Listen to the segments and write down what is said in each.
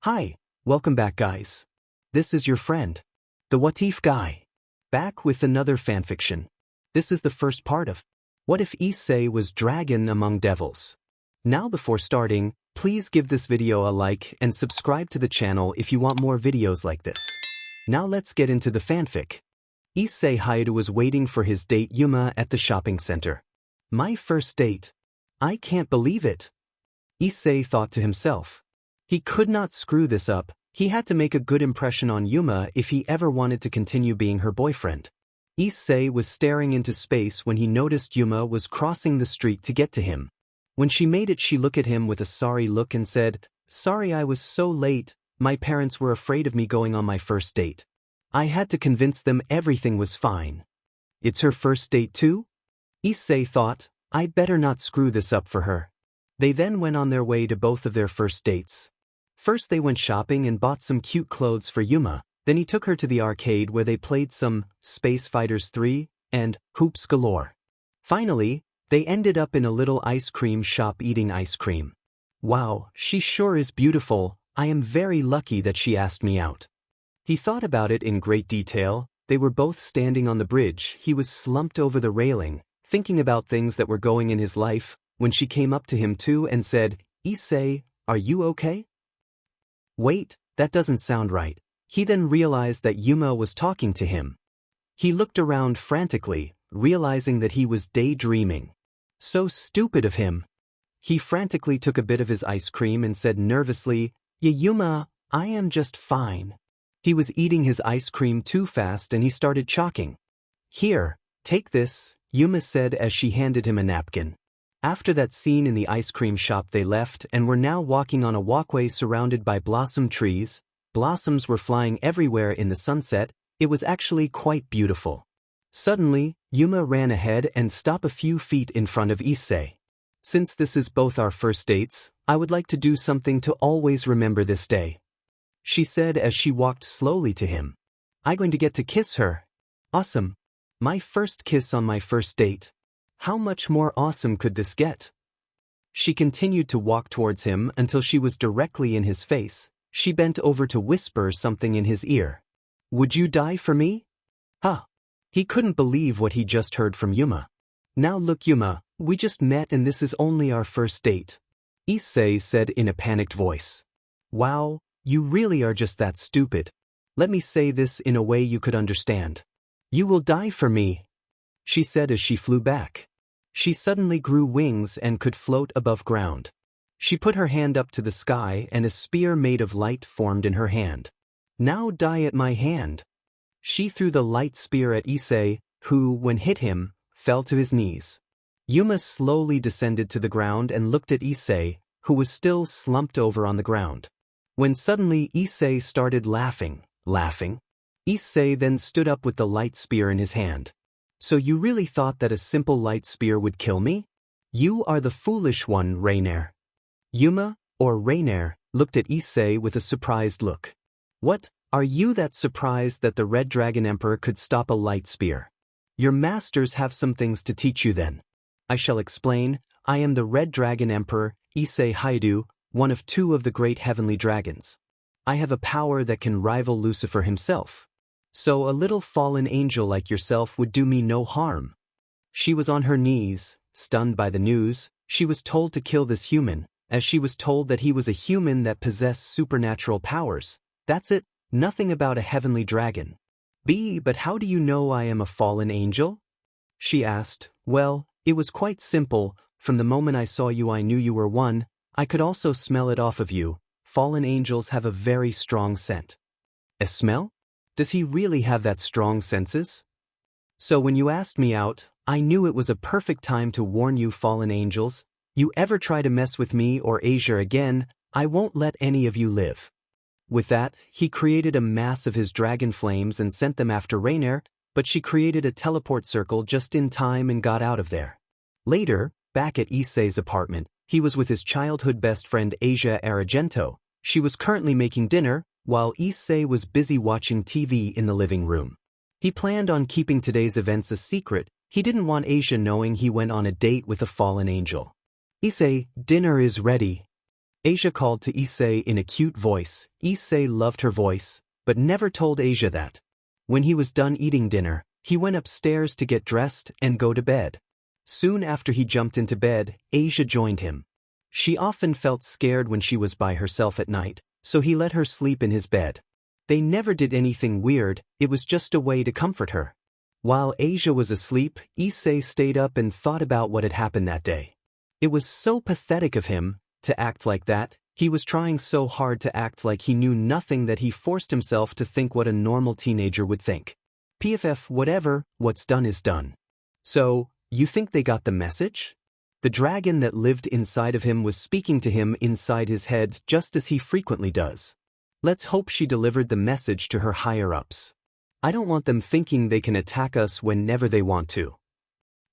Hi, welcome back guys. This is your friend, the What If guy, back with another fanfiction. This is the first part of What If Issei was dragon among devils. Now before starting, please give this video a like and subscribe to the channel if you want more videos like this. Now let's get into the fanfic. Issei was waiting for his date Yuma at the shopping center. My first date. I can't believe it. Issei thought to himself. He could not screw this up. He had to make a good impression on Yuma if he ever wanted to continue being her boyfriend. Issei was staring into space when he noticed Yuma was crossing the street to get to him. When she made it, she looked at him with a sorry look and said, "Sorry I was so late. My parents were afraid of me going on my first date. I had to convince them everything was fine." It's her first date too? Issei thought, I'd better not screw this up for her. They then went on their way to both of their first dates. First they went shopping and bought some cute clothes for Yuma, then he took her to the arcade where they played some Space Fighters 3 and Hoops Galore. Finally, they ended up in a little ice cream shop eating ice cream. Wow, she sure is beautiful. I am very lucky that she asked me out. He thought about it in great detail. They were both standing on the bridge. He was slumped over the railing, thinking about things that were going in his life, when she came up to him too and said, "Issei, are you okay?" Wait, that doesn't sound right. He then realized that Yuma was talking to him. He looked around frantically, realizing that he was daydreaming. So stupid of him. He frantically took a bit of his ice cream and said nervously, "Yeah, Yuma, I am just fine." He was eating his ice cream too fast and he started choking. "Here, take this," Yuma said as she handed him a napkin. After that scene in the ice cream shop they left and were now walking on a walkway surrounded by blossom trees. Blossoms were flying everywhere in the sunset. It was actually quite beautiful. Suddenly, Yuma ran ahead and stopped a few feet in front of Issei. "Since this is both our first dates, I would like to do something to always remember this day," she said as she walked slowly to him. "I'm going to get to kiss her. Awesome. My first kiss on my first date. How much more awesome could this get?" She continued to walk towards him until she was directly in his face. She bent over to whisper something in his ear. "Would you die for me?" Huh. He couldn't believe what he just heard from Yuma. "Now look Yuma, we just met and this is only our first date," Issei said in a panicked voice. "Wow, you really are just that stupid. Let me say this in a way you could understand. You will die for me," she said as she flew back. She suddenly grew wings and could float above ground. She put her hand up to the sky and a spear made of light formed in her hand. "Now die at my hand." She threw the light spear at Issei, who, when hit him, fell to his knees. Yuma slowly descended to the ground and looked at Issei, who was still slumped over on the ground. When suddenly Issei started laughing. Issei then stood up with the light spear in his hand. "So you really thought that a simple light spear would kill me? You are the foolish one, Raynere." Yuma, or Raynare, looked at Issei with a surprised look. "What, are you that surprised that the Red Dragon Emperor could stop a light spear? Your masters have some things to teach you then. I shall explain. I am the Red Dragon Emperor, Issei, one of two of the great heavenly dragons. I have a power that can rival Lucifer himself. So a little fallen angel like yourself would do me no harm." She was on her knees, stunned by the news. She was told to kill this human, as she was told that he was a human that possessed supernatural powers. That's it, nothing about a heavenly dragon. But how do you know I am a fallen angel?" she asked. "Well, it was quite simple. From the moment I saw you I knew you were one. I could also smell it off of you. Fallen angels have a very strong scent." "A smell? Does he really have that strong senses?" "So when you asked me out, I knew it was a perfect time to warn you fallen angels. You ever try to mess with me or Asia again, I won't let any of you live." With that, he created a mass of his dragon flames and sent them after Raynere, but she created a teleport circle just in time and got out of there. Later, back at Issei's apartment, he was with his childhood best friend Asia Argento. She was currently making dinner, while Issei was busy watching TV in the living room. He planned on keeping today's events a secret. He didn't want Asia knowing he went on a date with a fallen angel. "Issei, dinner is ready." Asia called to Issei in a cute voice. Issei loved her voice, but never told Asia that. When he was done eating dinner, he went upstairs to get dressed and go to bed. Soon after he jumped into bed, Asia joined him. She often felt scared when she was by herself at night, so he let her sleep in his bed. They never did anything weird, it was just a way to comfort her. While Asia was asleep, Issei stayed up and thought about what had happened that day. It was so pathetic of him to act like that. He was trying so hard to act like he knew nothing that he forced himself to think what a normal teenager would think. PFF, whatever, what's done is done. So, you think they got the message? The dragon that lived inside of him was speaking to him inside his head just as he frequently does. Let's hope she delivered the message to her higher-ups. I don't want them thinking they can attack us whenever they want to.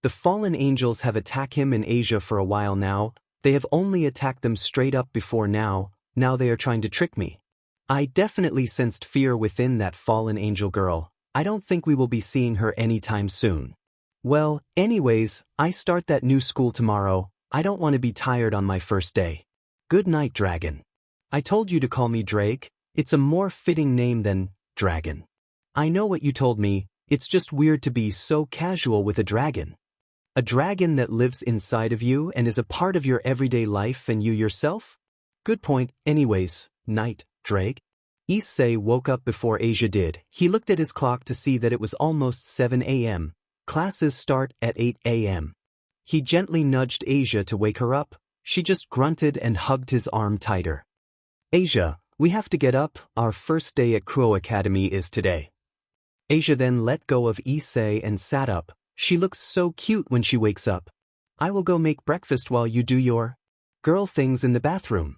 The fallen angels have attacked him in Asia for a while now. They have only attacked them straight up before now they are trying to trick me. I definitely sensed fear within that fallen angel girl. I don't think we will be seeing her anytime soon. Well, anyways, I start that new school tomorrow. I don't want to be tired on my first day. Good night, dragon. I told you to call me Drake. It's a more fitting name than dragon. I know what you told me, it's just weird to be so casual with a dragon. A dragon that lives inside of you and is a part of your everyday life and you yourself? Good point. Anyways, night, Drake. Issei woke up before Asia did. He looked at his clock to see that it was almost 7 a.m. Classes start at 8 a.m. He gently nudged Asia to wake her up. She just grunted and hugged his arm tighter. Asia, we have to get up. Our first day at Kuo Academy is today. Asia then let go of Issei and sat up. She looks so cute when she wakes up. I will go make breakfast while you do your girl things in the bathroom.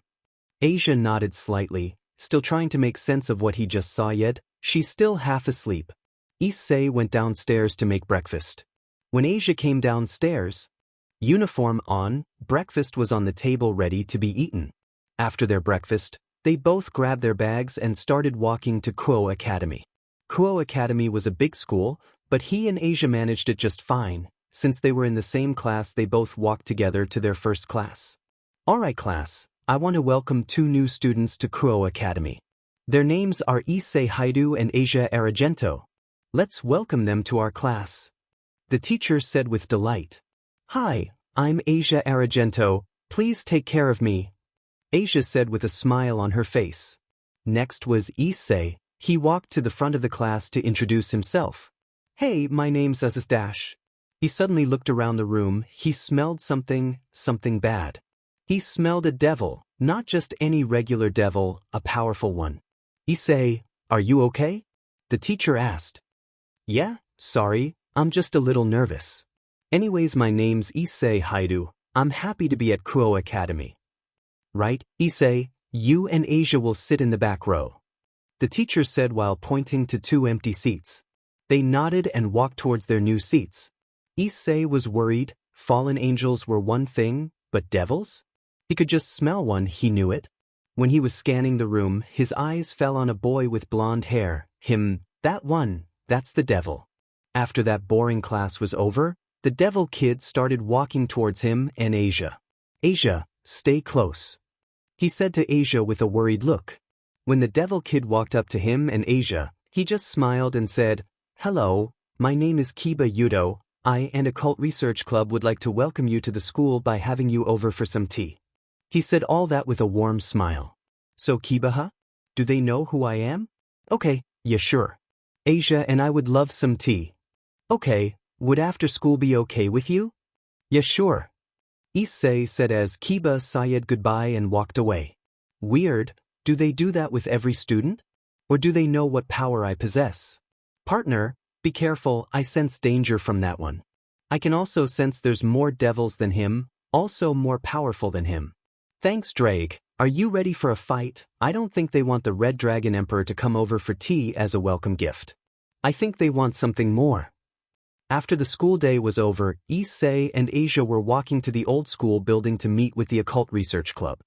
Asia nodded slightly, still trying to make sense of what he just saw yet. She's still half asleep. Issei went downstairs to make breakfast. When Asia came downstairs, uniform on, breakfast was on the table ready to be eaten. After their breakfast, they both grabbed their bags and started walking to Kuo Academy. Kuo Academy was a big school, but he and Asia managed it just fine. Since they were in the same class, they both walked together to their first class. Alright class, I want to welcome 2 new students to Kuo Academy. Their names are Issei and Asia Argento. Let's welcome them to our class. The teacher said with delight. Hi, I'm Asia Argento, please take care of me. Asia said with a smile on her face. Next was Issei. He walked to the front of the class to introduce himself. Hey, my name's Dash. He suddenly looked around the room. He smelled something bad. He smelled a devil, not just any regular devil, a powerful one. Issei, are you okay? The teacher asked. Yeah, sorry, I'm just a little nervous. Anyways, my name's Issei. I'm happy to be at Kuo Academy. Right, Issei, you and Asia will sit in the back row. The teacher said while pointing to 2 empty seats. They nodded and walked towards their new seats. Issei was worried. Fallen angels were one thing, but devils? He could just smell one, he knew it. When he was scanning the room, his eyes fell on a boy with blonde hair. That one, that's the devil. After that boring class was over, the devil kid started walking towards him and Asia. Asia, stay close. He said to Asia with a worried look. When the devil kid walked up to him and Asia, he just smiled and said, Hello, my name is Kiba Yudo. I and Occult Research Club would like to welcome you to the school by having you over for some tea. He said all that with a warm smile. So Kiba, do they know who I am? Okay, yeah sure. Asia and I would love some tea. Okay, would after school be okay with you? Yeah sure. Issei said as Kiba said goodbye and walked away. Weird, do they do that with every student? Or do they know what power I possess? Partner, be careful, I sense danger from that one. I can also sense there's more devils than him, also more powerful than him. Thanks Drake, are you ready for a fight? I don't think they want the Red Dragon Emperor to come over for tea as a welcome gift. I think they want something more. After the school day was over, Issei and Asia were walking to the old school building to meet with the Occult Research Club.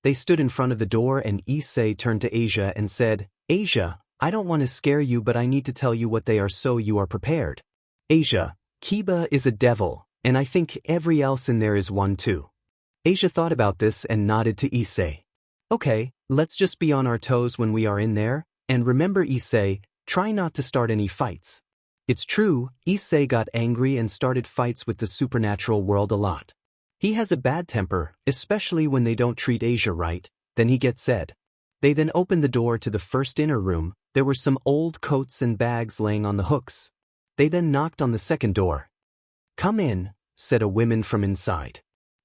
They stood in front of the door and Issei turned to Asia and said, Asia, I don't want to scare you but I need to tell you what they are so you are prepared. Asia, Kiba is a devil, and I think every else in there is one too. Asia thought about this and nodded to Issei. Okay, let's just be on our toes when we are in there, and remember Issei, try not to start any fights. It's true, Issei got angry and started fights with the supernatural world a lot. He has a bad temper, especially when they don't treat Asia right, then he gets said. They then opened the door to the first inner room. There were some old coats and bags laying on the hooks. They then knocked on the second door. Come in, said a woman from inside.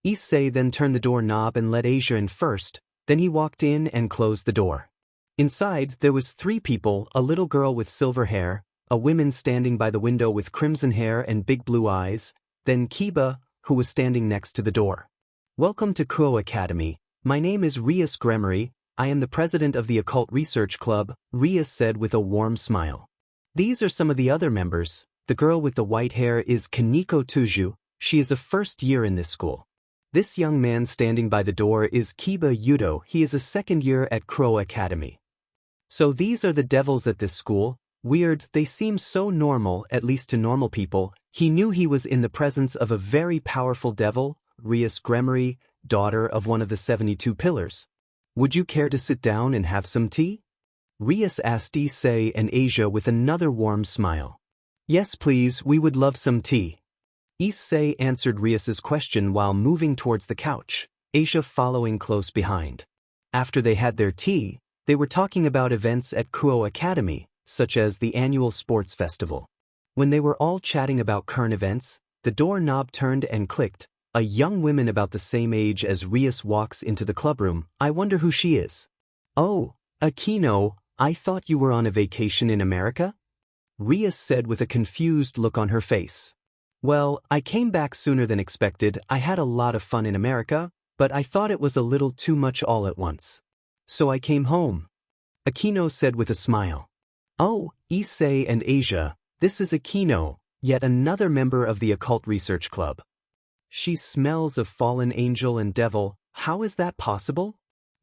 Issei then turned the door knob and let Asia in first, then he walked in and closed the door. Inside, there was 3 people, a little girl with silver hair, a woman standing by the window with crimson hair and big blue eyes, then Kiba, who was standing next to the door. Welcome to Kuo Academy. My name is Maestro Guerrero. I am the president of the Occult Research Club, Rias said with a warm smile. These are some of the other members. The girl with the white hair is Kaneko Tuju. She is a first year in this school. This young man standing by the door is Kiba Yudo. He is a second year at Kuo Academy. So these are the devils at this school. Weird, they seem so normal, at least to normal people. He knew he was in the presence of a very powerful devil, Maestro Guerrero, daughter of one of the 72 pillars. Would you care to sit down and have some tea? Rias asked Issei and Asia with another warm smile. Yes please, we would love some tea. Issei answered Rias's question while moving towards the couch, Asia following close behind. After they had their tea, they were talking about events at Kuo Academy, such as the annual sports festival. When they were all chatting about current events, the door knob turned and clicked. A young woman about the same age as Rias walks into the clubroom. I wonder who she is. Oh, Akino, I thought you were on a vacation in America? Rias said with a confused look on her face. Well, I came back sooner than expected. I had a lot of fun in America, but I thought it was a little too much all at once. So I came home. Akino said with a smile. Oh, Issei and Asia, this is Akino, yet another member of the Occult Research Club. She smells of fallen angel and devil. How is that possible?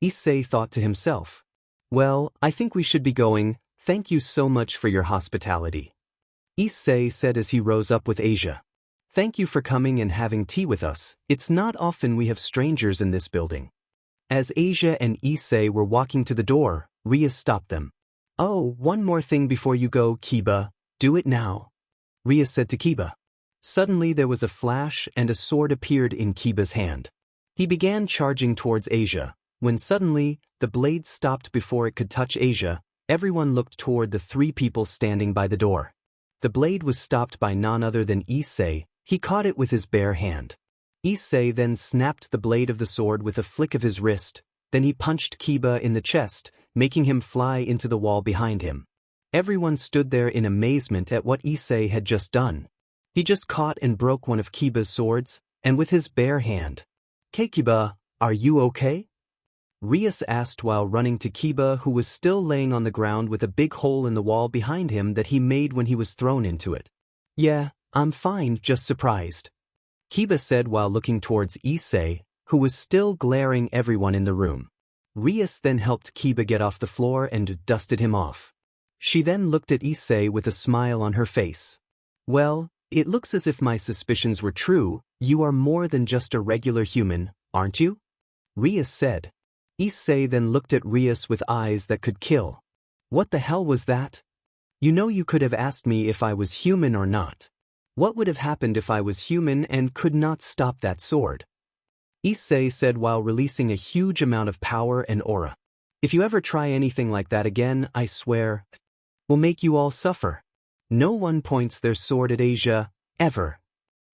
Issei thought to himself. Well, I think we should be going. Thank you so much for your hospitality. Issei said as he rose up with Asia. Thank you for coming and having tea with us. It's not often we have strangers in this building. As Asia and Issei were walking to the door, Rias stopped them. Oh, one more thing before you go, Kiba. Do it now. Rias said to Kiba. Suddenly there was a flash and a sword appeared in Kiba's hand. He began charging towards Asia, when suddenly, the blade stopped before it could touch Asia. Everyone looked toward the 3 people standing by the door. The blade was stopped by none other than Issei. He caught it with his bare hand. Issei then snapped the blade of the sword with a flick of his wrist, then he punched Kiba in the chest, making him fly into the wall behind him. Everyone stood there in amazement at what Issei had just done. He just caught and broke one of Kiba's swords, and with his bare hand. Kiba, are you okay? Rias asked while running to Kiba, who was still laying on the ground with a big hole in the wall behind him that he made when he was thrown into it. Yeah, I'm fine, just surprised. Kiba said while looking towards Issei, who was still glaring everyone in the room. Rias then helped Kiba get off the floor and dusted him off. She then looked at Issei with a smile on her face. Well, it looks as if my suspicions were true. You are more than just a regular human, aren't you? Rias said. Issei then looked at Rias with eyes that could kill. What the hell was that? You know you could have asked me if I was human or not. What would have happened if I was human and could not stop that sword? Issei said while releasing a huge amount of power and aura. If you ever try anything like that again, I swear, will make you all suffer. No one points their sword at Asia, ever.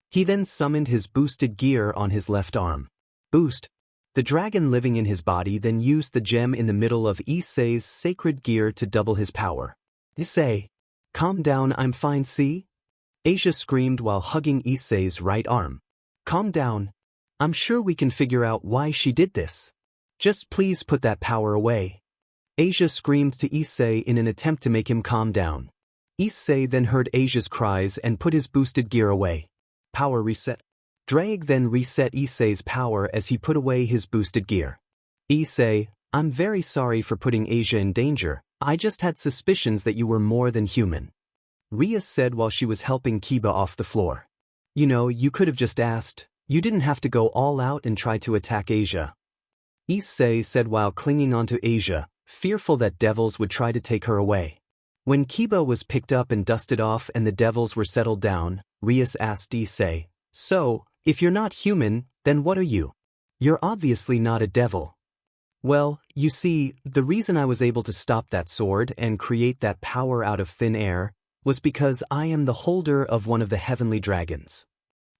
He then summoned his boosted gear on his left arm. Boost. The dragon living in his body then used the gem in the middle of Issei's sacred gear to double his power. Issei, calm down, I'm fine, see? Asia screamed while hugging Issei's right arm. Calm down. I'm sure we can figure out why she did this. Just please put that power away. Asia screamed to Issei in an attempt to make him calm down. Issei then heard Asia's cries and put his boosted gear away. Power reset. Drag then reset Issei's power as he put away his boosted gear. Issei, I'm very sorry for putting Asia in danger. I just had suspicions that you were more than human. Rias said while she was helping Kiba off the floor. You know, you could have just asked. You didn't have to go all out and try to attack Asia. Issei said while clinging onto Asia, fearful that devils would try to take her away. When Kiba was picked up and dusted off and the devils were settled down, Rias asked Issei, "So, if you're not human, then what are you? You're obviously not a devil." "Well, you see, the reason I was able to stop that sword and create that power out of thin air was because I am the holder of one of the heavenly dragons."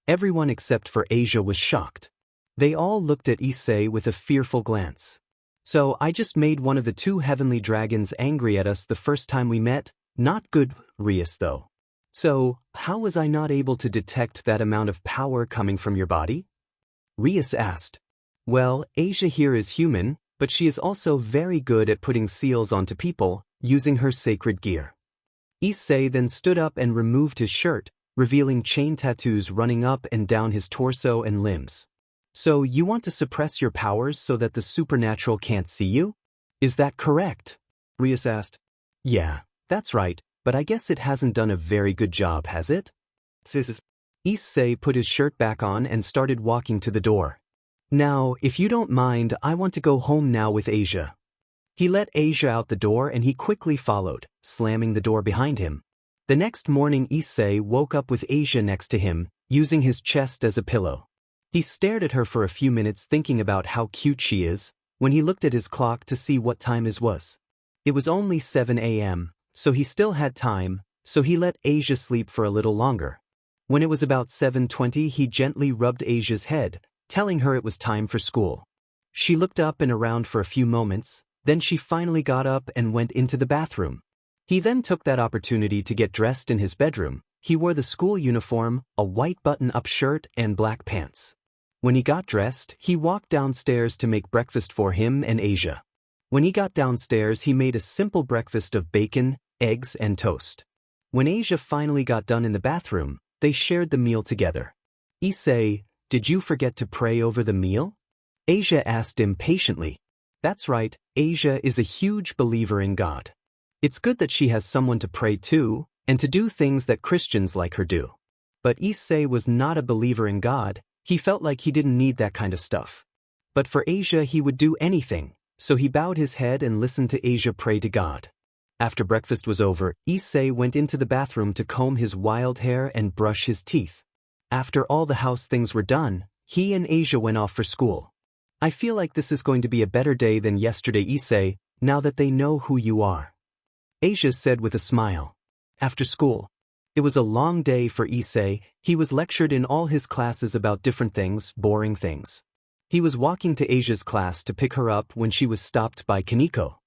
Everyone except for Asia was shocked. They all looked at Issei with a fearful glance. "So I just made one of the two heavenly dragons angry at us the first time we met? Not good, Rias, though. So, how was I not able to detect that amount of power coming from your body?" Rias asked. "Well, Asia here is human, but she is also very good at putting seals onto people, using her sacred gear." Issei then stood up and removed his shirt, revealing chain tattoos running up and down his torso and limbs. "So you want to suppress your powers so that the supernatural can't see you? Is that correct?" Rias asked. "Yeah, that's right, but I guess it hasn't done a very good job, has it?" Issei put his shirt back on and started walking to the door. "Now, if you don't mind, I want to go home now with Asia." He let Asia out the door and he quickly followed, slamming the door behind him. The next morning Issei woke up with Asia next to him, using his chest as a pillow. He stared at her for a few minutes thinking about how cute she is, when he looked at his clock to see what time it was. It was only 7 a.m., so he still had time, so he let Asia sleep for a little longer. When it was about 7:20 he gently rubbed Asia's head, telling her it was time for school. She looked up and around for a few moments, then she finally got up and went into the bathroom. He then took that opportunity to get dressed in his bedroom. He wore the school uniform, a white button-up shirt and black pants. When he got dressed, he walked downstairs to make breakfast for him and Asia. When he got downstairs he made a simple breakfast of bacon, eggs and toast. When Asia finally got done in the bathroom, they shared the meal together. "Issei, did you forget to pray over the meal?" Asia asked impatiently. That's right, Asia is a huge believer in God. It's good that she has someone to pray to, and to do things that Christians like her do. But Issei was not a believer in God. He felt like he didn't need that kind of stuff. But for Asia he would do anything, so he bowed his head and listened to Asia pray to God. After breakfast was over, Issei went into the bathroom to comb his wild hair and brush his teeth. After all the house things were done, he and Asia went off for school. "I feel like this is going to be a better day than yesterday, Issei, now that they know who you are," Asia said with a smile. After school, it was a long day for Issei. He was lectured in all his classes about different things, boring things. He was walking to Asia's class to pick her up when she was stopped by Kaneko.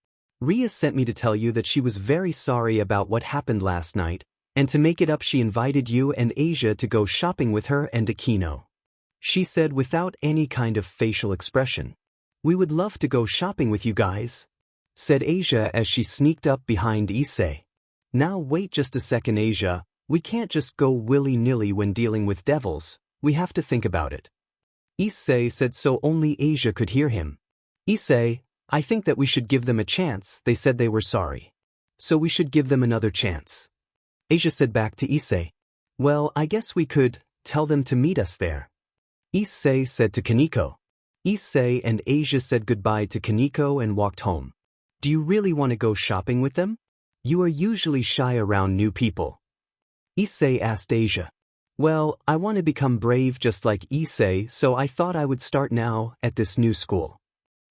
"Ria sent me to tell you that she was very sorry about what happened last night, and to make it up she invited you and Asia to go shopping with her and Akino," she said without any kind of facial expression. "We would love to go shopping with you guys," said Asia as she sneaked up behind Issei. "Now wait just a second, Asia. We can't just go willy-nilly when dealing with devils. We have to think about it." Issei said so only Asia could hear him. "Issei, I think that we should give them a chance. They said they were sorry. So we should give them another chance." Asia said back to Issei. "Well, I guess we could tell them to meet us there." Issei said to Kaneko. Issei and Asia said goodbye to Kaneko and walked home. "Do you really want to go shopping with them? You are usually shy around new people," Issei asked Asia. "Well, I want to become brave just like Issei, so I thought I would start now at this new school,"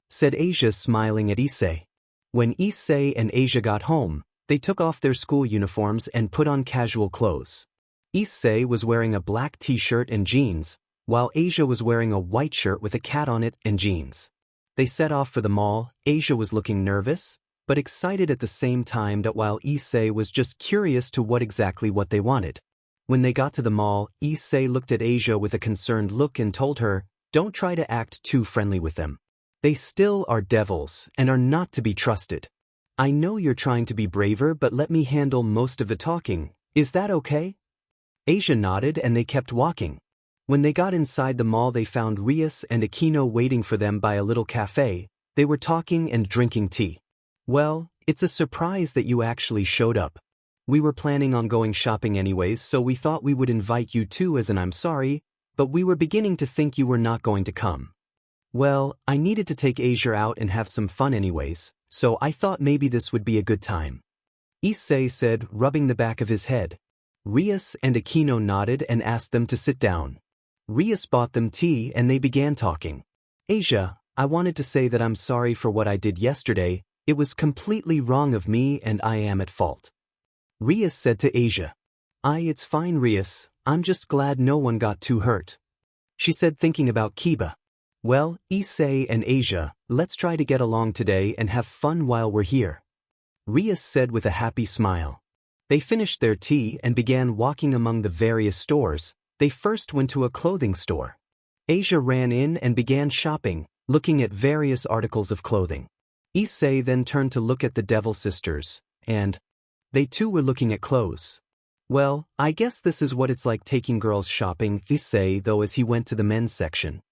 said Asia smiling at Issei. When Issei and Asia got home, they took off their school uniforms and put on casual clothes. Issei was wearing a black t-shirt and jeans, while Asia was wearing a white shirt with a cat on it and jeans. They set off for the mall. Asia was looking nervous, but excited at the same time that while Issei was just curious to what they wanted. When they got to the mall, Issei looked at Asia with a concerned look and told her, "Don't try to act too friendly with them. They still are devils and are not to be trusted. I know you're trying to be braver, but let me handle most of the talking. Is that okay?" Asia nodded and they kept walking. When they got inside the mall they found Rias and Akino waiting for them by a little cafe. They were talking and drinking tea. "Well, it's a surprise that you actually showed up. We were planning on going shopping anyways, so we thought we would invite you too as an I'm sorry, but we were beginning to think you were not going to come," Well, I needed to take Asia out and have some fun anyways, so I thought maybe this would be a good time. Issei said, rubbing the back of his head. Rias and Aquino nodded and asked them to sit down. Rias bought them tea and they began talking. Asia, I wanted to say that I'm sorry for what I did yesterday. It was completely wrong of me and I am at fault. Rias said to Asia. It's fine, Rias, I'm just glad no one got too hurt. She said, thinking about Kiba. Well, Issei and Asia, let's try to get along today and have fun while we're here. Rias said with a happy smile. They finished their tea and began walking among the various stores. They first went to a clothing store. Asia ran in and began shopping, looking at various articles of clothing. Issei then turned to look at the Devil Sisters, and they too were looking at clothes. Well, I guess this is what it's like taking girls shopping, Issei though as he went to the men's section.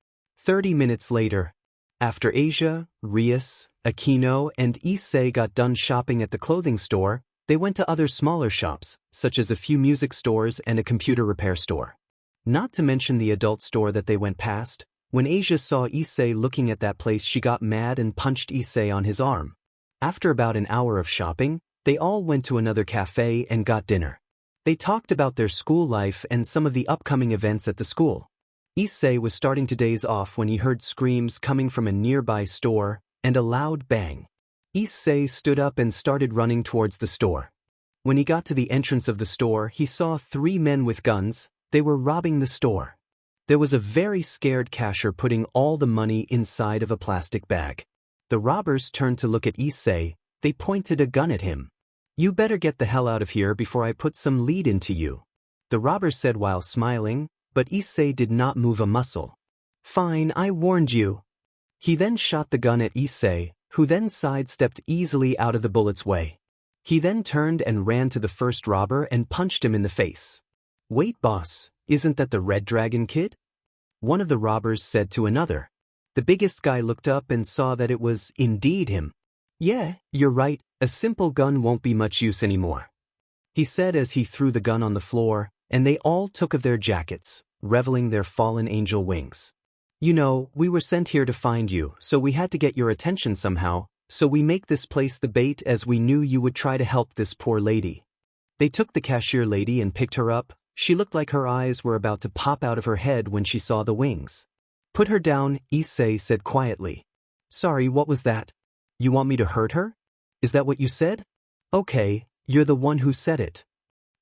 30 minutes later, after Asia, Rias, Aquino and Issei got done shopping at the clothing store, they went to other smaller shops, such as a few music stores and a computer repair store. Not to mention the adult store that they went past. When Asia saw Issei looking at that place, she got mad and punched Issei on his arm. After about an hour of shopping, they all went to another cafe and got dinner. They talked about their school life and some of the upcoming events at the school. Issei was starting to daze off when he heard screams coming from a nearby store and a loud bang. Issei stood up and started running towards the store. When he got to the entrance of the store, he saw 3 men with guns. They were robbing the store. There was a very scared cashier putting all the money inside of a plastic bag. The robbers turned to look at Issei. They pointed a gun at him. You better get the hell out of here before I put some lead into you, the robber said while smiling, but Issei did not move a muscle. Fine, I warned you. He then shot the gun at Issei, who then sidestepped easily out of the bullet's way. He then turned and ran to the first robber and punched him in the face. Wait, boss. Isn't that the Red Dragon kid? One of the robbers said to another. The biggest guy looked up and saw that it was indeed him. Yeah, you're right, a simple gun won't be much use anymore, he said as he threw the gun on the floor, and they all took of their jackets, reveling their fallen angel wings. You know, we were sent here to find you, so we had to get your attention somehow, so we make this place the bait as we knew you would try to help this poor lady. They took the cashier lady and picked her up. She looked like her eyes were about to pop out of her head when she saw the wings. Put her down, Issei said quietly. Sorry, what was that? You want me to hurt her? Is that what you said? Okay, you're the one who said it.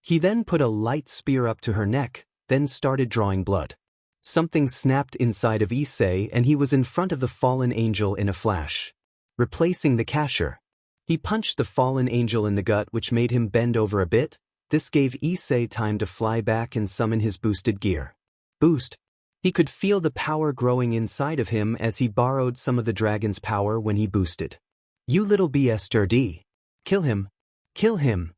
He then put a light spear up to her neck, then started drawing blood. Something snapped inside of Issei and he was in front of the fallen angel in a flash, replacing the cashier. He punched the fallen angel in the gut, which made him bend over a bit. This gave Issei time to fly back and summon his boosted gear. Boost. He could feel the power growing inside of him as he borrowed some of the dragon's power when he boosted. You little bastard. Kill him. Kill him.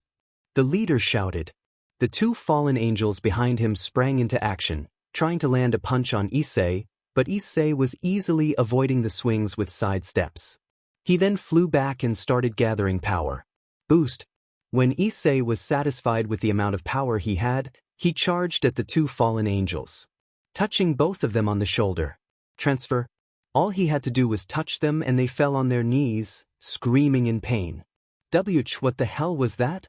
The leader shouted. The 2 fallen angels behind him sprang into action, trying to land a punch on Issei, but Issei was easily avoiding the swings with side steps. He then flew back and started gathering power. Boost. When Issei was satisfied with the amount of power he had, he charged at the 2 fallen angels, touching both of them on the shoulder. Transfer. All he had to do was touch them and they fell on their knees, screaming in pain. What the hell was that?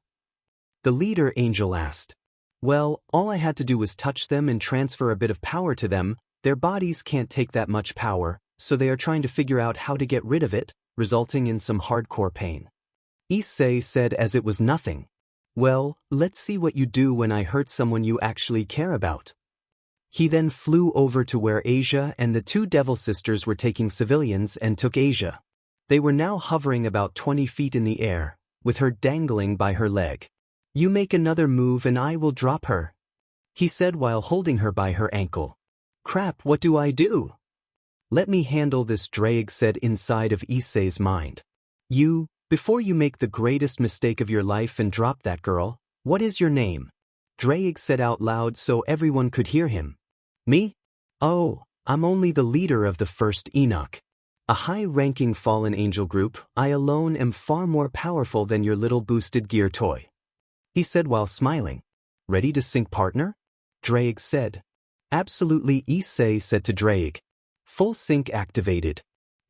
The leader angel asked. Well, all I had to do was touch them and transfer a bit of power to them. Their bodies can't take that much power, so they are trying to figure out how to get rid of it, resulting in some hardcore pain. Issei said as it was nothing. Well, let's see what you do when I hurt someone you actually care about. He then flew over to where Asia and the 2 devil sisters were taking civilians and took Asia. They were now hovering about 20 feet in the air, with her dangling by her leg. You make another move and I will drop her, he said while holding her by her ankle. Crap, what do I do? Let me handle this, Drake said inside of Issei's mind. Before you make the greatest mistake of your life and drop that girl, what is your name? Drake said out loud so everyone could hear him. Me? Oh, I'm only the leader of the first Enoch, a high-ranking fallen angel group. I alone am far more powerful than your little boosted gear toy, he said while smiling. Ready to sync, partner? Drake said. Absolutely, Issei said to Drake. Full sync activated.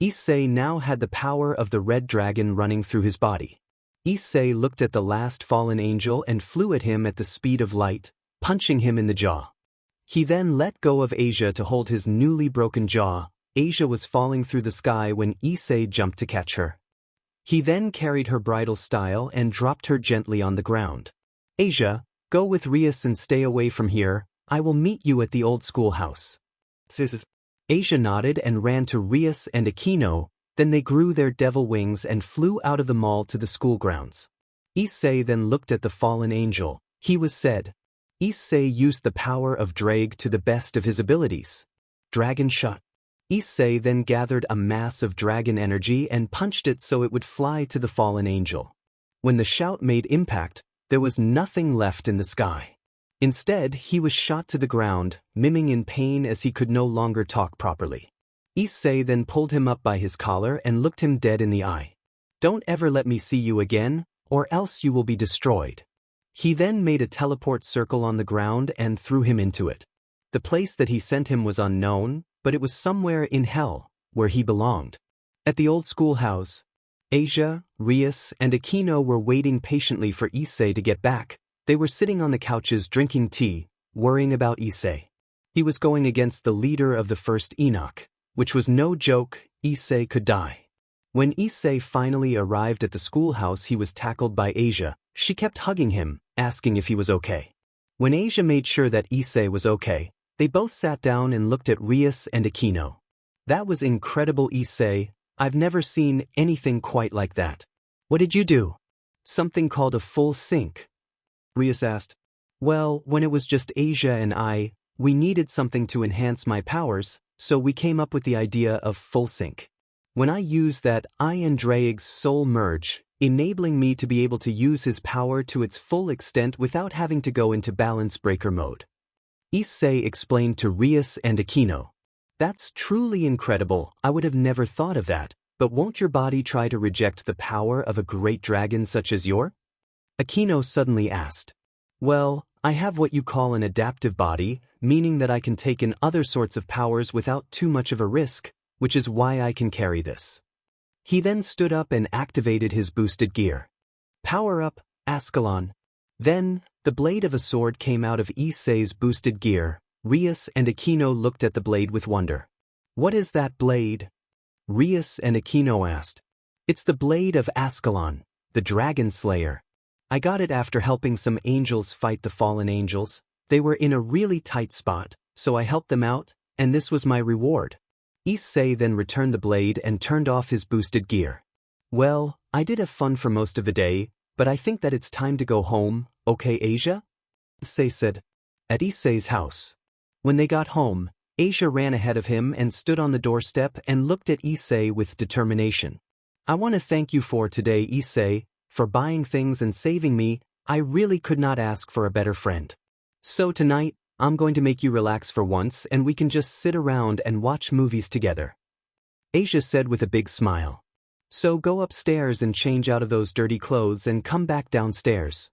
Issei now had the power of the red dragon running through his body. Issei looked at the last fallen angel and flew at him at the speed of light, punching him in the jaw. He then let go of Asia to hold his newly broken jaw. Asia was falling through the sky when Issei jumped to catch her. He then carried her bridal style and dropped her gently on the ground. Asia, go with Rias and stay away from here. I will meet you at the old schoolhouse. Asia nodded and ran to Rias and Aquino, then they grew their devil wings and flew out of the mall to the school grounds. Issei then looked at the fallen angel. He was said. Issei used the power of Drag to the best of his abilities. Dragon shot. Issei then gathered a mass of dragon energy and punched it so it would fly to the fallen angel. When the shout made impact, there was nothing left in the sky. Instead, he was shot to the ground, miming in pain as he could no longer talk properly. Issei then pulled him up by his collar and looked him dead in the eye. Don't ever let me see you again, or else you will be destroyed. He then made a teleport circle on the ground and threw him into it. The place that he sent him was unknown, but it was somewhere in hell, where he belonged. At the old schoolhouse, Asia, Rias, and Aquino were waiting patiently for Issei to get back. They were sitting on the couches drinking tea, worrying about Issei. He was going against the leader of the first Enoch, which was no joke. Issei could die. When Issei finally arrived at the schoolhouse, he was tackled by Asia. She kept hugging him, asking if he was okay. When Asia made sure that Issei was okay, they both sat down and looked at Rias and Aquino. That was incredible, Issei. I've never seen anything quite like that. What did you do? Something called a full sync. Rias asked. Well, when it was just Asia and I, we needed something to enhance my powers, so we came up with the idea of full sync. When I use that, I and Draig's soul merge, enabling me to be able to use his power to its full extent without having to go into balance breaker mode. Issei explained to Rias and Aquino. That's truly incredible. I would have never thought of that, but won't your body try to reject the power of a great dragon such as yours? Aquino suddenly asked. Well, I have what you call an adaptive body, meaning that I can take in other sorts of powers without too much of a risk, which is why I can carry this. He then stood up and activated his boosted gear. Power up, Ascalon. Then, the blade of a sword came out of Issei's boosted gear. Rias and Aquino looked at the blade with wonder. What is that blade? Rias and Aquino asked. It's the blade of Ascalon, the dragon slayer. I got it after helping some angels fight the fallen angels. They were in a really tight spot, so I helped them out, and this was my reward. Issei then returned the blade and turned off his boosted gear. Well, I did have fun for most of the day, but I think that it's time to go home, okay, Asia? Issei said. At Issei's house. When they got home, Asia ran ahead of him and stood on the doorstep and looked at Issei with determination. I want to thank you for today, Issei, for buying things and saving me. I really could not ask for a better friend. So tonight, I'm going to make you relax for once and we can just sit around and watch movies together. Asia said with a big smile. So go upstairs and change out of those dirty clothes and come back downstairs.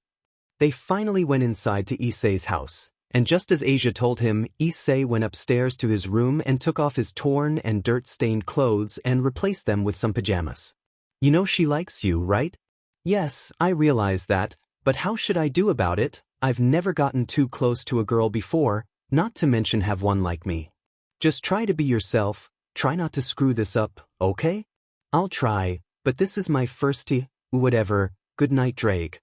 They finally went inside to Issei's house, and just as Asia told him, Issei went upstairs to his room and took off his torn and dirt-stained clothes and replaced them with some pajamas. You know she likes you, right? Yes, I realize that, but how should I do about it? I've never gotten too close to a girl before, not to mention have one like me. Just try to be yourself, try not to screw this up, okay? I'll try, but this is my first whatever, good night, Drake.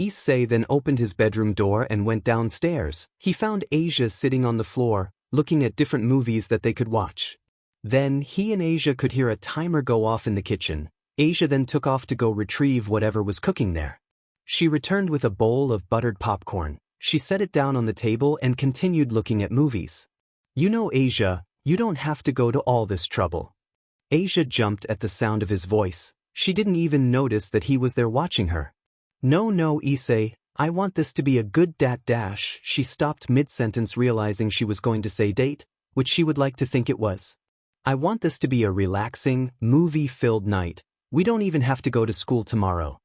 Issei then opened his bedroom door and went downstairs. He found Asia sitting on the floor, looking at different movies that they could watch. Then he and Asia could hear a timer go off in the kitchen. Asia then took off to go retrieve whatever was cooking there. She returned with a bowl of buttered popcorn. She set it down on the table and continued looking at movies. You know, Asia, you don't have to go to all this trouble. Asia jumped at the sound of his voice. She didn't even notice that he was there watching her. No, Issei, I want this to be a good dash. She stopped mid-sentence, realizing she was going to say date, which she would like to think it was. I want this to be a relaxing, movie-filled night. We don't even have to go to school tomorrow.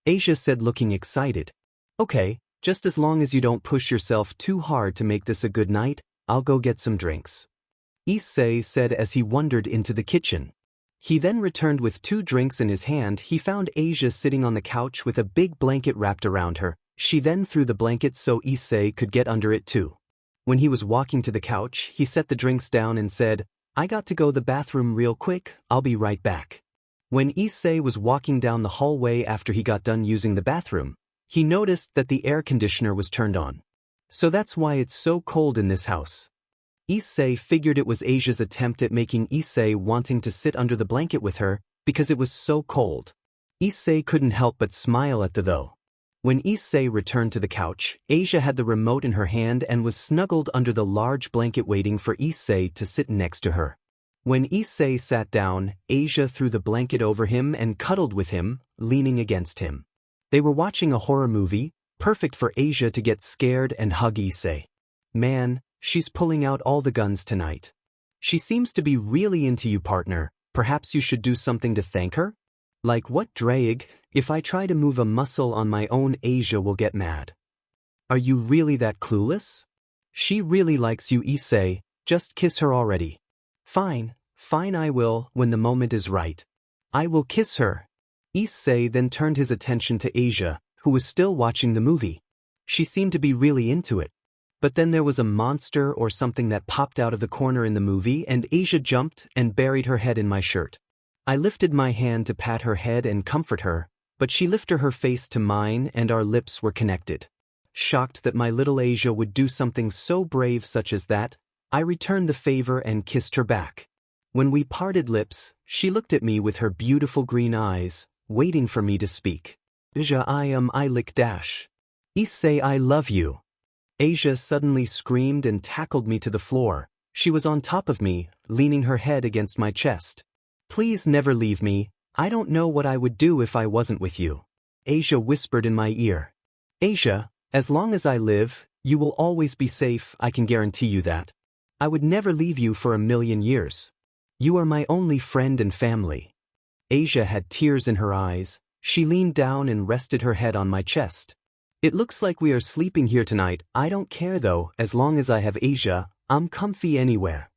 Asia said, looking excited. Okay, just as long as you don't push yourself too hard to make this a good night, I'll go get some drinks. Issei said as he wandered into the kitchen. He then returned with 2 drinks in his hand. He found Asia sitting on the couch with a big blanket wrapped around her. She then threw the blanket so Issei could get under it too. When he was walking to the couch, he set the drinks down and said, "I got to go to the bathroom real quick, I'll be right back." When Issei was walking down the hallway after he got done using the bathroom, he noticed that the air conditioner was turned on. So that's why it's so cold in this house. Issei figured it was Asia's attempt at making Issei wanting to sit under the blanket with her, because it was so cold. Issei couldn't help but smile at the though. When Issei returned to the couch, Asia had the remote in her hand and was snuggled under the large blanket waiting for Issei to sit next to her. When Issei sat down, Asia threw the blanket over him and cuddled with him, leaning against him. They were watching a horror movie, perfect for Asia to get scared and hug Issei. Man, she's pulling out all the guns tonight. She seems to be really into you, partner. Perhaps you should do something to thank her? Like what, Drake? If I try to move a muscle on my own, Asia will get mad. Are you really that clueless? She really likes you, Issei. Just kiss her already. Fine, I will, when the moment is right. I will kiss her. Issei then turned his attention to Asia, who was still watching the movie. She seemed to be really into it. But then there was a monster or something that popped out of the corner in the movie and Asia jumped and buried her head in my shirt. I lifted my hand to pat her head and comfort her, but she lifted her face to mine and our lips were connected. Shocked that my little Asia would do something so brave such as that, I returned the favor and kissed her back. When we parted lips, she looked at me with her beautiful green eyes, waiting for me to speak. Asia, I lick dash. Issei, I love you. Asia suddenly screamed and tackled me to the floor. She was on top of me, leaning her head against my chest. Please never leave me. I don't know what I would do if I wasn't with you. Asia whispered in my ear. Asia, as long as I live, you will always be safe, I can guarantee you that. I would never leave you for 1,000,000 years. You are my only friend and family. Asia had tears in her eyes. She leaned down and rested her head on my chest. It looks like we are sleeping here tonight. I don't care though, as long as I have Asia, I'm comfy anywhere.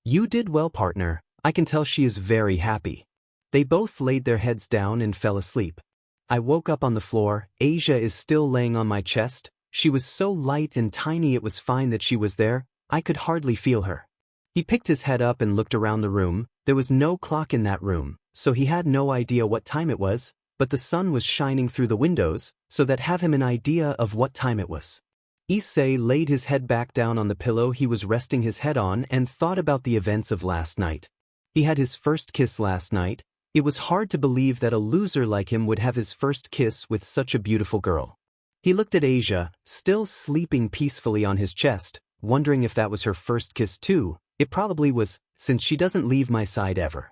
You did well, partner. I can tell she is very happy. They both laid their heads down and fell asleep. I woke up on the floor. Asia is still laying on my chest. She was so light and tiny it was fine that she was there. I could hardly feel her. He picked his head up and looked around the room. There was no clock in that room, so he had no idea what time it was, but the sun was shining through the windows, so that have him an idea of what time it was. Issei laid his head back down on the pillow he was resting his head on and thought about the events of last night. He had his first kiss last night. It was hard to believe that a loser like him would have his first kiss with such a beautiful girl. He looked at Asia, still sleeping peacefully on his chest, wondering if that was her first kiss too. It probably was, since she doesn't leave my side ever.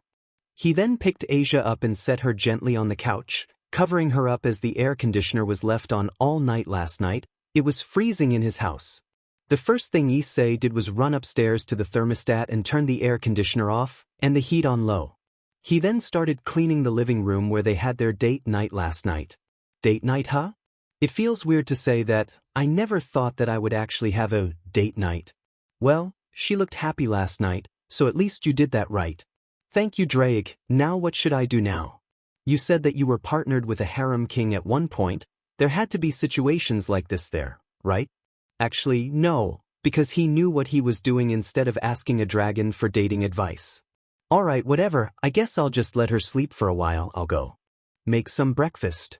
He then picked Asia up and set her gently on the couch, covering her up as the air conditioner was left on all night last night. It was freezing in his house. The first thing Issei did was run upstairs to the thermostat and turn the air conditioner off, and the heat on low. He then started cleaning the living room where they had their date night last night. Date night, huh? It feels weird to say that. I never thought that I would actually have a date night. Well, she looked happy last night, so at least you did that right. Thank you, Drake. Now what should I do now? You said that you were partnered with a harem king at one point. There had to be situations like this there, right? Actually, no, because he knew what he was doing instead of asking a dragon for dating advice. Alright, whatever, I guess I'll just let her sleep for a while. I'll go make some breakfast.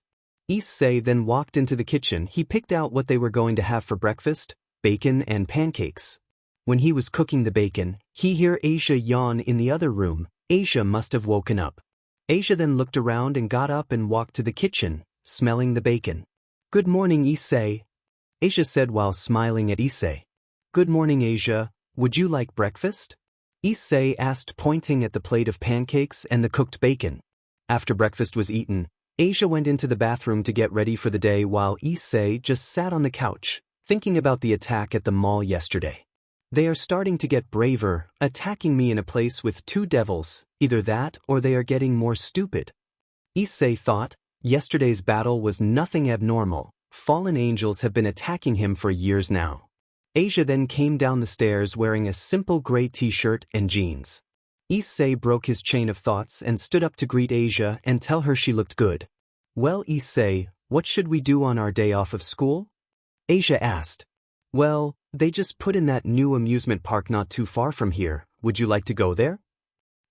Issei then walked into the kitchen. He picked out what they were going to have for breakfast, bacon and pancakes. When he was cooking the bacon, he heard Asia yawn in the other room. Asia must have woken up. Asia then looked around and got up and walked to the kitchen, smelling the bacon. Good morning, Issei. Asia said while smiling at Issei. Good morning, Asia. Would you like breakfast? Issei asked, pointing at the plate of pancakes and the cooked bacon. After breakfast was eaten, Asia went into the bathroom to get ready for the day while Issei just sat on the couch, thinking about the attack at the mall yesterday. They are starting to get braver, attacking me in a place with 2 devils. Either that or they are getting more stupid. Issei thought, yesterday's battle was nothing abnormal. Fallen angels have been attacking him for years now. Asia then came down the stairs wearing a simple gray t-shirt and jeans. Issei broke his chain of thoughts and stood up to greet Asia and tell her she looked good. Well, Issei, what should we do on our day off of school? Asia asked. Well, they just put in that new amusement park not too far from here. Would you like to go there?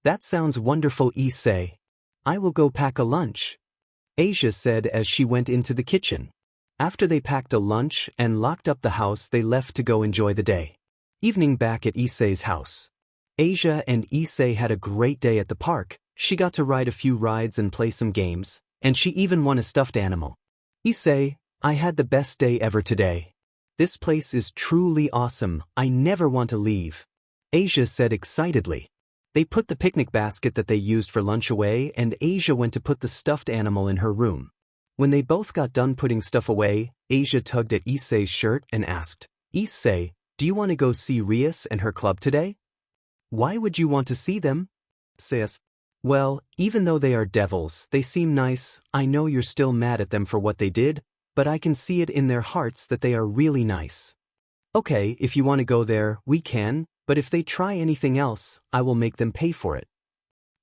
That sounds wonderful, Issei. I will go pack a lunch, Asia said as she went into the kitchen. After they packed a lunch and locked up the house, they left to go enjoy the day. Evening back at Issei's house. Asia and Issei had a great day at the park. She got to ride a few rides and play some games, and she even won a stuffed animal. Issei, I had the best day ever today. This place is truly awesome. I never want to leave, Asia said excitedly. They put the picnic basket that they used for lunch away, and Asia went to put the stuffed animal in her room. When they both got done putting stuff away, Asia tugged at Issei's shirt and asked, Issei, do you want to go see Rias and her club today? Why would you want to see them? Says, well, even though they are devils, they seem nice. I know you're still mad at them for what they did, but I can see it in their hearts that they are really nice. Okay, if you want to go there, we can, but if they try anything else, I will make them pay for it,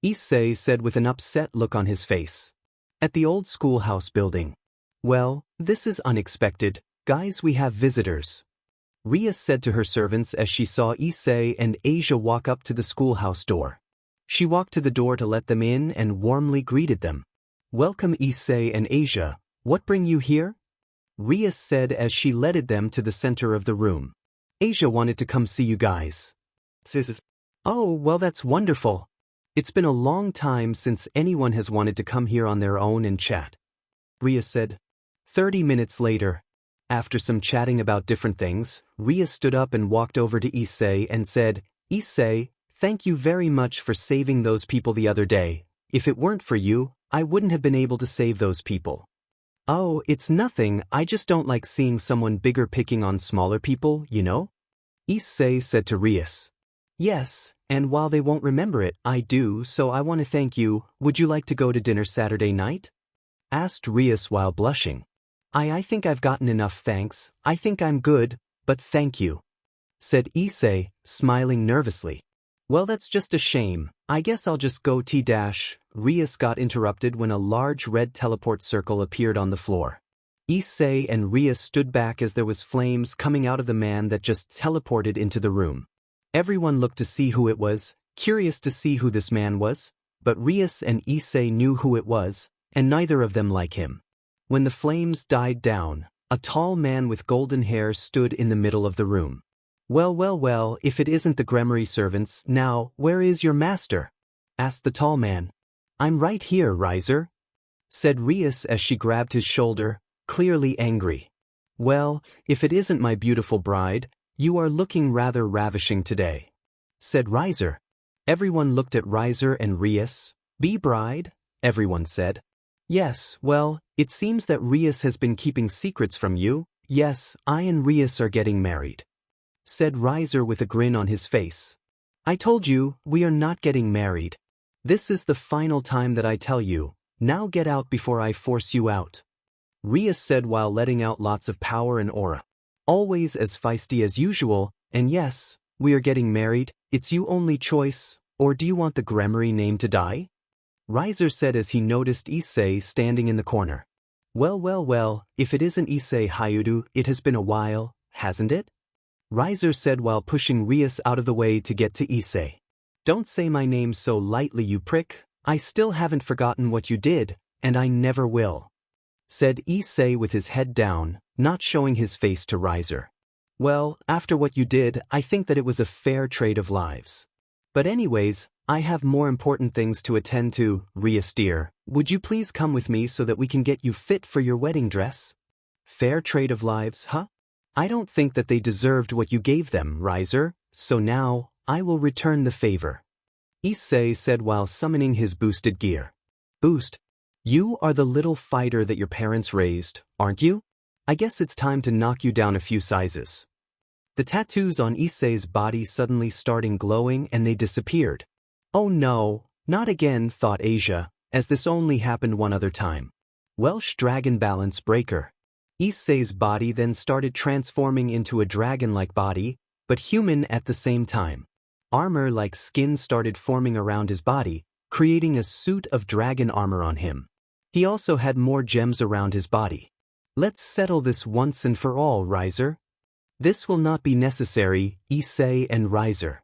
Issei said with an upset look on his face. At the old schoolhouse building. Well, this is unexpected. Guys, we have visitors, Rias said to her servants as she saw Issei and Asia walk up to the schoolhouse door. She walked to the door to let them in and warmly greeted them. Welcome, Issei and Asia. What bring you here? Rias said as she led them to the center of the room. Asia wanted to come see you guys. Says, oh, well, that's wonderful. It's been a long time since anyone has wanted to come here on their own and chat, Rias said. 30 minutes later, after some chatting about different things, Rias stood up and walked over to Issei and said, Issei, thank you very much for saving those people the other day. If it weren't for you, I wouldn't have been able to save those people. Oh, it's nothing, I just don't like seeing someone bigger picking on smaller people, you know? Issei said to Rias. Yes, and while they won't remember it, I do, so I want to thank you. Would you like to go to dinner Saturday night? Asked Rias while blushing. I think I've gotten enough thanks. I think I'm good, but thank you, said Issei, smiling nervously. Well, that's just a shame. I guess I'll just go Rias got interrupted when a large red teleport circle appeared on the floor. Issei and Rias stood back as there was flames coming out of the man that just teleported into the room. Everyone looked to see who it was, curious to see who this man was, but Rias and Issei knew who it was, and neither of them like him. When the flames died down, a tall man with golden hair stood in the middle of the room. Well, if it isn't the Gremory servants, now, where is your master? Asked the tall man. I'm right here, Riser, said Rias as she grabbed his shoulder, clearly angry. Well, if it isn't my beautiful bride, you are looking rather ravishing today, said Riser. Everyone looked at Riser and Rias. Be bride? Everyone said. Yes, well, it seems that Rias has been keeping secrets from you. Yes, I and Rias are getting married, said Riser with a grin on his face. I told you, we are not getting married. This is the final time that I tell you. Now get out before I force you out, Rias said while letting out lots of power and aura. Always as feisty as usual, and yes, we are getting married. It's you only choice, or do you want the Gremory name to die? Riser said as he noticed Issei standing in the corner. Well, if it isn't Issei Hayudu, it has been a while, hasn't it? Riser said while pushing Rias out of the way to get to Issei. Don't say my name so lightly, you prick. I still haven't forgotten what you did, and I never will, said Issei with his head down, not showing his face to Riser. Well, after what you did, I think that it was a fair trade of lives. But anyways, I have more important things to attend to. Rias dear, would you please come with me so that we can get you fit for your wedding dress? Fair trade of lives, huh? I don't think that they deserved what you gave them, Riser, so now, I will return the favor, Issei said while summoning his boosted gear. Boost? You are the little fighter that your parents raised, aren't you? I guess it's time to knock you down a few sizes. The tattoos on Issei's body suddenly starting glowing and they disappeared. Oh no, not again, thought Asia, as this only happened one other time. Welsh Dragon Balance Breaker. Issei's body then started transforming into a dragon-like body, but human at the same time. Armor-like skin started forming around his body, creating a suit of dragon armor on him. He also had more gems around his body. Let's settle this once and for all, Raynare. This will not be necessary, Issei and Raynare,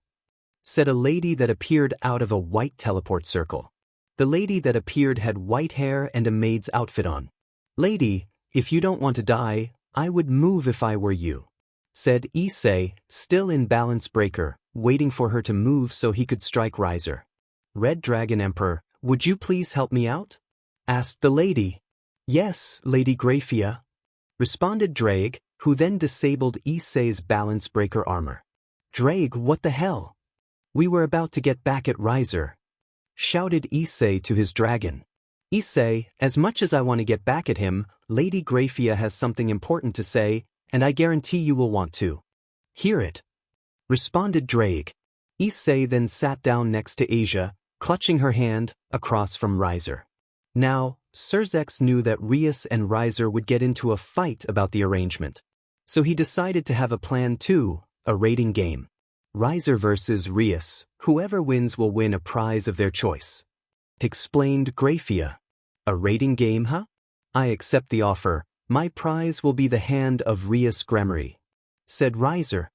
said a lady that appeared out of a white teleport circle. The lady that appeared had white hair and a maid's outfit on. Lady, if you don't want to die, I would move if I were you, said Issei, still in balance breaker, waiting for her to move so he could strike Raynare. Red Dragon Emperor, would you please help me out? Asked the lady. Yes, Lady Grafia, responded Drake, who then disabled Issei's balance breaker armor. Drake, what the hell? We were about to get back at Raynare, shouted Issei to his dragon. Issei, as much as I want to get back at him, Lady Grafia has something important to say, and I guarantee you will want to hear it, responded Drake. Issei then sat down next to Asia, clutching her hand, across from Raynare. Now, Surzex knew that Rias and Raynare would get into a fight about the arrangement. So he decided to have a plan too, a rating game. Raynare versus Rias, whoever wins will win a prize of their choice, explained Grafia. A rating game, huh? I accept the offer. My prize will be the hand of Rias Gremory, said Raynare.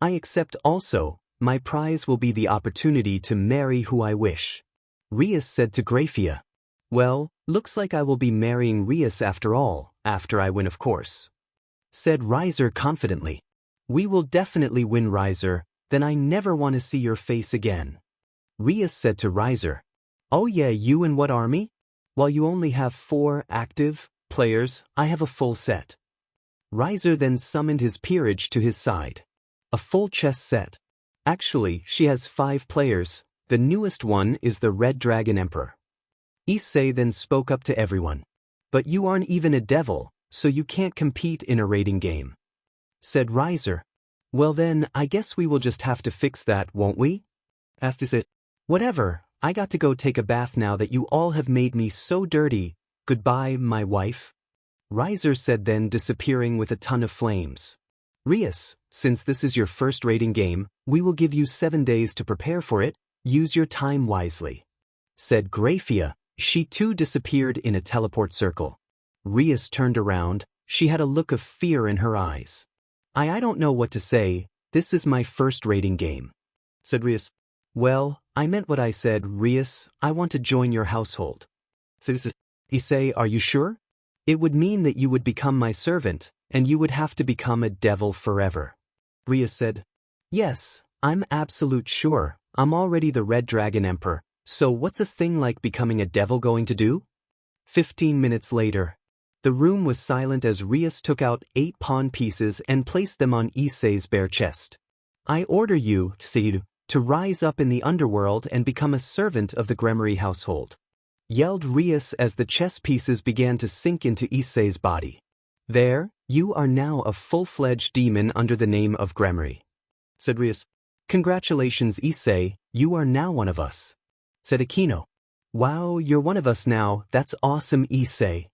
I accept also. My prize will be the opportunity to marry who I wish, Rias said to Grafia. Well, looks like I will be marrying Rias after all, after I win of course, said Raynare confidently. We will definitely win, Raynare, then I never want to see your face again, Rias said to Raynare. Oh yeah, you and what army? While you only have 4 active players, I have a full set. Raynare then summoned his peerage to his side. A full chess set. Actually, she has 5 players. The newest one is the Red Dragon Emperor. Issei then spoke up to everyone. But you aren't even a devil, so you can't compete in a rating game, said Raynare. Well then, I guess we will just have to fix that, won't we? Asked Issei. Whatever, I got to go take a bath now that you all have made me so dirty. Goodbye, my wife, Raynare said, then disappearing with a ton of flames. Rias, since this is your first rating game, we will give you 7 days to prepare for it. Use your time wisely, said Grafia. She too disappeared in a teleport circle. Rias turned around. She had a look of fear in her eyes. I don't know what to say. This is my first rating game, said Rias. Well, I meant what I said, Rias. I want to join your household. So Issei, are you sure? It would mean that you would become my servant, and you would have to become a devil forever. Rias said. Yes, I'm absolute sure. I'm already the Red Dragon Emperor, so what's a thing like becoming a devil going to do? 15 minutes later. The room was silent as Rias took out 8 pawn pieces and placed them on Issei's bare chest. I order you, Issei, to rise up in the underworld and become a servant of the Gremory household, yelled Rias as the chess pieces began to sink into Issei's body. There, you are now a full-fledged demon under the name of Gremory, said Rias. Congratulations, Issei, you are now one of us, said Aquino. Wow, you're one of us now, that's awesome, Issei.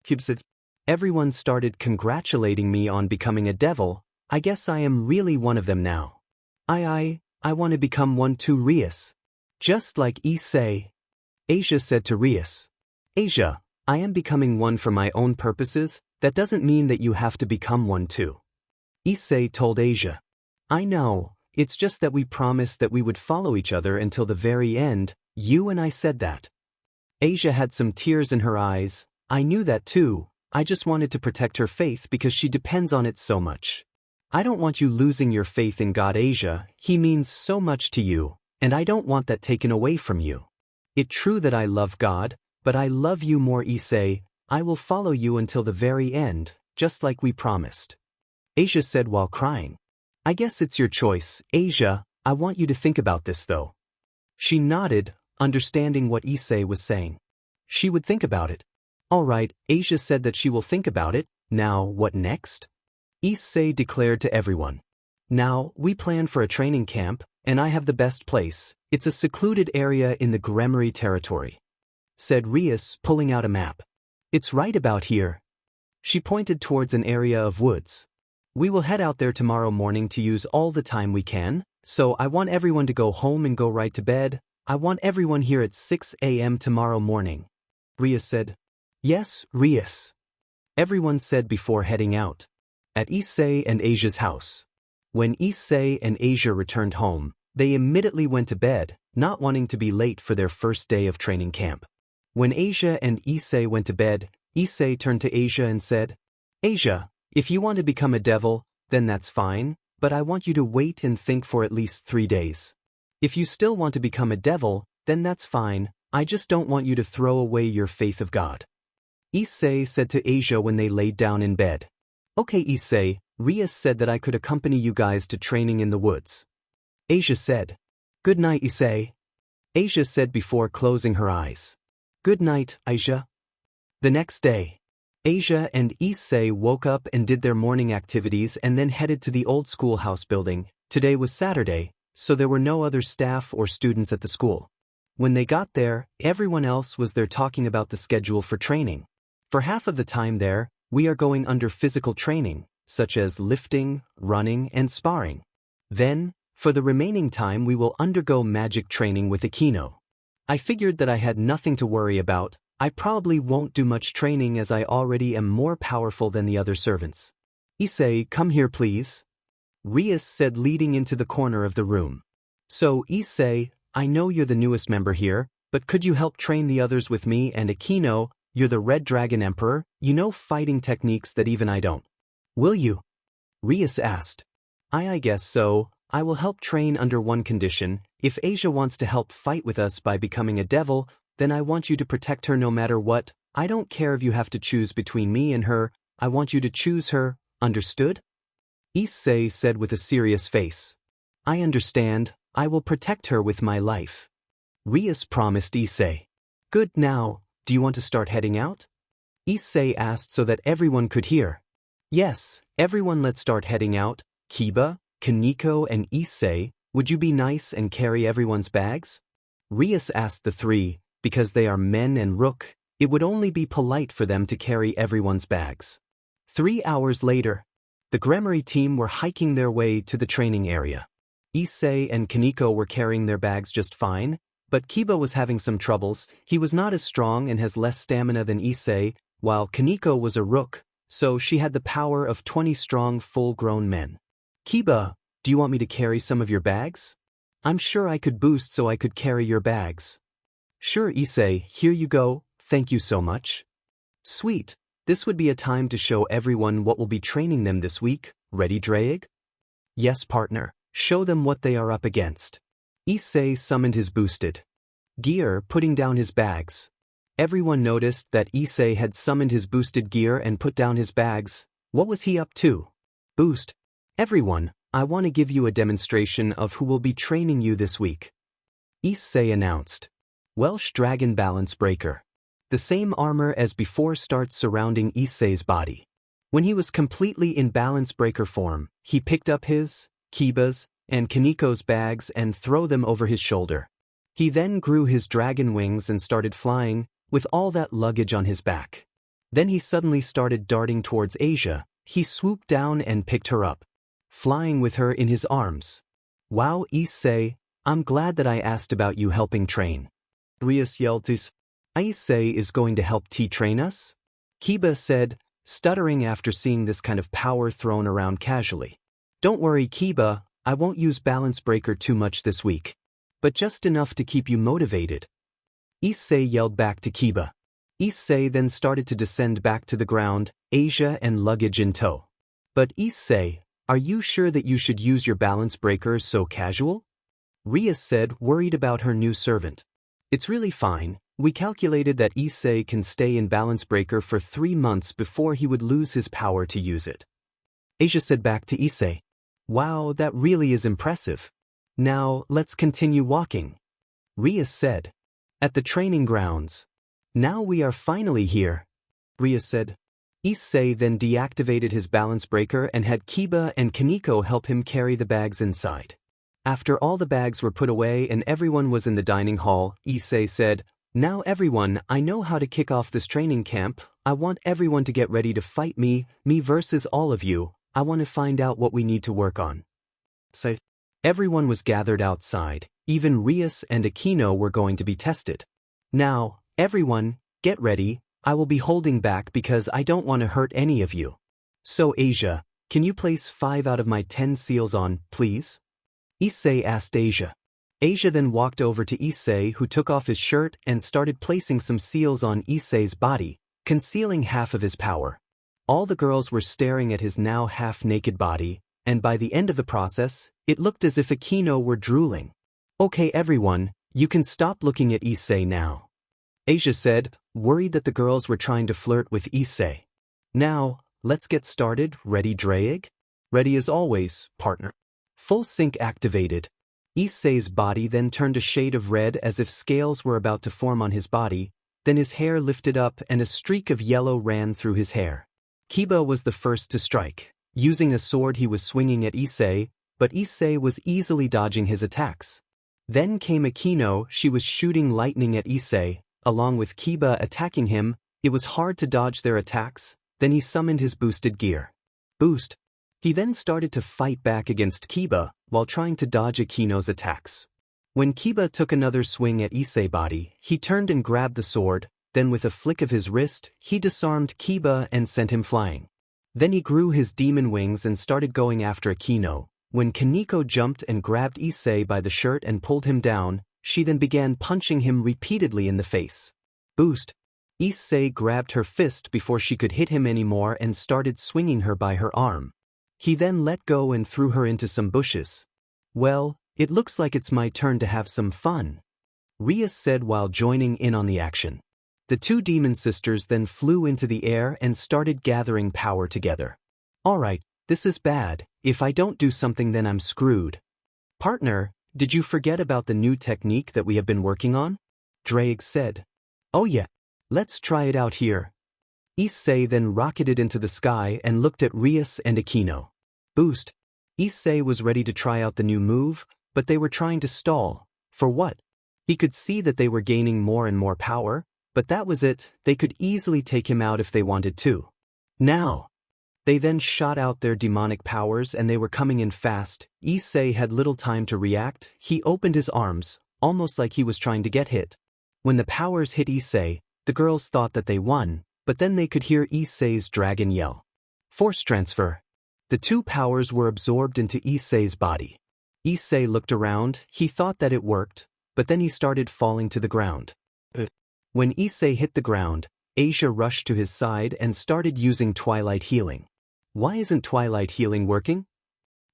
Cube said. Everyone started congratulating me on becoming a devil. I guess I am really one of them now. I want to become one too, Rias. Just like Issei. Asia said to Rias. Asia, I am becoming one for my own purposes. That doesn't mean that you have to become one too, Issei told Asia. I know, it's just that we promised that we would follow each other until the very end. You and I said that. Asia had some tears in her eyes. I knew that too. I just wanted to protect her faith because she depends on it so much. I don't want you losing your faith in God, Asia. He means so much to you, and I don't want that taken away from you. It's true that I love God, but I love you more, Issei. I will follow you until the very end, just like we promised, Asia said while crying. I guess it's your choice, Asia. I want you to think about this though. She nodded, understanding what Issei was saying. She would think about it. All right, Asia said that she will think about it. Now, what next? Issei declared to everyone. Now, we plan for a training camp, and I have the best place. It's a secluded area in the Gremory territory, said Rias, pulling out a map. It's right about here. She pointed towards an area of woods. We will head out there tomorrow morning to use all the time we can, so I want everyone to go home and go right to bed. I want everyone here at 6 a.m. tomorrow morning. Rias said. Yes, Rias. Everyone said before heading out. At Issei and Asia's house. When Issei and Asia returned home, they immediately went to bed, not wanting to be late for their first day of training camp. When Asia and Issei went to bed, Issei turned to Asia and said, Asia, if you want to become a devil, then that's fine, but I want you to wait and think for at least 3 days. If you still want to become a devil, then that's fine, I just don't want you to throw away your faith of God. Issei said to Asia when they laid down in bed. Okay Issei, Rias said that I could accompany you guys to training in the woods. Asia said. Good night Issei. Asia said before closing her eyes. Good night, Asia. The next day, Asia and Issei woke up and did their morning activities and then headed to the old schoolhouse building. Today was Saturday, so there were no other staff or students at the school. When they got there, everyone else was there talking about the schedule for training. For half of the time there, we are going under physical training, such as lifting, running, and sparring. Then, for the remaining time we will undergo magic training with Akino. I figured that I had nothing to worry about. I probably won't do much training as I already am more powerful than the other servants. Issei, come here please. Rias said leading into the corner of the room. So Issei, I know you're the newest member here, but could you help train the others with me and Akino? You're the Red Dragon Emperor, you know fighting techniques that even I don't. Will you? Rias asked. I guess so. I will help train under one condition. If Asia wants to help fight with us by becoming a devil, then I want you to protect her no matter what. I don't care if you have to choose between me and her, I want you to choose her, understood? Issei said with a serious face. I understand, I will protect her with my life. Rias promised Issei. Good now, do you want to start heading out? Issei asked so that everyone could hear. Yes, everyone let's start heading out. Kiba, Kaneko and Issei, would you be nice and carry everyone's bags? Rias asked the three, because they are men and Rook, it would only be polite for them to carry everyone's bags. 3 hours later, the Gremory team were hiking their way to the training area. Issei and Kaneko were carrying their bags just fine, but Kiba was having some troubles. He was not as strong and has less stamina than Issei, while Kaneko was a Rook, so she had the power of 20 strong full-grown men. Kiba, do you want me to carry some of your bags? I'm sure I could boost so I could carry your bags. Sure Issei, here you go, thank you so much. Sweet, this would be a time to show everyone what will be training them this week, ready Draig? Yes partner, show them what they are up against. Issei summoned his boosted gear, putting down his bags. Everyone noticed that Issei had summoned his boosted gear and put down his bags. What was he up to? Boost. Everyone, I want to give you a demonstration of who will be training you this week. Issei announced. Welsh Dragon Balance Breaker. The same armor as before starts surrounding Issei's body. When he was completely in balance breaker form, he picked up his, Kiba's, and Kaneko's bags and threw them over his shoulder. He then grew his dragon wings and started flying, with all that luggage on his back. Then he suddenly started darting towards Asia. He swooped down and picked her up, flying with her in his arms. Wow Issei, I'm glad that I asked about you helping train. Rias yelled, Issei is going to help train us? Kiba said, stuttering after seeing this kind of power thrown around casually. Don't worry Kiba, I won't use balance breaker too much this week, but just enough to keep you motivated. Issei yelled back to Kiba. Issei then started to descend back to the ground, Asia and luggage in tow. But Issei, are you sure that you should use your balance breaker so casual? Rias said, worried about her new servant. It's really fine. We calculated that Issei can stay in balance breaker for 3 months before he would lose his power to use it. Asia said back to Issei. Wow, that really is impressive. Now, let's continue walking. Rias said. At the training grounds. Now we are finally here. Rias said. Issei then deactivated his balance breaker and had Kiba and Kaneko help him carry the bags inside. After all the bags were put away and everyone was in the dining hall, Issei said, Now everyone, I know how to kick off this training camp. I want everyone to get ready to fight me versus all of you. I want to find out what we need to work on. So, everyone was gathered outside. Even Rias and Aquino were going to be tested. Now, everyone, get ready. I will be holding back because I don't want to hurt any of you. So Asia, can you place 5 out of my 10 seals on, please? Issei asked Asia. Asia then walked over to Issei, who took off his shirt and started placing some seals on Issei's body, concealing half of his power. All the girls were staring at his now half-naked body, and by the end of the process, it looked as if Aquino were drooling. Okay everyone, you can stop looking at Issei now. Asia said, worried that the girls were trying to flirt with Issei. Now, let's get started. Ready, Drake? Ready as always, partner. Full sync activated. Issei's body then turned a shade of red as if scales were about to form on his body, then his hair lifted up and a streak of yellow ran through his hair. Kiba was the first to strike. Using a sword he was swinging at Issei, but Issei was easily dodging his attacks. Then came Aquino, she was shooting lightning at Issei, along with Kiba attacking him. It was hard to dodge their attacks. Then he summoned his boosted gear. Boost. He then started to fight back against Kiba, while trying to dodge Aquino's attacks. When Kiba took another swing at Issei's body, he turned and grabbed the sword, then with a flick of his wrist, he disarmed Kiba and sent him flying. Then he grew his demon wings and started going after Aquino. When Kaneko jumped and grabbed Issei by the shirt and pulled him down, she then began punching him repeatedly in the face. Boost. Issei grabbed her fist before she could hit him anymore and started swinging her by her arm. He then let go and threw her into some bushes. Well, it looks like it's my turn to have some fun, Rias said while joining in on the action. The two demon sisters then flew into the air and started gathering power together. Alright, this is bad. If I don't do something then I'm screwed. Partner, did you forget about the new technique that we have been working on? Drake said. Oh yeah. Let's try it out here. Issei then rocketed into the sky and looked at Rias and Aquino. Boost. Issei was ready to try out the new move, but they were trying to stall. For what? He could see that they were gaining more and more power, but that was it. They could easily take him out if they wanted to. Now. They then shot out their demonic powers and they were coming in fast. Issei had little time to react. He opened his arms, almost like he was trying to get hit. When the powers hit Issei, the girls thought that they won, but then they could hear Issei's dragon yell. Force transfer. The two powers were absorbed into Issei's body. Issei looked around. He thought that it worked, but then he started falling to the ground. When Issei hit the ground, Asia rushed to his side and started using Twilight Healing. Why isn't Twilight Healing working?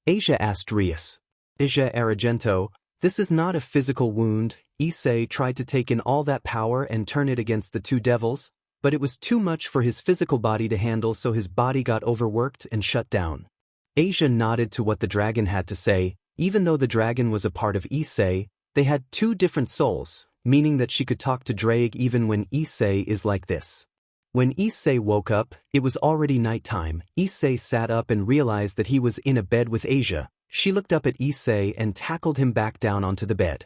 Asia asked Rias. Asia Argento, this is not a physical wound. Issei tried to take in all that power and turn it against the two devils, but it was too much for his physical body to handle, so his body got overworked and shut down. Asia nodded to what the dragon had to say. Even though the dragon was a part of Issei, they had two different souls, meaning that she could talk to Drake even when Issei is like this. When Issei woke up, it was already nighttime. Issei sat up and realized that he was in a bed with Asia. She looked up at Issei and tackled him back down onto the bed.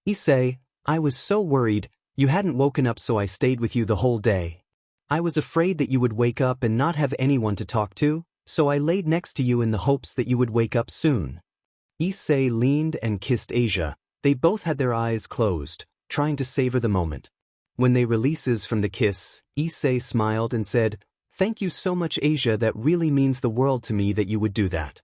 Issei, I was so worried. You hadn't woken up, so I stayed with you the whole day. I was afraid that you would wake up and not have anyone to talk to, so I laid next to you in the hopes that you would wake up soon. Issei leaned and kissed Asia. They both had their eyes closed, trying to savor the moment. When they releases from the kiss, Issei smiled and said, "Thank you so much, Asia, that really means the world to me that you would do that."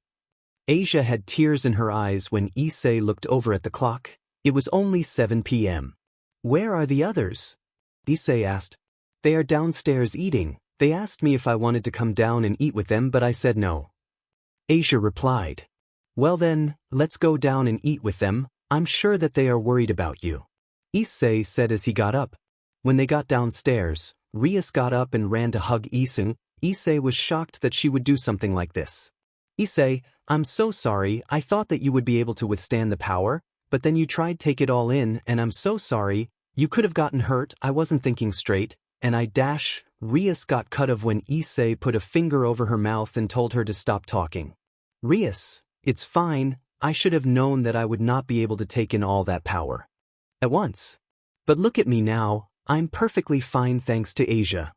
Asia had tears in her eyes when Issei looked over at the clock. It was only 7 p.m. Where are the others? Issei asked. They are downstairs eating. They asked me if I wanted to come down and eat with them, but I said no. Asia replied. Well then, let's go down and eat with them. I'm sure that they are worried about you. Issei said as he got up. When they got downstairs, Rias got up and ran to hug Issei. Issei was shocked that she would do something like this. Issei, I'm so sorry. I thought that you would be able to withstand the power, but then you tried to take it all in, and I'm so sorry. You could have gotten hurt. I wasn't thinking straight, and Rias got cut off when Issei put a finger over her mouth and told her to stop talking. Rias, it's fine. I should have known that I would not be able to take in all that power at once. But look at me now. I'm perfectly fine thanks to Asia.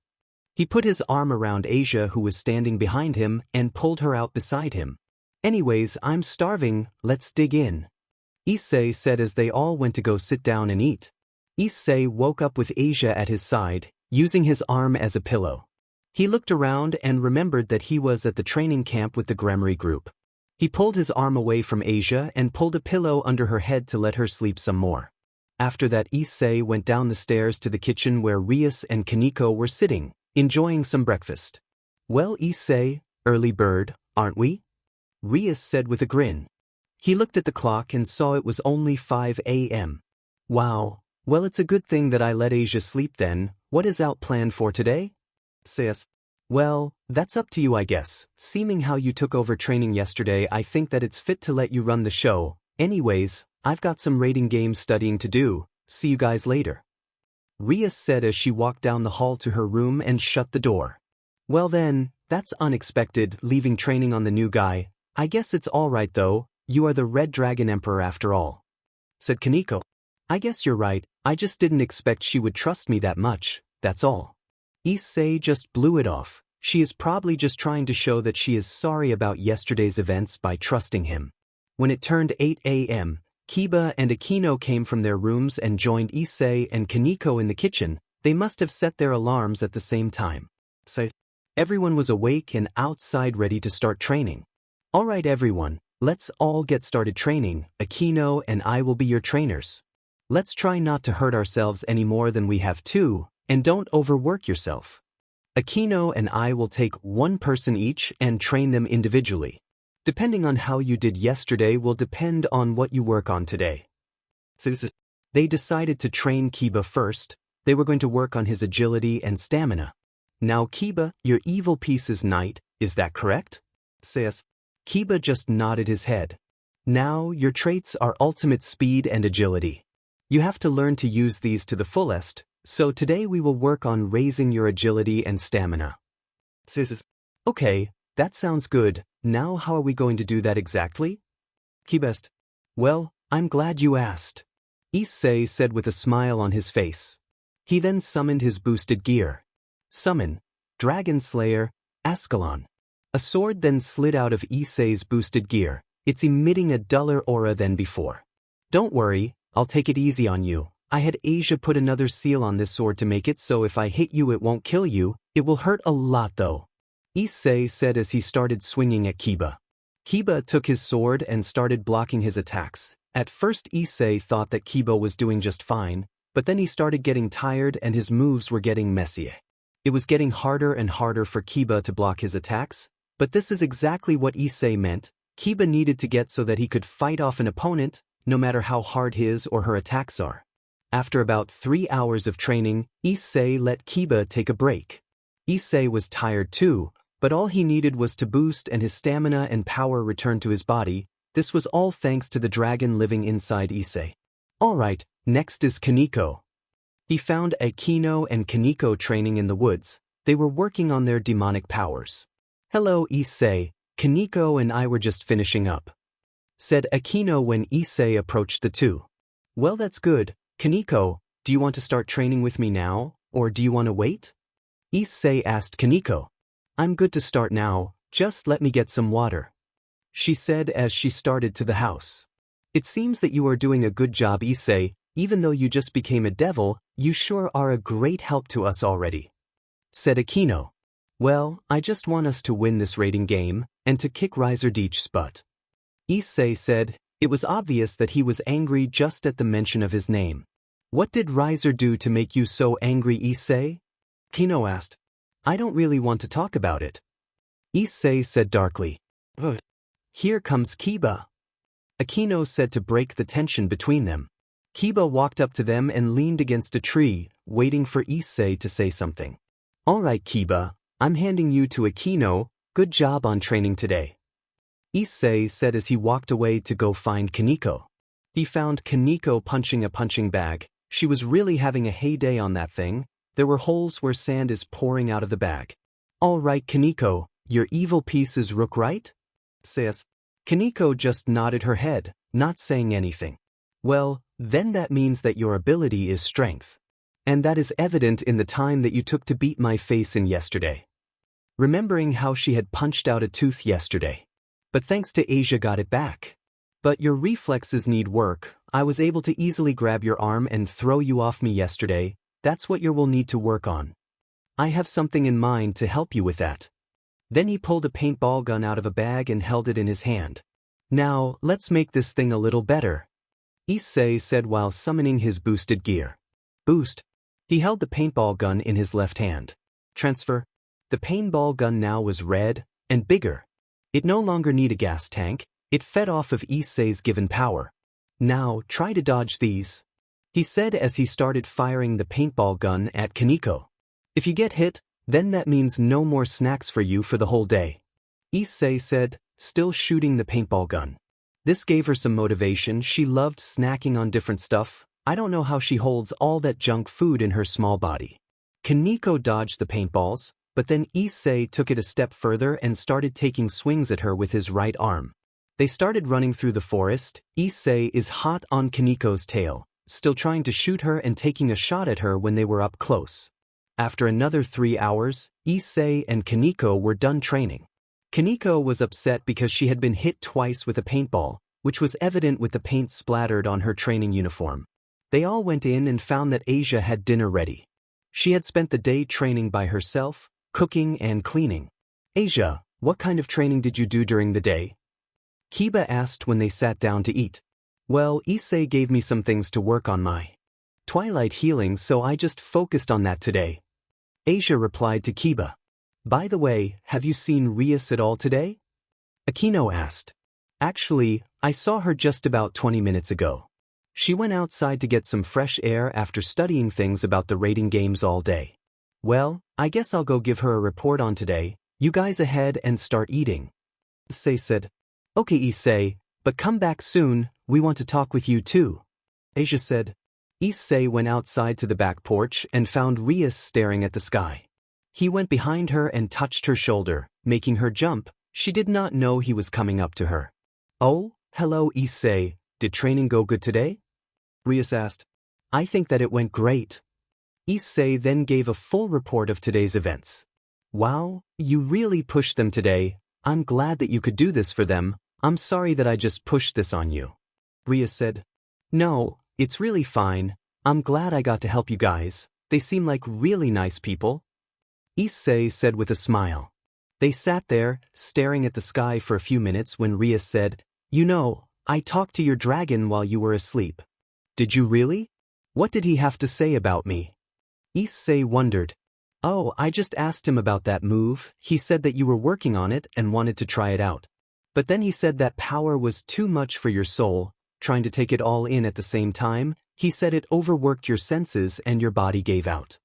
He put his arm around Asia, who was standing behind him, and pulled her out beside him. Anyways, I'm starving, let's dig in. Issei said as they all went to go sit down and eat. Issei woke up with Asia at his side, using his arm as a pillow. He looked around and remembered that he was at the training camp with the Guerrero group. He pulled his arm away from Asia and pulled a pillow under her head to let her sleep some more. After that, Issei went down the stairs to the kitchen where Rias and Kaneko were sitting, enjoying some breakfast. Well, Issei, early bird, aren't we? Rias said with a grin. He looked at the clock and saw it was only 5 a.m. Wow, well, it's a good thing that I let Asia sleep then. What is out planned for today? Says. Well, that's up to you, I guess. Seeming how you took over training yesterday, I think that it's fit to let you run the show. Anyways, I've got some rating game studying to do. See you guys later. Rias said as she walked down the hall to her room and shut the door. Well then, that's unexpected, leaving training on the new guy. I guess it's alright though, you are the Red Dragon Emperor after all. Said Kaneko. I guess you're right, I just didn't expect she would trust me that much, that's all. Issei just blew it off. She is probably just trying to show that she is sorry about yesterday's events by trusting him. When it turned 8 a.m., Kiba and Akino came from their rooms and joined Issei and Kaneko in the kitchen. They must have set their alarms at the same time. So, everyone was awake and outside ready to start training. Alright everyone, let's all get started training. Akino and I will be your trainers. Let's try not to hurt ourselves any more than we have to, and don't overwork yourself. Akino and I will take one person each and train them individually. Depending on how you did yesterday will depend on what you work on today. So they decided to train Kiba first. They were going to work on his agility and stamina. Now Kiba, your evil piece is knight, is that correct? Says. Kiba just nodded his head. Now your traits are ultimate speed and agility. You have to learn to use these to the fullest, so today we will work on raising your agility and stamina. Says. Okay, that sounds good. Now how are we going to do that exactly? Kiba. Well, I'm glad you asked. Issei said with a smile on his face. He then summoned his boosted gear. Summon, Dragon Slayer, Ascalon. A sword then slid out of Issei's boosted gear. It's emitting a duller aura than before. Don't worry, I'll take it easy on you. I had Asia put another seal on this sword to make it so if I hit you it won't kill you, it will hurt a lot though. Issei said as he started swinging at Kiba. Kiba took his sword and started blocking his attacks. At first Issei thought that Kiba was doing just fine, but then he started getting tired and his moves were getting messier. It was getting harder and harder for Kiba to block his attacks, but this is exactly what Issei meant. Kiba needed to get so that he could fight off an opponent, no matter how hard his or her attacks are. After about 3 hours of training, Issei let Kiba take a break. Issei was tired too, but all he needed was to boost and his stamina and power returned to his body. This was all thanks to the dragon living inside Issei. Alright, next is Kaneko. He found Akino and Kaneko training in the woods. They were working on their demonic powers. Hello Issei, Kaneko and I were just finishing up. Said Akino when Issei approached the two. Well that's good, Kaneko, do you want to start training with me now, or do you want to wait? Issei asked Kaneko. I'm good to start now, just let me get some water. She said as she started to the house. It seems that you are doing a good job Issei, even though you just became a devil, you sure are a great help to us already. Said Akino. Well, I just want us to win this rating game, and to kick Raynar's butt. Issei said, it was obvious that he was angry just at the mention of his name. What did Raynare do to make you so angry Issei? Akino asked. I don't really want to talk about it. Issei said darkly. Here comes Kiba. Akino said to break the tension between them. Kiba walked up to them and leaned against a tree, waiting for Issei to say something. Alright Kiba, I'm handing you to Akino, good job on training today. Issei said as he walked away to go find Kaneko. He found Kaneko punching a punching bag. She was really having a heyday on that thing. There were holes where sand is pouring out of the bag. Alright Kaneko, your evil piece is rook right? Says. Kaneko just nodded her head, not saying anything. Well, then that means that your ability is strength. And that is evident in the time that you took to beat my face in yesterday. Remembering how she had punched out a tooth yesterday. But thanks to Asia got it back. But your reflexes need work. I was able to easily grab your arm and throw you off me yesterday. That's what you will need to work on. I have something in mind to help you with that. Then he pulled a paintball gun out of a bag and held it in his hand. Now, let's make this thing a little better, Issei said while summoning his boosted gear. Boost. He held the paintball gun in his left hand. Transfer. The paintball gun now was red and bigger. It no longer needed a gas tank, it fed off of Issei's given power. Now, try to dodge these, he said as he started firing the paintball gun at Kaneko. If you get hit, then that means no more snacks for you for the whole day, Issei said, still shooting the paintball gun. This gave her some motivation. She loved snacking on different stuff. I don't know how she holds all that junk food in her small body. Kaneko dodged the paintballs, but then Issei took it a step further and started taking swings at her with his right arm. They started running through the forest. Issei is hot on Kaneko's tail, still trying to shoot her and taking a shot at her when they were up close. After another 3 hours, Issei and Kaneko were done training. Kaneko was upset because she had been hit twice with a paintball, which was evident with the paint splattered on her training uniform. They all went in and found that Asia had dinner ready. She had spent the day training by herself, cooking and cleaning. Asia, what kind of training did you do during the day? Kiba asked when they sat down to eat. Well, Issei gave me some things to work on my twilight healing, so I just focused on that today, Asia replied to Kiba. By the way, have you seen Rias at all today? Akino asked. Actually, I saw her just about 20 minutes ago. She went outside to get some fresh air after studying things about the raiding games all day. Well, I guess I'll go give her a report on today. You guys ahead and start eating, Issei said. Okay, Issei, but come back soon, we want to talk with you too, Asia said. Issei went outside to the back porch and found Rias staring at the sky. He went behind her and touched her shoulder, making her jump. She did not know he was coming up to her. Oh, hello Issei, did training go good today? Rias asked. I think that it went great. Issei then gave a full report of today's events. Wow, you really pushed them today. I'm glad that you could do this for them. I'm sorry that I just pushed this on you, Rias said. No, it's really fine. I'm glad I got to help you guys. They seem like really nice people, Issei said with a smile. They sat there, staring at the sky for a few minutes when Rias said, You know, I talked to your dragon while you were asleep. Did you really? What did he have to say about me? Issei wondered. Oh, I just asked him about that move. He said that you were working on it and wanted to try it out. But then he said that power was too much for your soul, trying to take it all in at the same time. He said it overworked your senses and your body gave out.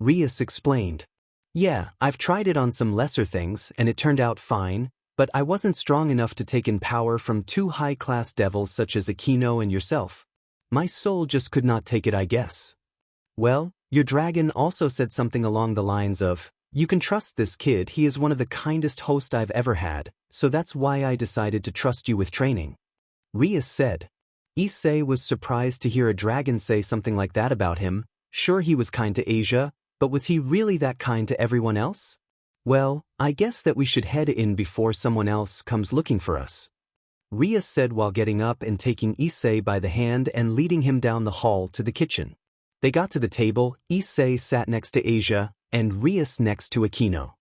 Rias explained. Yeah, I've tried it on some lesser things and it turned out fine, but I wasn't strong enough to take in power from two high-class devils such as Akino and yourself. My soul just could not take it, I guess. Well, your dragon also said something along the lines of, You can trust this kid, he is one of the kindest hosts I've ever had, so that's why I decided to trust you with training, Rias said. Issei was surprised to hear a dragon say something like that about him. Sure, he was kind to Asia, but was he really that kind to everyone else? Well, I guess that we should head in before someone else comes looking for us, Rias said while getting up and taking Issei by the hand and leading him down the hall to the kitchen. They got to the table. Issei sat next to Asia, and Rias next to Akino.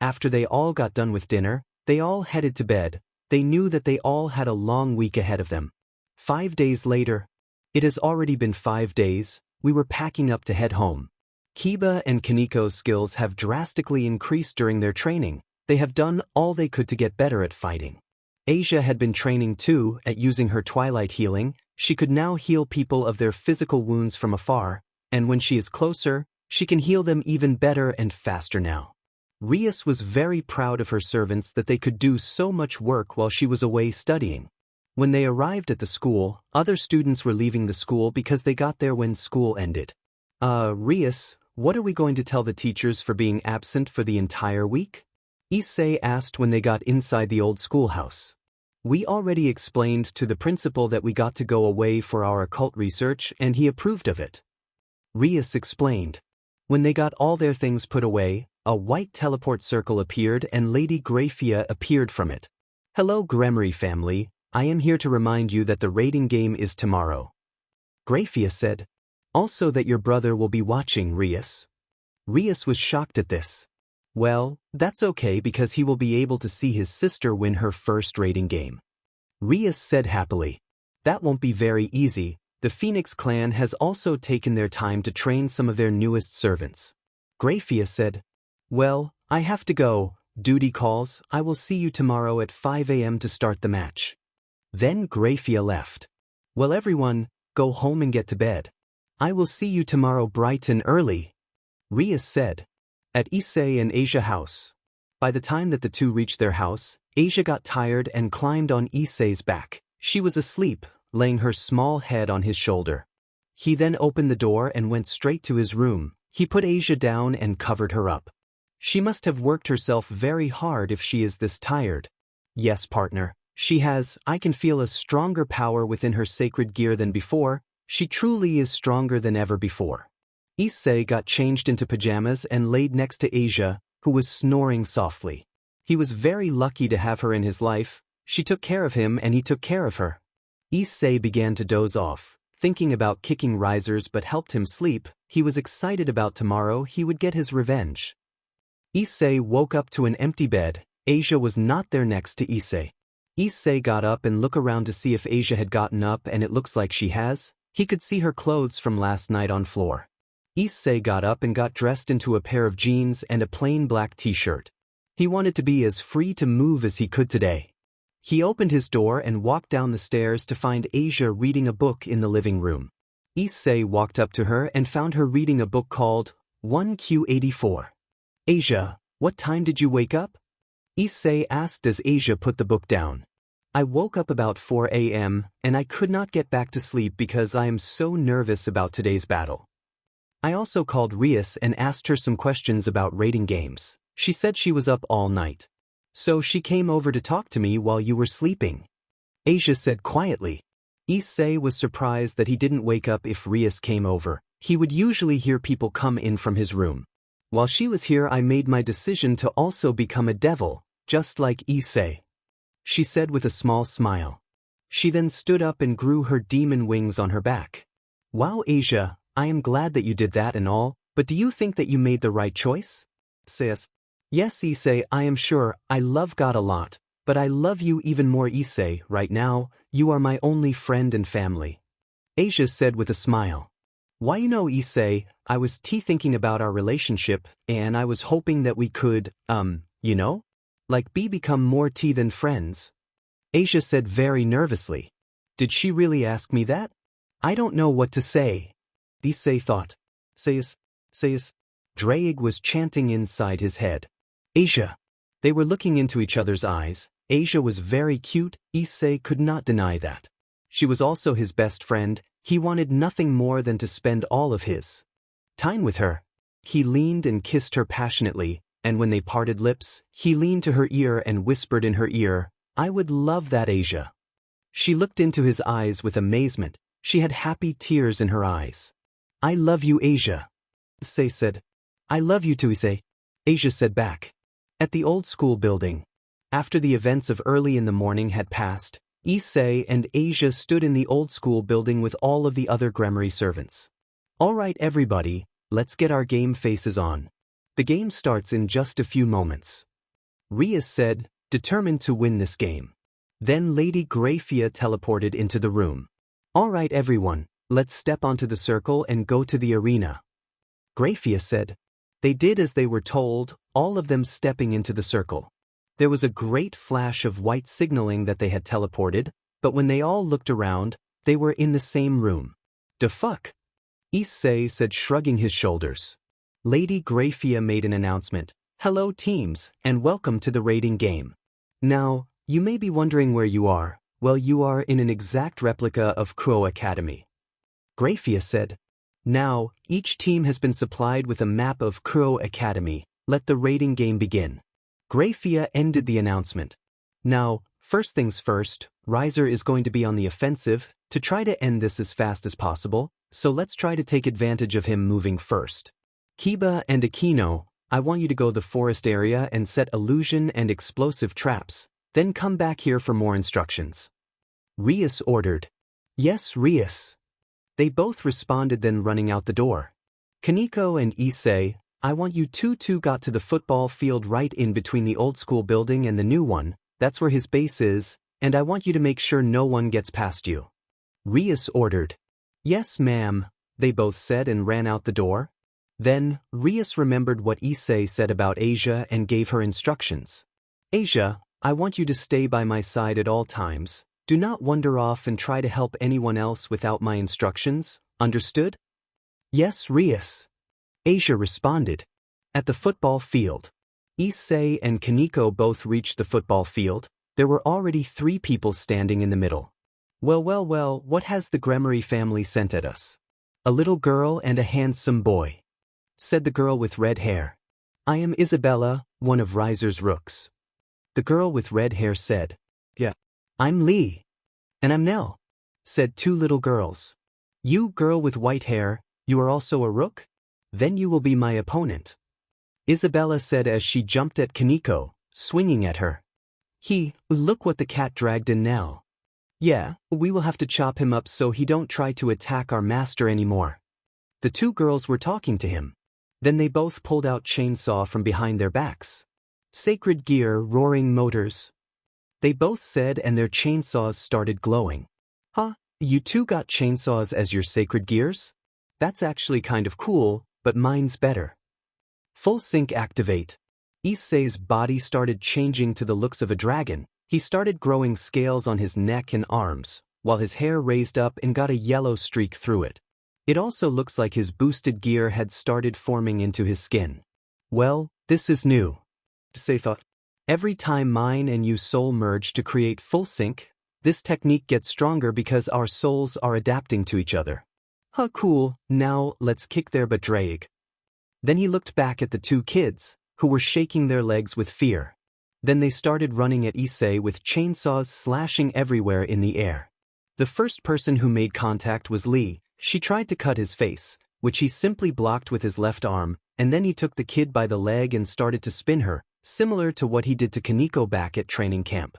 After they all got done with dinner, they all headed to bed. They knew that they all had a long week ahead of them. 5 days later. It has already been 5 days. We were packing up to head home. Kiba and Kaneko's skills have drastically increased during their training. They have done all they could to get better at fighting. Asia had been training too at using her twilight healing. She could now heal people of their physical wounds from afar, and when she is closer, she can heal them even better and faster now. Rias was very proud of her servants that they could do so much work while she was away studying. When they arrived at the school, other students were leaving the school because they got there when school ended. Rias, what are we going to tell the teachers for being absent for the entire week? Issei asked when they got inside the old schoolhouse. We already explained to the principal that we got to go away for our occult research and he approved of it, Rias explained. When they got all their things put away, a white teleport circle appeared and Lady Grafia appeared from it. Hello Gremory family, I am here to remind you that the raiding game is tomorrow. Grafia said. Also that your brother will be watching, Rias. Rias was shocked at this. Well, that's okay because he will be able to see his sister win her first raiding game. Rias said happily. That won't be very easy. The Phoenix clan has also taken their time to train some of their newest servants. Grafia said. Well, I have to go, duty calls, I will see you tomorrow at 5 a.m. to start the match. Then Grafia left. Well everyone, go home and get to bed. I will see you tomorrow bright and early. Rias said. At Issei and Asia house. By the time that the two reached their house, Asia got tired and climbed on Issei's back. She was asleep, laying her small head on his shoulder. He then opened the door and went straight to his room. He put Asia down and covered her up. She must have worked herself very hard if she is this tired. Yes, partner, she has. I can feel a stronger power within her sacred gear than before. She truly is stronger than ever before. Issei got changed into pajamas and laid next to Asia, who was snoring softly. He was very lucky to have her in his life. She took care of him and he took care of her. Issei began to doze off, thinking about kicking risers but helped him sleep. He was excited about tomorrow he would get his revenge. Issei woke up to an empty bed. Asia was not there next to Issei. Issei got up and looked around to see if Asia had gotten up and it looks like she has. He could see her clothes from last night on floor. Issei got up and got dressed into a pair of jeans and a plain black t-shirt. He wanted to be as free to move as he could today. He opened his door and walked down the stairs to find Asia reading a book in the living room. Issei walked up to her and found her reading a book called 1Q84. Asia, what time did you wake up? Issei asked as Asia put the book down. I woke up about 4 a.m. and I could not get back to sleep because I am so nervous about today's battle. I also called Rias and asked her some questions about raiding games. She said she was up all night. So she came over to talk to me while you were sleeping. Asia said quietly. Issei was surprised that he didn't wake up if Rias came over. He would usually hear people come in from his room. While she was here I made my decision to also become a devil, just like Issei. She said with a small smile. She then stood up and grew her demon wings on her back. Wow Asia, I am glad that you did that and all, but do you think that you made the right choice? Says. Yes Issei, I am sure. I love God a lot, but I love you even more Issei. Right now, you are my only friend and family. Asia said with a smile. Why Issei, I was thinking about our relationship, and I was hoping that we could, become more than friends. Asia said very nervously. Did she really ask me that? I don't know what to say. Issei thought. Sayas. Drake was chanting inside his head. Asia. They were looking into each other's eyes. Asia was very cute. Issei could not deny that. She was also his best friend. He wanted nothing more than to spend all of his time with her. He leaned and kissed her passionately, and when they parted lips, he leaned to her ear and whispered in her ear, I would love that Asia. She looked into his eyes with amazement. She had happy tears in her eyes. I love you Asia. Issei said. I love you too Issei. Asia said back. At the old school building. After the events of early in the morning had passed, Issei and Asia stood in the old school building with all of the other Gremory servants. Alright everybody, let's get our game faces on. The game starts in just a few moments. Rias said, determined to win this game. Then Lady Grafia teleported into the room. Alright everyone, let's step onto the circle and go to the arena. Grafia said. They did as they were told, all of them stepping into the circle. There was a great flash of white signaling that they had teleported, but when they all looked around, they were in the same room. Da fuck? Issei said shrugging his shoulders. Lady Grafia made an announcement. Hello teams, and welcome to the raiding game. Now, you may be wondering where you are. Well, you are in an exact replica of Kuo Academy. Grafia said. Now, each team has been supplied with a map of Kuo Academy. Let the raiding game begin. Grafia ended the announcement. Now, first things first, Raynare is going to be on the offensive to try to end this as fast as possible, so let's try to take advantage of him moving first. Kiba and Akino, I want you to go the forest area and set illusion and explosive traps, then come back here for more instructions. Rias ordered. Yes, Rias. They both responded, then running out the door. Kaneko and Issei, I want you two got to the football field right in between the old school building and the new one, that's where his base is, and I want you to make sure no one gets past you. Rias ordered. Yes, ma'am, they both said and ran out the door. Then, Rias remembered what Issei said about Asia and gave her instructions. Asia, I want you to stay by my side at all times. Do not wander off and try to help anyone else without my instructions, understood? Yes, Rias. Asia responded. At the football field. Issei and Kaneko both reached the football field. There were already 3 people standing in the middle. Well, what has the Guerrero family sent at us? A little girl and a handsome boy, said the girl with red hair. I am Isabella, one of Raynare's rooks. The girl with red hair said. Yeah. I'm Lee. And I'm Nell, said 2 little girls. You girl with white hair, you are also a rook? Then you will be my opponent. Isabella said as she jumped at Kaneko, swinging at her. Look what the cat dragged in now. Yeah, we will have to chop him up so he don't try to attack our master anymore. The 2 girls were talking to him. Then they both pulled out chainsaw from behind their backs. Sacred gear, roaring motors. They both said, and their chainsaws started glowing. Huh, you 2 got chainsaws as your sacred gears? That's actually kind of cool, but mine's better. Full sync activate. Issei's body started changing to the looks of a dragon. He started growing scales on his neck and arms, while his hair raised up and got a yellow streak through it. It also looks like his boosted gear had started forming into his skin. Well, this is new. Issei thought. Every time mine and you soul merge to create full sync, this technique gets stronger because our souls are adapting to each other. Huh, cool, now let's kick their bedrag. Then he looked back at the 2 kids, who were shaking their legs with fear. Then they started running at Issei with chainsaws slashing everywhere in the air. The first person who made contact was Lee. She tried to cut his face, which he simply blocked with his left arm, and then he took the kid by the leg and started to spin her, similar to what he did to Kaneko back at training camp.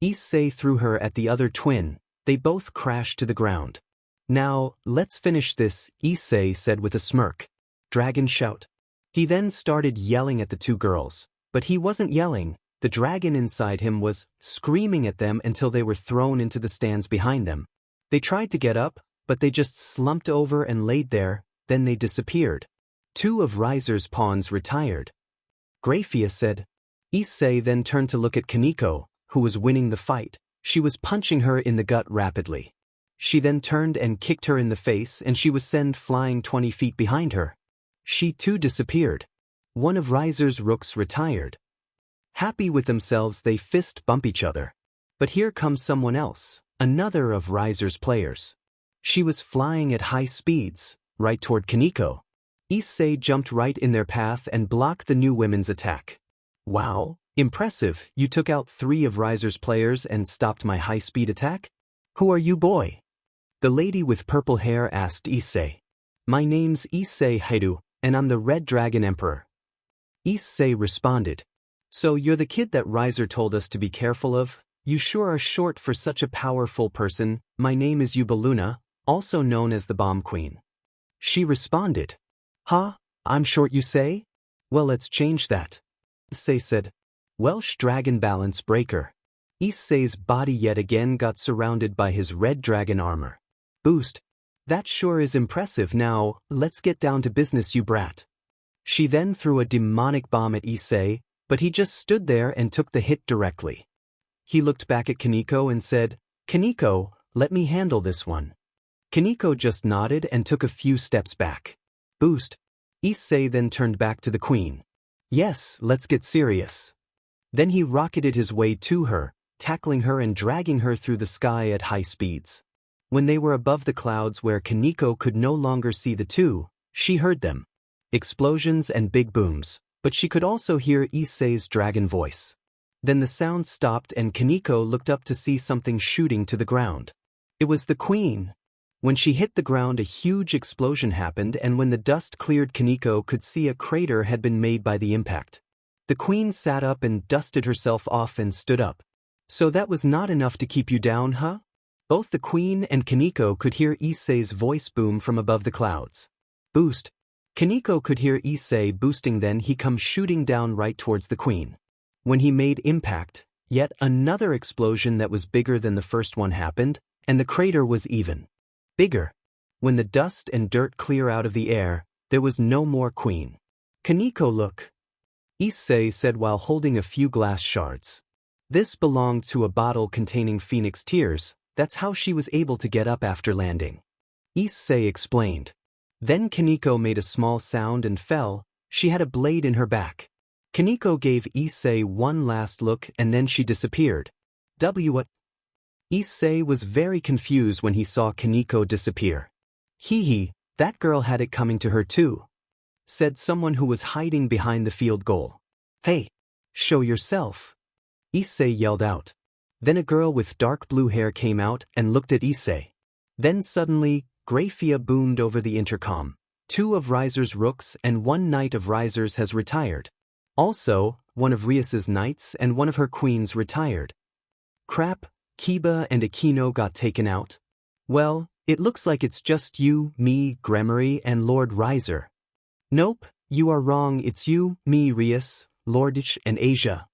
Issei threw her at the other twin. They both crashed to the ground. Now, let's finish this, Issei said with a smirk. Dragon shout. He then started yelling at the 2 girls, but he wasn't yelling. The dragon inside him was screaming at them until they were thrown into the stands behind them. They tried to get up, but they just slumped over and laid there, then they disappeared. 2 of Raynare's pawns retired. Grafia said. Issei then turned to look at Kaneko, who was winning the fight. She was punching her in the gut rapidly. She then turned and kicked her in the face and she was sent flying 20 feet behind her. She too disappeared. 1 of Raynare's rooks retired. Happy with themselves, they fist bump each other. But here comes someone else, another of Raynare's players. She was flying at high speeds, right toward Kaneko. Issei jumped right in their path and blocked the new women's attack. Wow, impressive, you took out 3 of Raynare's players and stopped my high-speed attack? Who are you, boy? The lady with purple hair asked Issei. My name's IsseixRaynare, and I'm the Red Dragon Emperor. Issei responded. So you're the kid that Raynare told us to be careful of? You sure are short for such a powerful person. My name is Ubaluna, also known as the Bomb Queen. She responded. Huh? I'm short, you say? Well, let's change that. Issei said. Welsh Dragon Balance Breaker. Issei's body yet again got surrounded by his red dragon armor. Boost. That sure is impressive. Now, let's get down to business, you brat. She then threw a demonic bomb at Issei, but he just stood there and took the hit directly. He looked back at Kaneko and said, Kaneko, let me handle this one. Kaneko just nodded and took a few steps back. Boost. Issei then turned back to the queen. Yes, let's get serious. Then he rocketed his way to her, tackling her and dragging her through the sky at high speeds. When they were above the clouds where Kaneko could no longer see the 2, she heard them. Explosions and big booms, but she could also hear Issei's dragon voice. Then the sound stopped and Kaneko looked up to see something shooting to the ground. It was the queen. When she hit the ground, a huge explosion happened, and when the dust cleared, Kaneko could see a crater had been made by the impact. The queen sat up and dusted herself off and stood up. So that was not enough to keep you down, huh? Both the queen and Kaneko could hear Issei's voice boom from above the clouds. Boost. Kaneko could hear Issei boosting, then he come shooting down right towards the queen. When he made impact, yet another explosion that was bigger than the first one happened, and the crater was even bigger. When the dust and dirt clear out of the air, there was no more queen. Kaneko, look, Issei said while holding a few glass shards. This belonged to a bottle containing phoenix tears. That's how she was able to get up after landing. Issei explained. Then Kaneko made a small sound and fell. She had a blade in her back. Kaneko gave Issei one last look and then she disappeared. What? Issei was very confused when he saw Kaneko disappear. Hee, that girl had it coming to her too, said someone who was hiding behind the field goal. Hey, show yourself, Issei yelled out. Then a girl with dark blue hair came out and looked at Issei. Then suddenly, Grafia boomed over the intercom. 2 of Riser's rooks and 1 knight of Riser's has retired. Also, 1 of Rias's knights and 1 of her queens retired. Crap, Kiba and Akino got taken out. Well, it looks like it's just you, me, Gremory, and Lord Riser. Nope, you are wrong, it's you, me, Rias, Lordich, and Asia.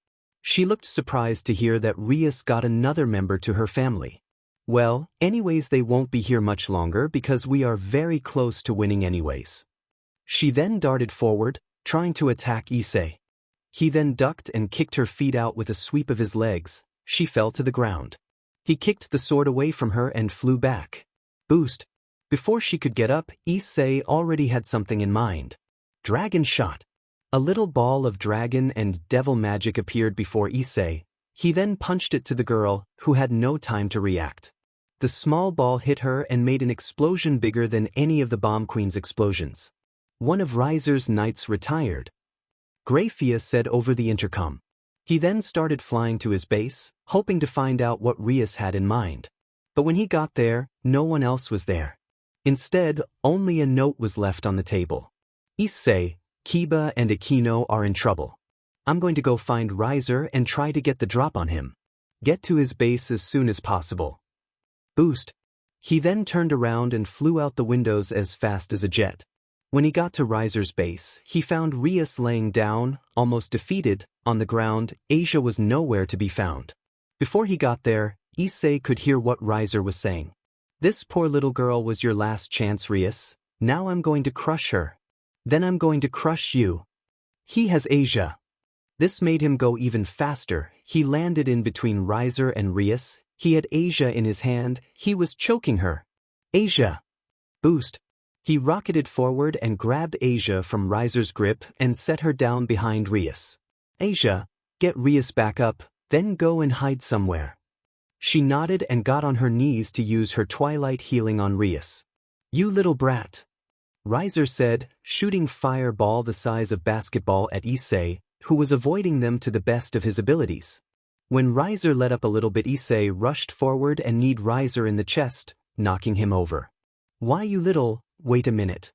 She looked surprised to hear that Rias got another member to her family. Well, anyways, they won't be here much longer because we are very close to winning anyways. She then darted forward, trying to attack Issei. He then ducked and kicked her feet out with a sweep of his legs. She fell to the ground. He kicked the sword away from her and flew back. Boost. Before she could get up, Issei already had something in mind. Dragon shot. A little ball of dragon and devil magic appeared before Issei. He then punched it to the girl, who had no time to react. The small ball hit her and made an explosion bigger than any of the Bomb Queen's explosions. 1 of Riser's knights retired, Grafia said over the intercom. He then started flying to his base, hoping to find out what Rias had in mind. But when he got there, no one else was there. Instead, only a note was left on the table. Issei, Kiba and Akino are in trouble. I'm going to go find Riser and try to get the drop on him. Get to his base as soon as possible. Boost. He then turned around and flew out the windows as fast as a jet. When he got to Riser's base, he found Rias laying down, almost defeated, on the ground. Asia was nowhere to be found. Before he got there, Issei could hear what Riser was saying. This poor little girl was your last chance, Rias. Now I'm going to crush her. Then I'm going to crush you. He has Asia. This made him go even faster. He landed in between Riser and Rias. He had Asia in his hand. He was choking her. Asia. Boost. He rocketed forward and grabbed Asia from Riser's grip and set her down behind Rias. Asia, get Rias back up, then go and hide somewhere. She nodded and got on her knees to use her twilight healing on Rias. You little brat, Riser said, shooting fireball the size of basketball at Issei, who was avoiding them to the best of his abilities. When Riser let up a little bit, Issei rushed forward and kneed Riser in the chest, knocking him over. Why, you little, wait a minute.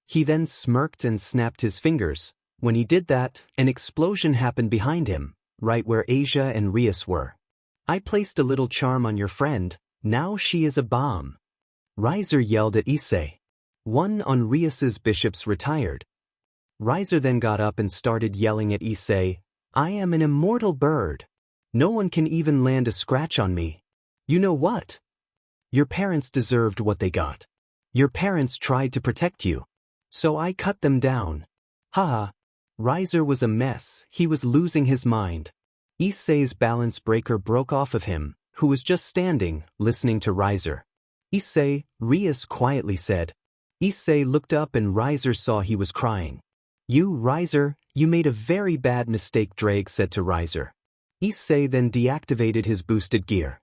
He then smirked and snapped his fingers. When he did that, an explosion happened behind him, right where Asia and Rias were. I placed a little charm on your friend, now she is a bomb. Riser yelled at Issei. 1 on Rias's bishops retired. Riser then got up and started yelling at Issei, I am an immortal bird. No one can even land a scratch on me. You know what? Your parents deserved what they got. Your parents tried to protect you. So I cut them down. Haha. Riser was a mess. He was losing his mind. Issei's balance breaker broke off of him, who was just standing, listening to Riser. Issei, Rias quietly said. Issei looked up and Riser saw he was crying. You, Riser, you made a very bad mistake, Drake said to Riser. Issei then deactivated his boosted gear.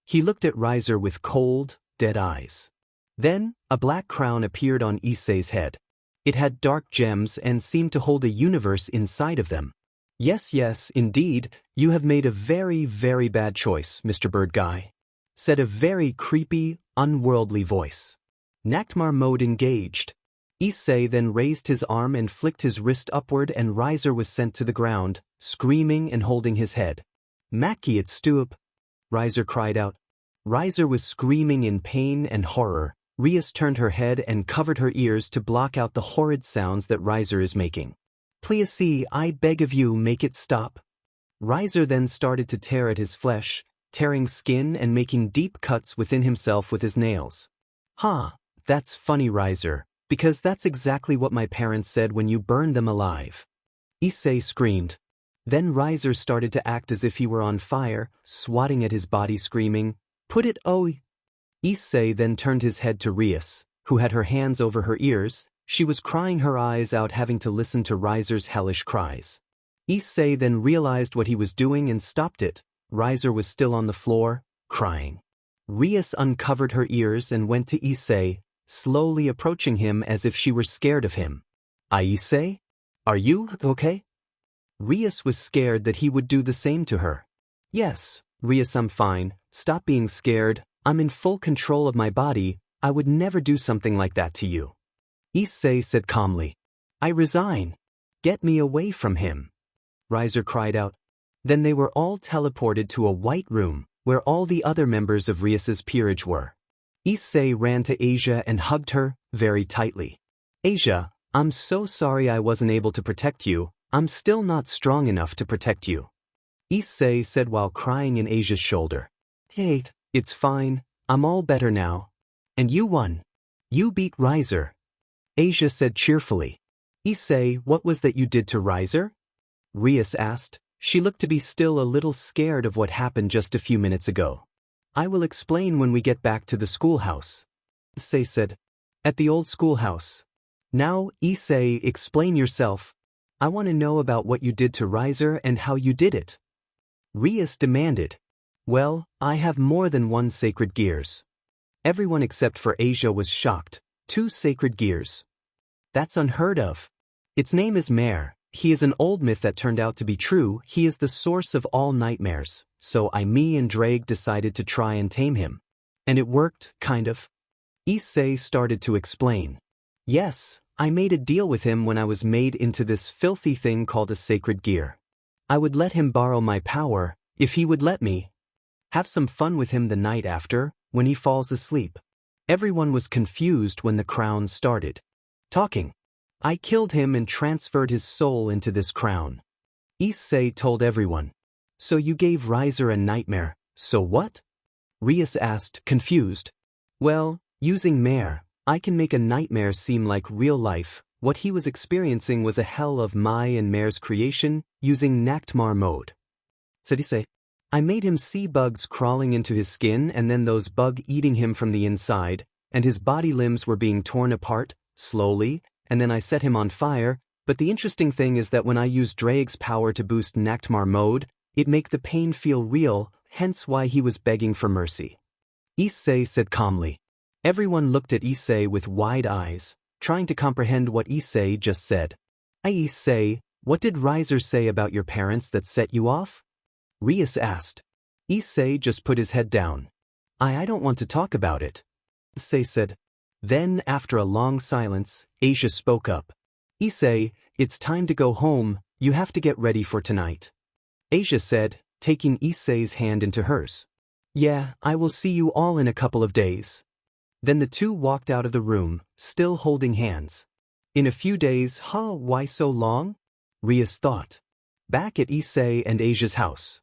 He looked at Riser with cold, dead eyes. Then, a black crown appeared on Issei's head. It had dark gems and seemed to hold a universe inside of them. Yes, yes, indeed, you have made a very, very bad choice, Mr. Bird Guy, said a very creepy, unworldly voice. Nakmar mode engaged. Issei then raised his arm and flicked his wrist upward, and Raynare was sent to the ground, screaming and holding his head. Maki at stoop, Raynare cried out. Raynare was screaming in pain and horror. Rias turned her head and covered her ears to block out the horrid sounds that Raynare is making. Please see, I beg of you, make it stop. Raynare then started to tear at his flesh, tearing skin and making deep cuts within himself with his nails. Huh, that's funny, Raynare, because that's exactly what my parents said when you burned them alive. Issei screamed. Then Raynare started to act as if he were on fire, swatting at his body screaming, "Put it oh!" Issei then turned his head to Rias, who had her hands over her ears. She was crying her eyes out, having to listen to Raynare's hellish cries. Issei then realized what he was doing and stopped it. Raynare was still on the floor, crying. Rias uncovered her ears and went to Issei, slowly approaching him as if she were scared of him. Issei? Are you okay? Rias was scared that he would do the same to her. Yes, Rias, I'm fine. Stop being scared. I'm in full control of my body. I would never do something like that to you. Issei said calmly. I resign. Get me away from him. Raynare cried out. Then they were all teleported to a white room, where all the other members of Rias's peerage were. Issei ran to Asia and hugged her, very tightly. Asia, I'm so sorry I wasn't able to protect you. I'm still not strong enough to protect you. Issei said while crying in Asia's shoulder. Hey, it's fine. I'm all better now. And you won. You beat Raynare. Asia said cheerfully. Issei, what was that you did to Raynare? Rias asked. She looked to be still a little scared of what happened just a few minutes ago. I will explain when we get back to the schoolhouse. Issei said. At the old schoolhouse. Now, Issei, explain yourself. I want to know about what you did to Raynare and how you did it. Rias demanded. Well, I have more than one sacred gears. Everyone except for Asia was shocked. 2 sacred gears. That's unheard of. Its name is Mare. He is an old myth that turned out to be true. He is the source of all nightmares, so me and Drake decided to try and tame him. And it worked, kind of. Issei started to explain. Yes, I made a deal with him when I was made into this filthy thing called a sacred gear. I would let him borrow my power, if he would let me. Have some fun with him the night after, when he falls asleep. Everyone was confused when the crown started talking. I killed him and transferred his soul into this crown. Issei told everyone. So you gave Raynare a nightmare, so what? Rias asked, confused. Well, using Mare, I can make a nightmare seem like real life. What he was experiencing was a hell of my and Mare's creation, using Nakmar mode. Said Issei. I made him see bugs crawling into his skin and then those bugs eating him from the inside, and his body limbs were being torn apart, slowly, and then I set him on fire. But the interesting thing is that when I use Drake's power to boost Nakmar mode, it make the pain feel real, hence why he was begging for mercy. Issei said calmly. Everyone looked at Issei with wide eyes, trying to comprehend what Issei just said. Issei, what did Raynare say about your parents that set you off? Rias asked. Issei just put his head down. I don't want to talk about it. Issei said. Then, after a long silence, Asia spoke up. Issei, it's time to go home, you have to get ready for tonight. Asia said, taking Issei's hand into hers. Yeah, I will see you all in a couple of days. Then the two walked out of the room, still holding hands. In a few days, why so long? Rias thought. Back at Issei and Asia's house.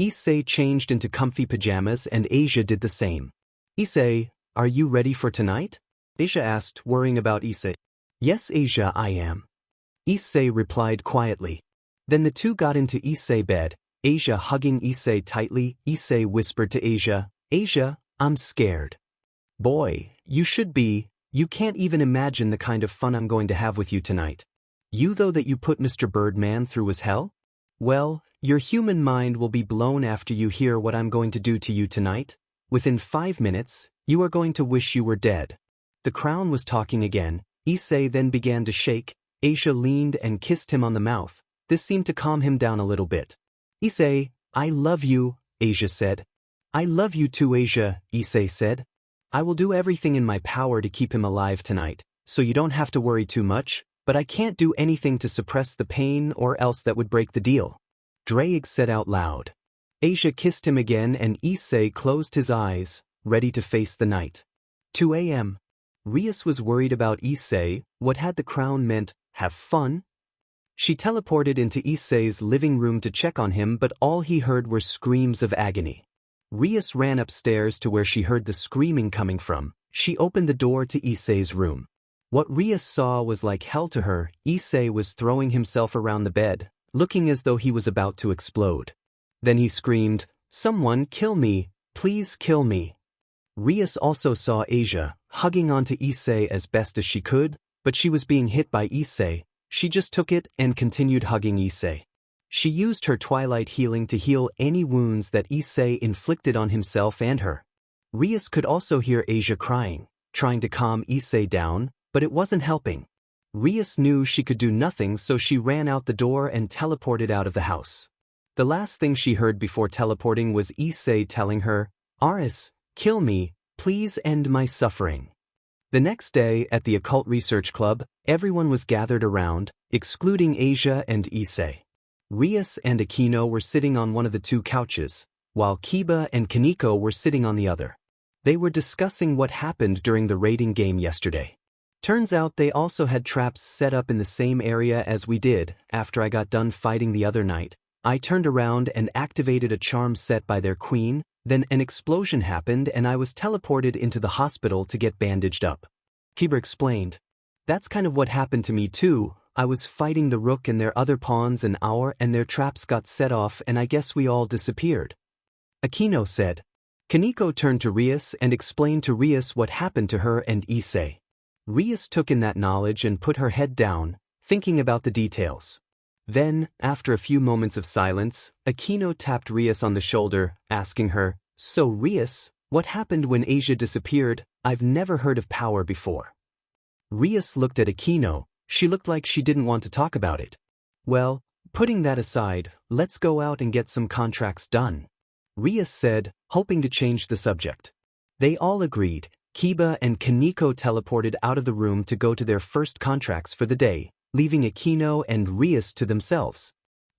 Issei changed into comfy pajamas and Asia did the same. Issei, are you ready for tonight? Asia asked, worrying about Issei. Yes, Asia, I am. Issei replied quietly. Then the two got into Issei's bed, Asia hugging Issei tightly. Issei whispered to Asia, Asia, I'm scared. Boy, you should be. You can't even imagine the kind of fun I'm going to have with you tonight. You though that you put Mr. Birdman through his hell? Well, your human mind will be blown after you hear what I'm going to do to you tonight. Within 5 minutes, you are going to wish you were dead. The crown was talking again. Issei then began to shake. Asia leaned and kissed him on the mouth. This seemed to calm him down a little bit. "Issei, I love you," Asia said. "I love you too, Asia," Issei said. "I will do everything in my power to keep him alive tonight, so you don't have to worry too much, but I can't do anything to suppress the pain or else that would break the deal," Drake said out loud. Asia kissed him again and Issei closed his eyes, ready to face the night. 2 a.m. Rias was worried about Issei. What had the crown meant? Have fun? She teleported into Issei's living room to check on him, but all he heard were screams of agony. Rias ran upstairs to where she heard the screaming coming from. She opened the door to Issei's room. What Rias saw was like hell to her. Issei was throwing himself around the bed, looking as though he was about to explode. Then he screamed, "Someone kill me, please kill me." Rias also saw Asia, hugging onto Issei as best as she could, but she was being hit by Issei. She just took it and continued hugging Issei. She used her twilight healing to heal any wounds that Issei inflicted on himself and her. Rias could also hear Asia crying, trying to calm Issei down, but it wasn't helping. Rias knew she could do nothing, so she ran out the door and teleported out of the house. The last thing she heard before teleporting was Issei telling her, "Aris, kill me, please end my suffering." The next day, at the Occult Research Club, everyone was gathered around, excluding Asia and Issei. Rias and Aquino were sitting on one of the two couches, while Kiba and Kaneko were sitting on the other. They were discussing what happened during the raiding game yesterday. Turns out they also had traps set up in the same area as we did. After I got done fighting the other night, I turned around and activated a charm set by their queen, then an explosion happened and I was teleported into the hospital to get bandaged up. Kiba explained. "That's kind of what happened to me too. I was fighting the rook and their other pawns and their traps got set off and I guess we all disappeared." Aquino said. Kaneko turned to Rias and explained to Rias what happened to her and Issei. Rias took in that knowledge and put her head down, thinking about the details. Then, after a few moments of silence, Aquino tapped Rias on the shoulder, asking her, "So Rias, what happened when Asia disappeared? I've never heard of power before." Rias looked at Aquino. She looked like she didn't want to talk about it. "Well, putting that aside, let's go out and get some contracts done," Rias said, hoping to change the subject. They all agreed. Kiba and Kaneko teleported out of the room to go to their first contracts for the day, leaving Aquino and Rias to themselves.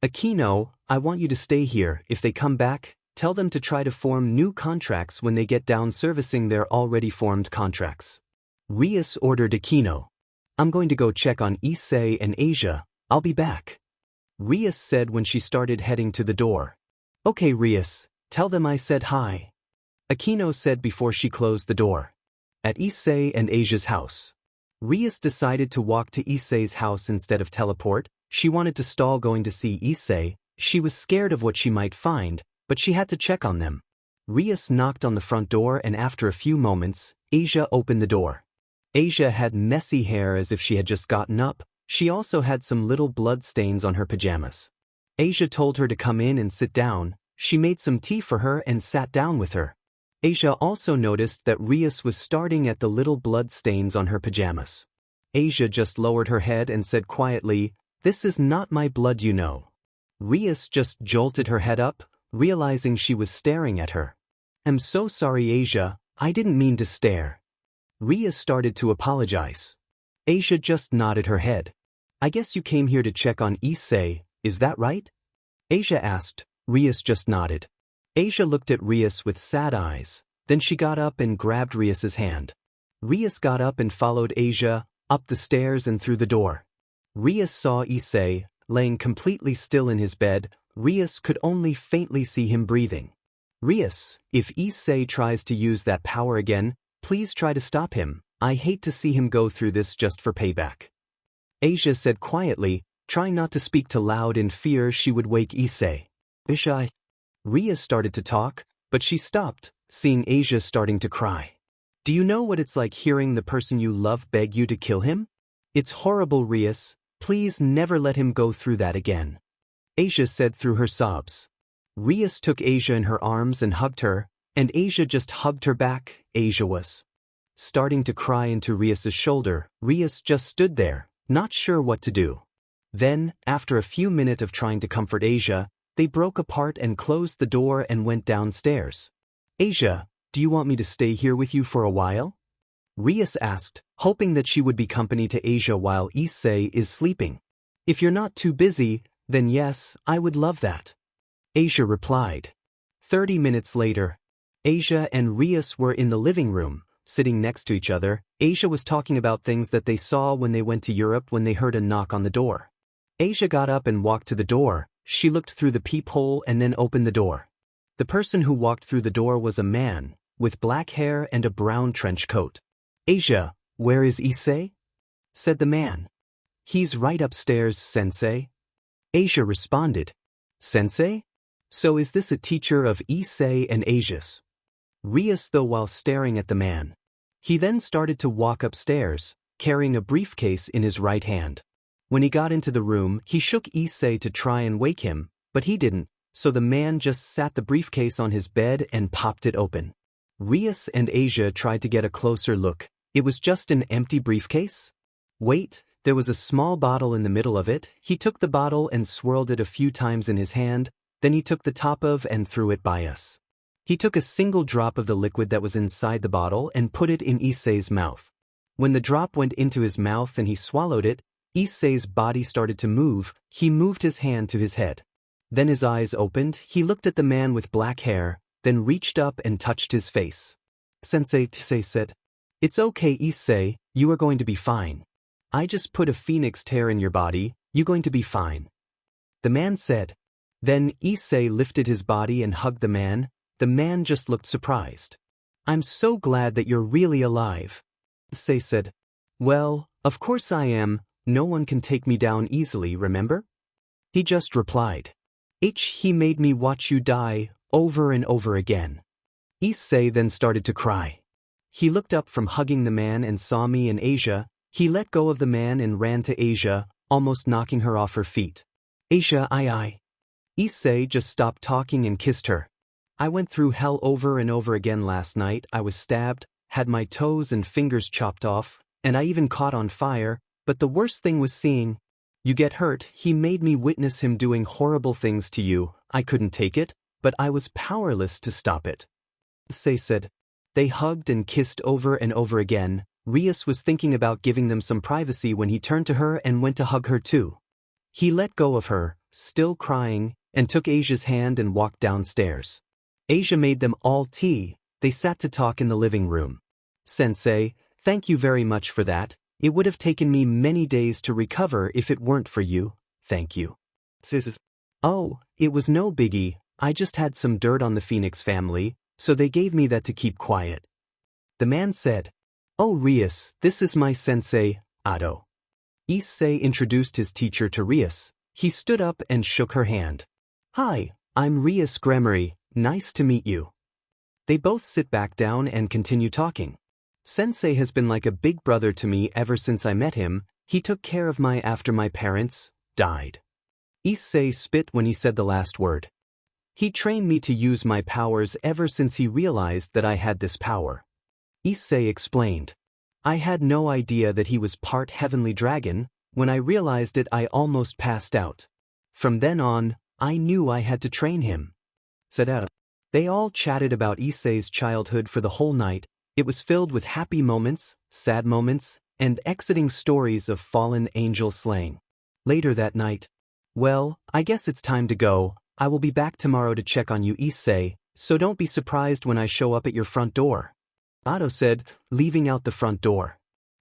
"Aquino, I want you to stay here. If they come back, tell them to try to form new contracts when they get down servicing their already formed contracts." Rias ordered Aquino. "I'm going to go check on Issei and Asia. I'll be back," Rias said when she started heading to the door. "Okay, Rias, tell them I said hi," Aquino said before she closed the door. At Issei and Asia's house, Rias decided to walk to Issei's house instead of teleport. She wanted to stall going to see Issei. She was scared of what she might find, but she had to check on them. Rias knocked on the front door and after a few moments, Asia opened the door. Asia had messy hair as if she had just gotten up. She also had some little blood stains on her pajamas. Asia told her to come in and sit down. She made some tea for her and sat down with her. Asia also noticed that Rias was starting at the little blood stains on her pajamas. Asia just lowered her head and said quietly, "This is not my blood, you know." Rias just jolted her head up, realizing she was staring at her. "I'm so sorry, Asia, I didn't mean to stare." Rias started to apologize. Asia just nodded her head. "I guess you came here to check on Issei, is that right?" Asia asked. Rias just nodded. Asia looked at Rias with sad eyes, then she got up and grabbed Rias's hand. Rias got up and followed Asia, up the stairs and through the door. Rias saw Issei, laying completely still in his bed. Rias could only faintly see him breathing. "Rias, if Issei tries to use that power again, please try to stop him. I hate to see him go through this just for payback," Asia said quietly, trying not to speak too loud in fear she would wake Issei. "Issei." Rias started to talk, but she stopped, seeing Asia starting to cry. "Do you know what it's like hearing the person you love beg you to kill him? It's horrible, Rias. Please never let him go through that again," Asia said through her sobs. Rias took Asia in her arms and hugged her, and Asia just hugged her back. Asia was starting to cry into Rias's shoulder. Rias just stood there, not sure what to do. Then, after a few minutes of trying to comfort Asia, they broke apart and closed the door and went downstairs. Asia, do you want me to stay here with you for a while? Rias asked, hoping that she would be company to Asia while Issei is sleeping. If you're not too busy, then yes, I would love that. Asia replied. 30 minutes later, Asia and Rias were in the living room, sitting next to each other. Asia was talking about things that they saw when they went to Europe when they heard a knock on the door. Asia got up and walked to the door. She looked through the peephole and then opened the door. The person who walked through the door was a man, with black hair and a brown trench coat. Asia, where is Issei? Said the man. He's right upstairs, sensei. Asia responded. Sensei? So is this a teacher of Issei and Asia's? Rias though while staring at the man. He then started to walk upstairs, carrying a briefcase in his right hand. When he got into the room, he shook Issei to try and wake him, but he didn't, so the man just sat the briefcase on his bed and popped it open. Rias and Asia tried to get a closer look. It was just an empty briefcase? Wait, there was a small bottle in the middle of it. He took the bottle and swirled it a few times in his hand, then he took the top of and threw it by us. He took a single drop of the liquid that was inside the bottle and put it in Issei's mouth. When the drop went into his mouth and he swallowed it, Issei's body started to move. He moved his hand to his head. Then his eyes opened, he looked at the man with black hair, then reached up and touched his face. Sensei, Issei said. It's okay, Issei, you are going to be fine. I just put a phoenix tear in your body, you're going to be fine. The man said. Then Issei lifted his body and hugged the man. The man just looked surprised. I'm so glad that you're really alive. Issei said. Well, of course I am, no one can take me down easily, remember? He just replied. He made me watch you die, over and over again. Issei then started to cry. He looked up from hugging the man and saw me and Asia. He let go of the man and ran to Asia, almost knocking her off her feet. Asia, I. Issei just stopped talking and kissed her. I went through hell over and over again last night. I was stabbed, had my toes and fingers chopped off, and I even caught on fire, but the worst thing was seeing you get hurt. He made me witness him doing horrible things to you. I couldn't take it, but I was powerless to stop it. Issei said. They hugged and kissed over and over again. Rias was thinking about giving them some privacy when he turned to her and went to hug her too. He let go of her, still crying, and took Asia's hand and walked downstairs. Asia made them all tea. They sat to talk in the living room. Sensei, thank you very much for that. It would have taken me many days to recover if it weren't for you. Thank you. Oh, it was no biggie. I just had some dirt on the Phoenix family, so they gave me that to keep quiet. The man said. Oh Rias, this is my sensei, Otto. Issei introduced his teacher to Rias. He stood up and shook her hand. Hi, I'm Rias Guerrero, nice to meet you. They both sit back down and continue talking. Sensei has been like a big brother to me ever since I met him. He took care of me after my parents died. Issei spit when he said the last word. He trained me to use my powers ever since he realized that I had this power. Issei explained. I had no idea that he was part heavenly dragon. When I realized it, I almost passed out. From then on, I knew I had to train him. Said Adam. They all chatted about Issei's childhood for the whole night. It was filled with happy moments, sad moments, and exiting stories of fallen angel slaying. Later that night. Well, I guess it's time to go. I will be back tomorrow to check on you, Issei, so don't be surprised when I show up at your front door. Otto said, leaving out the front door.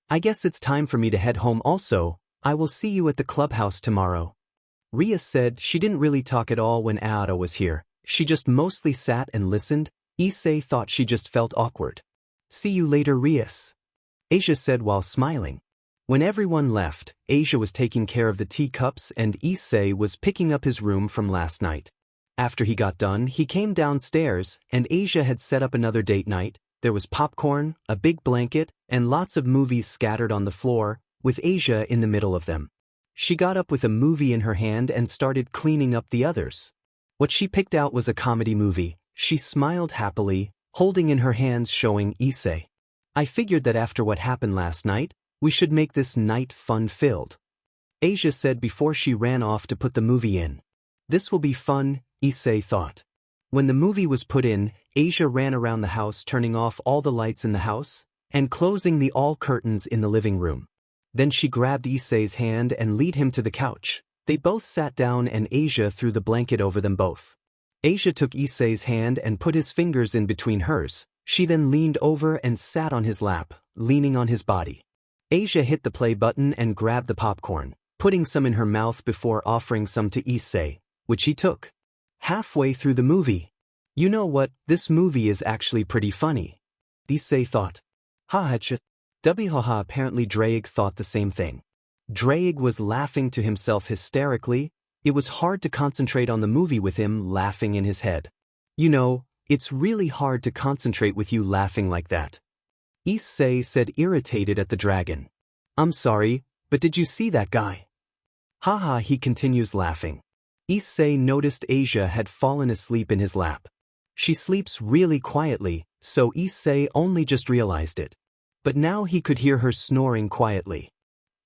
I guess it's time for me to head home also. I will see you at the clubhouse tomorrow. Rias said she didn't really talk at all when Otto was here. She just mostly sat and listened. Issei thought she just felt awkward. See you later, Rias. Asia said while smiling. When everyone left, Asia was taking care of the teacups and Issei was picking up his room from last night. After he got done, he came downstairs and Asia had set up another date night. There was popcorn, a big blanket, and lots of movies scattered on the floor, with Asia in the middle of them. She got up with a movie in her hand and started cleaning up the others. What she picked out was a comedy movie. She smiled happily, holding in her hands showing Issei. I figured that after what happened last night, we should make this night fun-filled. Asia said before she ran off to put the movie in. This will be fun, Issei thought. When the movie was put in, Asia ran around the house turning off all the lights in the house and closing the all curtains in the living room. Then she grabbed Issei's hand and led him to the couch. They both sat down and Asia threw the blanket over them both. Asia took Issei's hand and put his fingers in between hers. She then leaned over and sat on his lap, leaning on his body. Asia hit the play button and grabbed the popcorn, putting some in her mouth before offering some to Issei, which he took. Halfway through the movie. You know what, this movie is actually pretty funny. Issei thought. Ha-ha-cha. Whaha. Apparently Drake thought the same thing. Drake was laughing to himself hysterically. It was hard to concentrate on the movie with him laughing in his head. You know, it's really hard to concentrate with you laughing like that. Issei said, irritated at the dragon. I'm sorry, but did you see that guy? Haha, he continues laughing. Issei noticed Asia had fallen asleep in his lap. She sleeps really quietly, so Issei only just realized it. But now he could hear her snoring quietly.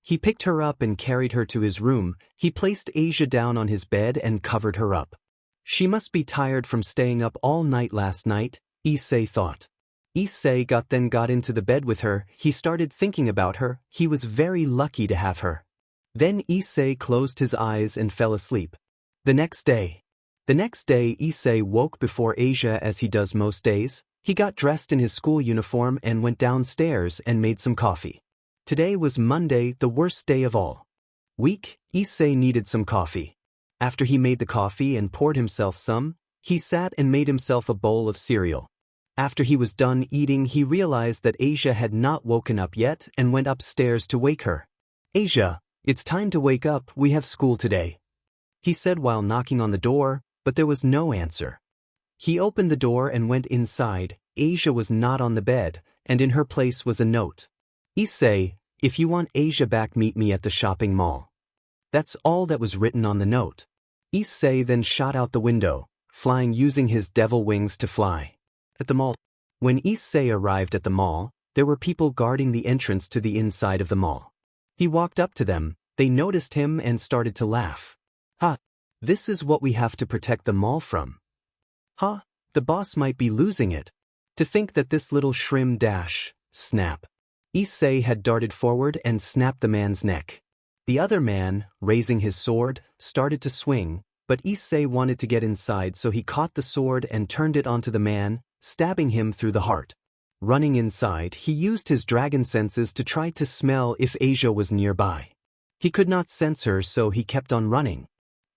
He picked her up and carried her to his room. He placed Asia down on his bed and covered her up. She must be tired from staying up all night last night, Issei thought. Issei got into the bed with her. He started thinking about her. He was very lucky to have her. Then Issei closed his eyes and fell asleep. The next day, Issei woke before Asia as he does most days. He got dressed in his school uniform and went downstairs and made some coffee. Today was Monday, the worst day of all week. Issei needed some coffee. After he made the coffee and poured himself some, he sat and made himself a bowl of cereal. After he was done eating, he realized that Asia had not woken up yet and went upstairs to wake her. Asia, it's time to wake up, we have school today, he said while knocking on the door, but there was no answer. He opened the door and went inside. Asia was not on the bed, and in her place was a note. Issei, if you want Asia back, meet me at the shopping mall. That's all that was written on the note. Issei then shot out the window, flying using his devil wings to fly. At the mall. When Issei arrived at the mall, there were people guarding the entrance to the inside of the mall. He walked up to them, they noticed him and started to laugh. Ha! This is what we have to protect the mall from. Ha! The boss might be losing it. To think that this little shrimp dash, snap. Issei had darted forward and snapped the man's neck. The other man, raising his sword, started to swing, but Issei wanted to get inside, so he caught the sword and turned it onto the man, stabbing him through the heart. Running inside, he used his dragon senses to try to smell if Asia was nearby. He could not sense her, so he kept on running.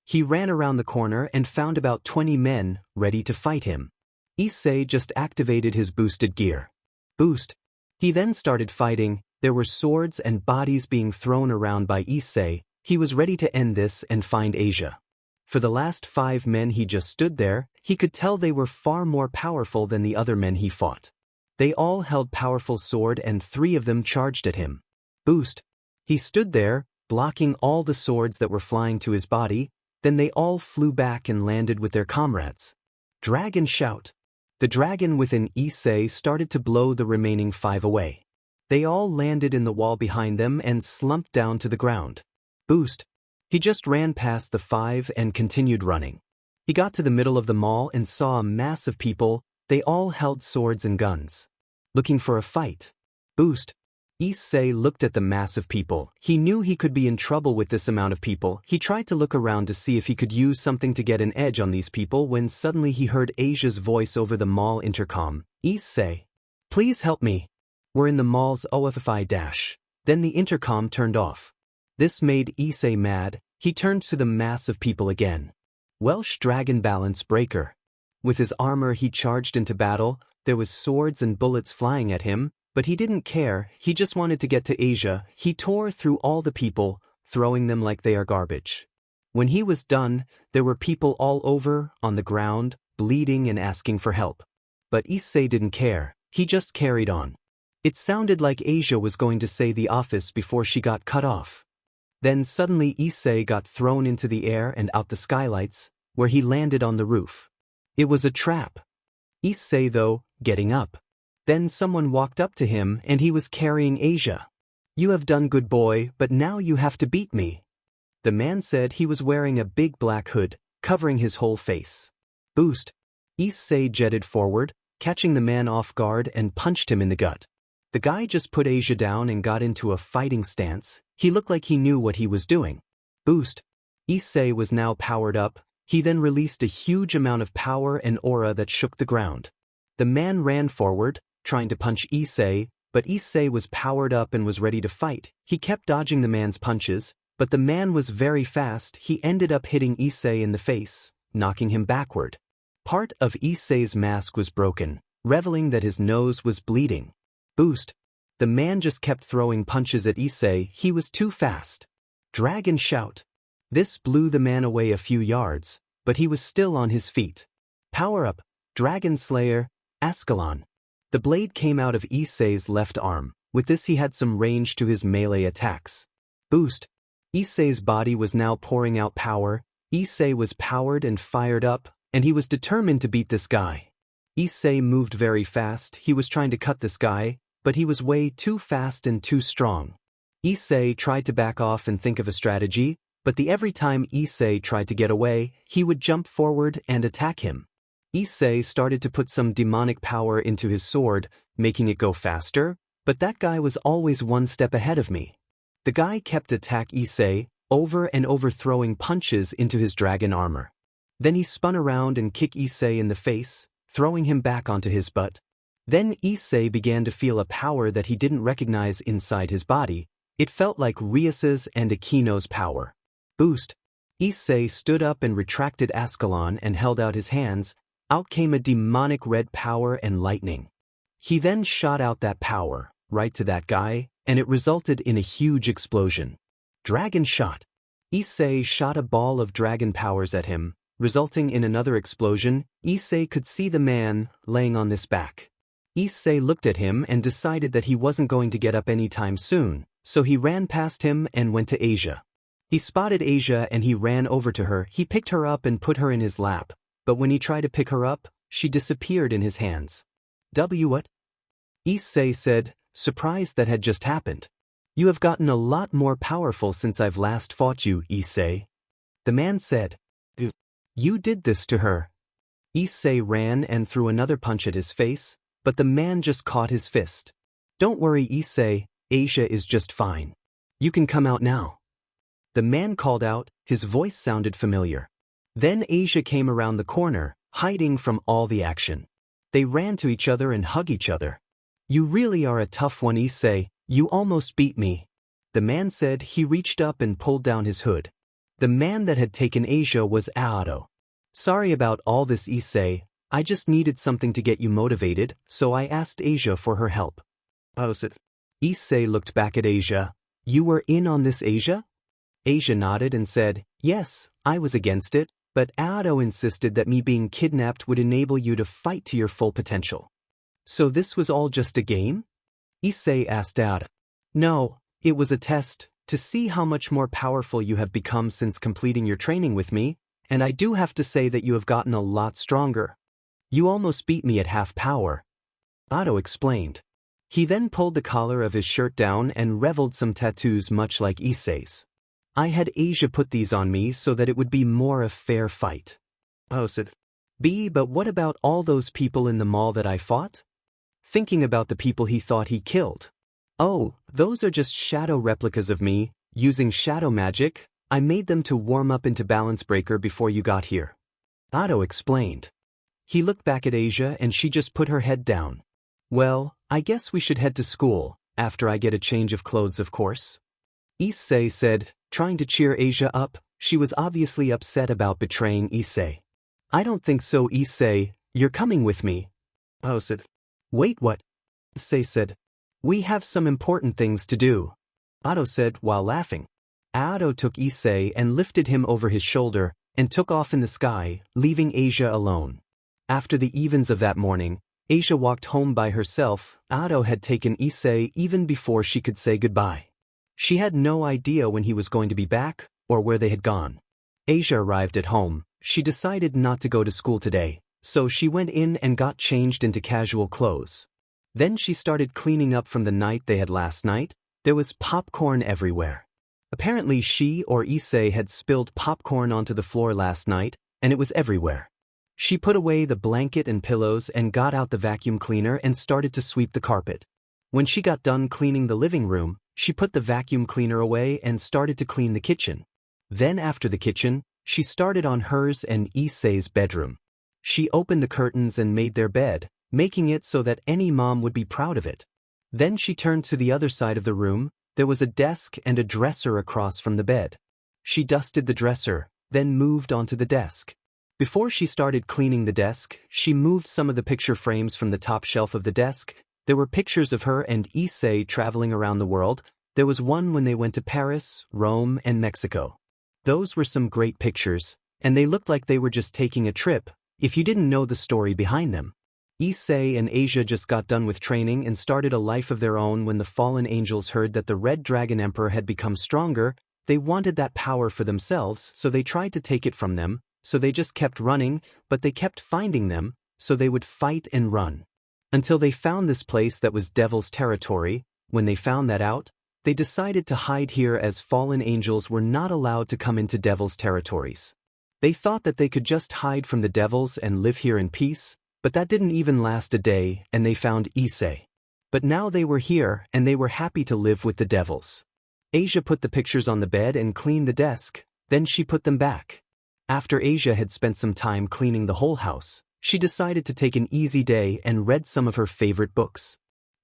He ran around the corner and found about 20 men ready to fight him. Issei just activated his boosted gear. Boost. He then started fighting. There were swords and bodies being thrown around by Issei. He was ready to end this and find Asia. For the last 5 men he just stood there. He could tell they were far more powerful than the other men he fought. They all held powerful sword and 3 of them charged at him. Boost. He stood there, blocking all the swords that were flying to his body. Then they all flew back and landed with their comrades. Dragon shout. The dragon within Issei started to blow the remaining 5 away. They all landed in the wall behind them and slumped down to the ground. Boost. He just ran past the 5 and continued running. He got to the middle of the mall and saw a mass of people. They all held swords and guns, looking for a fight. Boost. Issei looked at the mass of people. He knew he could be in trouble with this amount of people. He tried to look around to see if he could use something to get an edge on these people when suddenly he heard Asia's voice over the mall intercom. Issei, please help me. We're in the mall's OFFI dash. Then the intercom turned off. This made Issei mad. He turned to the mass of people again. Welsh Dragon Balance Breaker. With his armor he charged into battle. There was swords and bullets flying at him. But he didn't care, he just wanted to get to Asia. He tore through all the people, throwing them like they are garbage. When he was done, there were people all over, on the ground, bleeding and asking for help. But Issei didn't care, he just carried on. It sounded like Asia was going to say the office before she got cut off. Then suddenly Issei got thrown into the air and out the skylights, where he landed on the roof. It was a trap. Issei though, getting up. Then someone walked up to him and he was carrying Asia. You have done good boy, but now you have to beat me. The man said he was wearing a big black hood, covering his whole face. Boost! Issei jetted forward, catching the man off guard and punched him in the gut. The guy just put Asia down and got into a fighting stance. He looked like he knew what he was doing. Boost! Issei was now powered up. He then released a huge amount of power and aura that shook the ground. The man ran forward, trying to punch Issei, but Issei was powered up and was ready to fight. He kept dodging the man's punches, but the man was very fast. He ended up hitting Issei in the face, knocking him backward. Part of Issei's mask was broken, revealing that his nose was bleeding. Boost! The man just kept throwing punches at Issei. He was too fast. Dragon shout! This blew the man away a few yards, but he was still on his feet. Power up, Dragon Slayer, Ascalon. The blade came out of Issei's left arm. With this he had some range to his melee attacks. Boost! Issei's body was now pouring out power. Issei was powered and fired up, and he was determined to beat this guy. Issei moved very fast. He was trying to cut this guy, but he was way too fast and too strong. Issei tried to back off and think of a strategy, but every time Issei tried to get away, he would jump forward and attack him. Issei started to put some demonic power into his sword, making it go faster, but that guy was always one step ahead of me. The guy kept attacking Issei, over and over throwing punches into his dragon armor. Then he spun around and kicked Issei in the face, throwing him back onto his butt. Then Issei began to feel a power that he didn't recognize inside his body. It felt like Rias's and Akino's power. Boost! Issei stood up and retracted Ascalon and held out his hands. Out came a demonic red power and lightning. He then shot out that power, right to that guy, and it resulted in a huge explosion. Dragon shot! Issei shot a ball of dragon powers at him, resulting in another explosion. Issei could see the man laying on his back. Issei looked at him and decided that he wasn't going to get up anytime soon, so he ran past him and went to Asia. He spotted Asia and he ran over to her. He picked her up and put her in his lap, but when he tried to pick her up, she disappeared in his hands. What? Issei said, surprised that had just happened. You have gotten a lot more powerful since I've last fought you, Issei. The man said, You did this to her. Issei ran and threw another punch at his face, but the man just caught his fist. Don't worry, Issei, Asia is just fine. You can come out now. The man called out. His voice sounded familiar. Then Asia came around the corner, hiding from all the action. They ran to each other and hugged each other. You really are a tough one, Issei. You almost beat me. The man said. He reached up and pulled down his hood. The man that had taken Asia was Aado. Sorry about all this, Issei. I just needed something to get you motivated, so I asked Asia for her help. Issei looked back at Asia. You were in on this, Asia? Asia nodded and said, Yes, I was against it, but Aado insisted that me being kidnapped would enable you to fight to your full potential. So this was all just a game? Issei asked Aado. No, it was a test, to see how much more powerful you have become since completing your training with me, and I do have to say that you have gotten a lot stronger. You almost beat me at half power. Aado explained. He then pulled the collar of his shirt down and revealed some tattoos much like Issei's. I had Asia put these on me so that it would be more a fair fight. But what about all those people in the mall that I fought? Thinking about the people he thought he killed. Oh, those are just shadow replicas of me. Using shadow magic, I made them to warm up into balance breaker before you got here. Aado explained. He looked back at Asia and she just put her head down. Well, I guess we should head to school, after I get a change of clothes, of course. Issei said, trying to cheer Asia up. She was obviously upset about betraying Issei. I don't think so, Issei. You're coming with me. Aado said. Wait, what? Issei said. We have some important things to do. Aado said while laughing. Aado took Issei and lifted him over his shoulder and took off in the sky, leaving Asia alone. After the events of that morning, Asia walked home by herself. Aado had taken Issei even before she could say goodbye. She had no idea when he was going to be back or where they had gone. Asia arrived at home. She decided not to go to school today, so she went in and got changed into casual clothes. Then she started cleaning up from the night they had last night. There was popcorn everywhere. Apparently she or Issei had spilled popcorn onto the floor last night, and it was everywhere. She put away the blanket and pillows and got out the vacuum cleaner and started to sweep the carpet. When she got done cleaning the living room, she put the vacuum cleaner away and started to clean the kitchen. Then after the kitchen, she started on hers and Issei's bedroom. She opened the curtains and made their bed, making it so that any mom would be proud of it. Then she turned to the other side of the room. There was a desk and a dresser across from the bed. She dusted the dresser, then moved onto the desk. Before she started cleaning the desk, she moved some of the picture frames from the top shelf of the desk. There were pictures of her and Issei traveling around the world. There was one when they went to Paris, Rome, and Mexico. Those were some great pictures, and they looked like they were just taking a trip, if you didn't know the story behind them. Issei and Asia just got done with training and started a life of their own. When the fallen angels heard that the Red Dragon Emperor had become stronger, they wanted that power for themselves, so they tried to take it from them, so they just kept running, but they kept finding them, so they would fight and run. Until they found this place that was Devil's territory. When they found that out, they decided to hide here as fallen angels were not allowed to come into Devil's territories. They thought that they could just hide from the devils and live here in peace, but that didn't even last a day, and they found Issei. But now they were here, and they were happy to live with the devils. Asia put the pictures on the bed and cleaned the desk, then she put them back. After Asia had spent some time cleaning the whole house, she decided to take an easy day and read some of her favorite books.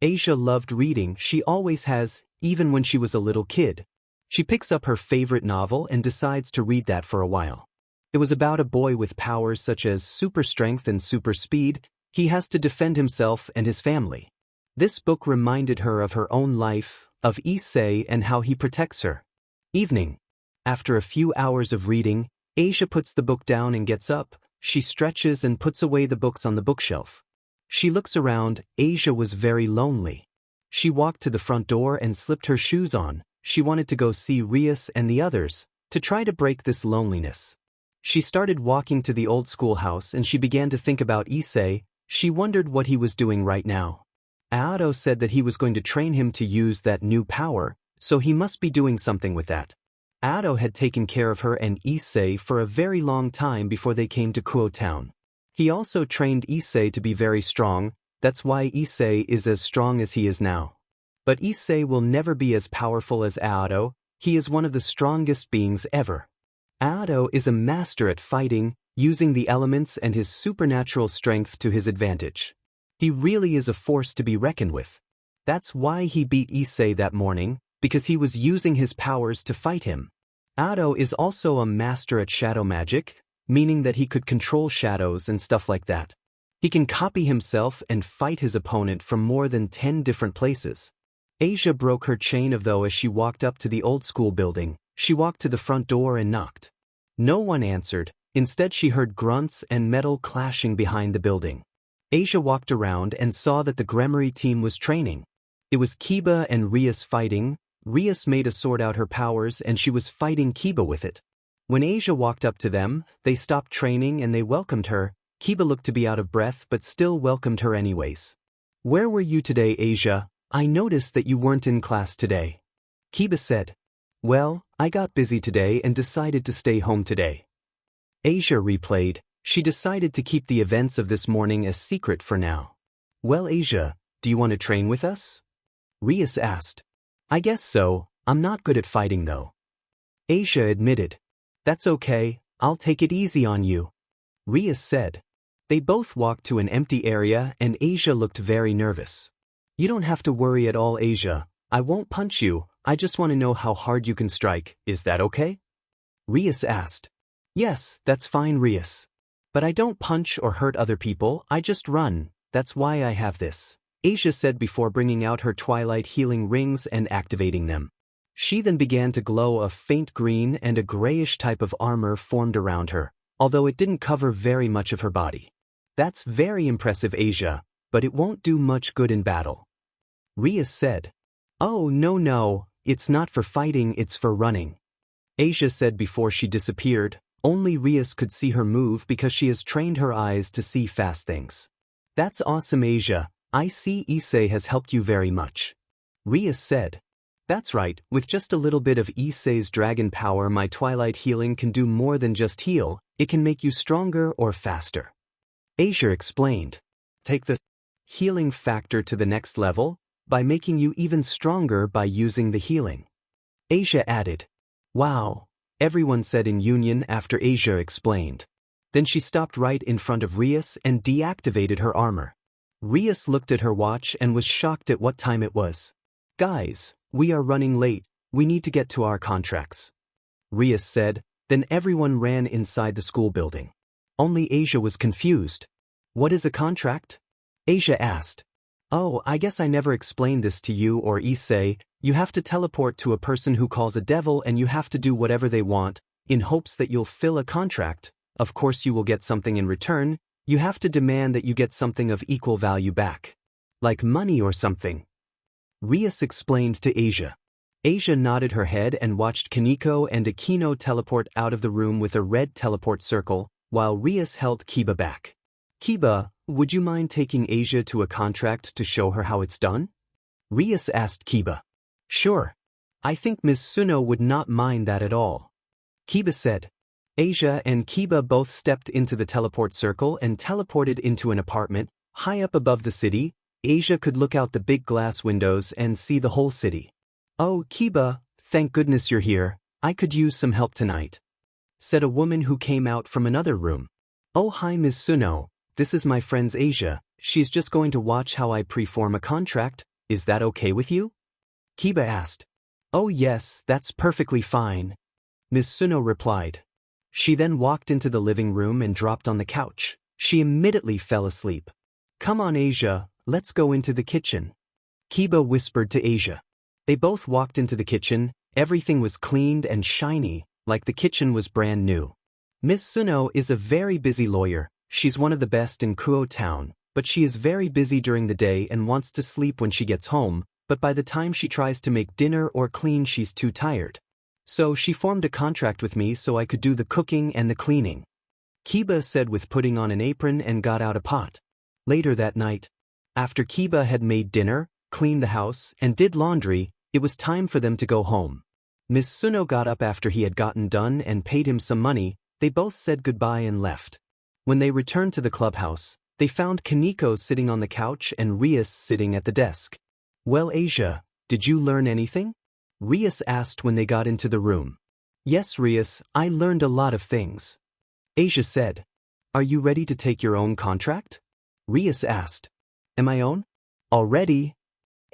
Asia loved reading, she always has, even when she was a little kid. She picks up her favorite novel and decides to read that for a while. It was about a boy with powers such as super strength and super speed. He has to defend himself and his family. This book reminded her of her own life, of Issei and how he protects her. Evening. After a few hours of reading, Asia puts the book down and gets up. She stretches and puts away the books on the bookshelf. She looks around. Asia was very lonely. She walked to the front door and slipped her shoes on. She wanted to go see Rias and the others, to try to break this loneliness. She started walking to the old schoolhouse and she began to think about Issei. She wondered what he was doing right now. Aado said that he was going to train him to use that new power, so he must be doing something with that. Aado had taken care of her and Issei for a very long time before they came to Kuo town. He also trained Issei to be very strong. That's why Issei is as strong as he is now. But Issei will never be as powerful as Aado. He is one of the strongest beings ever. Aado is a master at fighting, using the elements and his supernatural strength to his advantage. He really is a force to be reckoned with. That's why he beat Issei that morning, because he was using his powers to fight him. Aado is also a master at shadow magic, meaning that he could control shadows and stuff like that. He can copy himself and fight his opponent from more than 10 different places. Asia broke her chain of though as she walked up to the old school building. She walked to the front door and knocked. No one answered. Instead she heard grunts and metal clashing behind the building. Asia walked around and saw that the Gremory team was training. It was Kiba and Rias fighting. Rias made a sword out her powers and she was fighting Kiba with it. When Asia walked up to them, they stopped training and they welcomed her. Kiba looked to be out of breath but still welcomed her anyways. "Where were you today, Asia? I noticed that you weren't in class today." Kiba said. "Well, I got busy today and decided to stay home today." Asia replayed. She decided to keep the events of this morning a secret for now. "Well, Asia, do you want to train with us?" Rias asked. "I guess so. I'm not good at fighting though." Asia admitted. "That's okay, I'll take it easy on you," Rias said. They both walked to an empty area and Asia looked very nervous. "You don't have to worry at all, Asia. I won't punch you, I just want to know how hard you can strike, is that okay?" Rias asked. "Yes, that's fine, Rias. But I don't punch or hurt other people, I just run, that's why I have this," Asia said before bringing out her twilight healing rings and activating them. She then began to glow. A faint green and a grayish type of armor formed around her, although it didn't cover very much of her body. "That's very impressive, Asia, but it won't do much good in battle," Rias said. "Oh no, it's not for fighting, it's for running," Asia said before she disappeared. Only Rias could see her move because she has trained her eyes to see fast things. "That's awesome, Asia. I see Issei has helped you very much," Rias said. That's right, with just a little bit of Issei's dragon power, my twilight healing can do more than just heal, it can make you stronger or faster. Issei explained. Take the healing factor to the next level by making you even stronger by using the healing. Issei added. Wow, everyone said in union after Issei explained. Then she stopped right in front of Rias and deactivated her armor. Rias looked at her watch and was shocked at what time it was. Guys, we are running late, we need to get to our contracts. Rias said, then everyone ran inside the school building. Only Issei was confused. What is a contract? Issei asked. Oh, I guess I never explained this to you or Issei. You have to teleport to a person who calls a devil and you have to do whatever they want, in hopes that you'll fill a contract. Of course you will get something in return, you have to demand that you get something of equal value back. Like money or something. Rias explained to Issei. Issei nodded her head and watched Kaneko and Akino teleport out of the room with a red teleport circle, while Rias held Kiba back. Kiba, would you mind taking Issei to a contract to show her how it's done? Rias asked Kiba. Sure. I think Miss Suno would not mind that at all. Kiba said. Issei and Kiba both stepped into the teleport circle and teleported into an apartment, high up above the city. Issei could look out the big glass windows and see the whole city. Oh, Kiba, thank goodness you're here, I could use some help tonight, said a woman who came out from another room. Oh hi Miss Suno, this is my friend's Issei, she's just going to watch how I preform a contract, is that okay with you? Kiba asked. Oh yes, that's perfectly fine. Miss Suno replied. She then walked into the living room and dropped on the couch. She immediately fell asleep. Come on Issei, let's go into the kitchen. Kiba whispered to Issei. They both walked into the kitchen, everything was cleaned and shiny, like the kitchen was brand new. Miss Suno is a very busy lawyer, she's one of the best in Kuo town, but she is very busy during the day and wants to sleep when she gets home, but by the time she tries to make dinner or clean she's too tired. So she formed a contract with me so I could do the cooking and the cleaning. Kiba said with putting on an apron and got out a pot. Later that night, after Kiba had made dinner, cleaned the house, and did laundry, it was time for them to go home. Miss Suno got up after he had gotten done and paid him some money, they both said goodbye and left. When they returned to the clubhouse, they found Kaneko sitting on the couch and Rias sitting at the desk. Well Issei, did you learn anything? Rias asked when they got into the room. Yes Rias, I learned a lot of things. Issei said. Are you ready to take your own contract? Rias asked. Am I own? Already?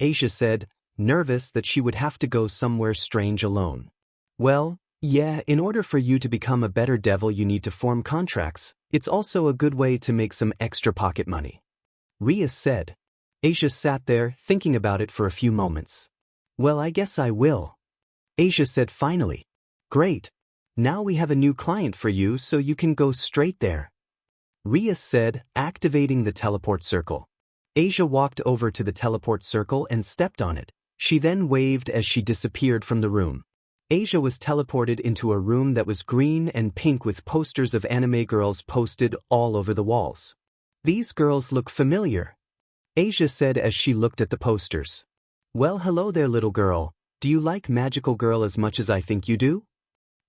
Issei said, nervous that she would have to go somewhere strange alone. Well, yeah, in order for you to become a better devil you need to form contracts, it's also a good way to make some extra pocket money. Rias said. Issei sat there thinking about it for a few moments. Well I guess I will. Issei said finally. Great. Now we have a new client for you so you can go straight there. Rias said, activating the teleport circle. Issei walked over to the teleport circle and stepped on it. She then waved as she disappeared from the room. Issei was teleported into a room that was green and pink with posters of anime girls posted all over the walls. These girls look familiar. Issei said as she looked at the posters. Well hello there little girl, do you like Magical Girl as much as I think you do?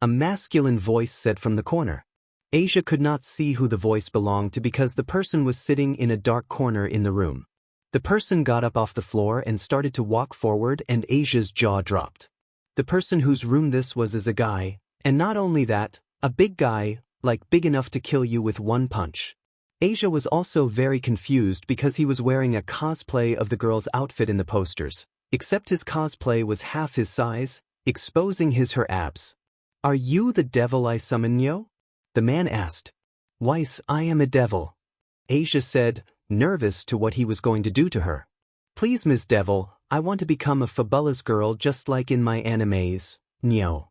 A masculine voice said from the corner. Issei could not see who the voice belonged to because the person was sitting in a dark corner in the room. The person got up off the floor and started to walk forward and Issei's jaw dropped. The person whose room this was is a guy, and not only that, a big guy, like big enough to kill you with one punch. Issei was also very confused because he was wearing a cosplay of the girl's outfit in the posters, except his cosplay was half his size, exposing her abs. Are you the devil I summon yo? The man asked. Weiss, I am a devil. Issei said, nervous to what he was going to do to her. Please Miss Devil, I want to become a fabulous girl just like in my animes, Nyo.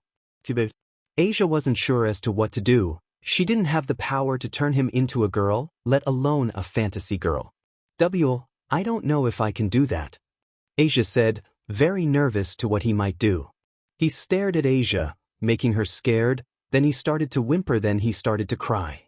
Issei wasn't sure as to what to do, she didn't have the power to turn him into a girl, let alone a fantasy girl. I don't know if I can do that. Issei said, very nervous to what he might do. He stared at Issei, making her scared, then he started to whimper, then he started to cry.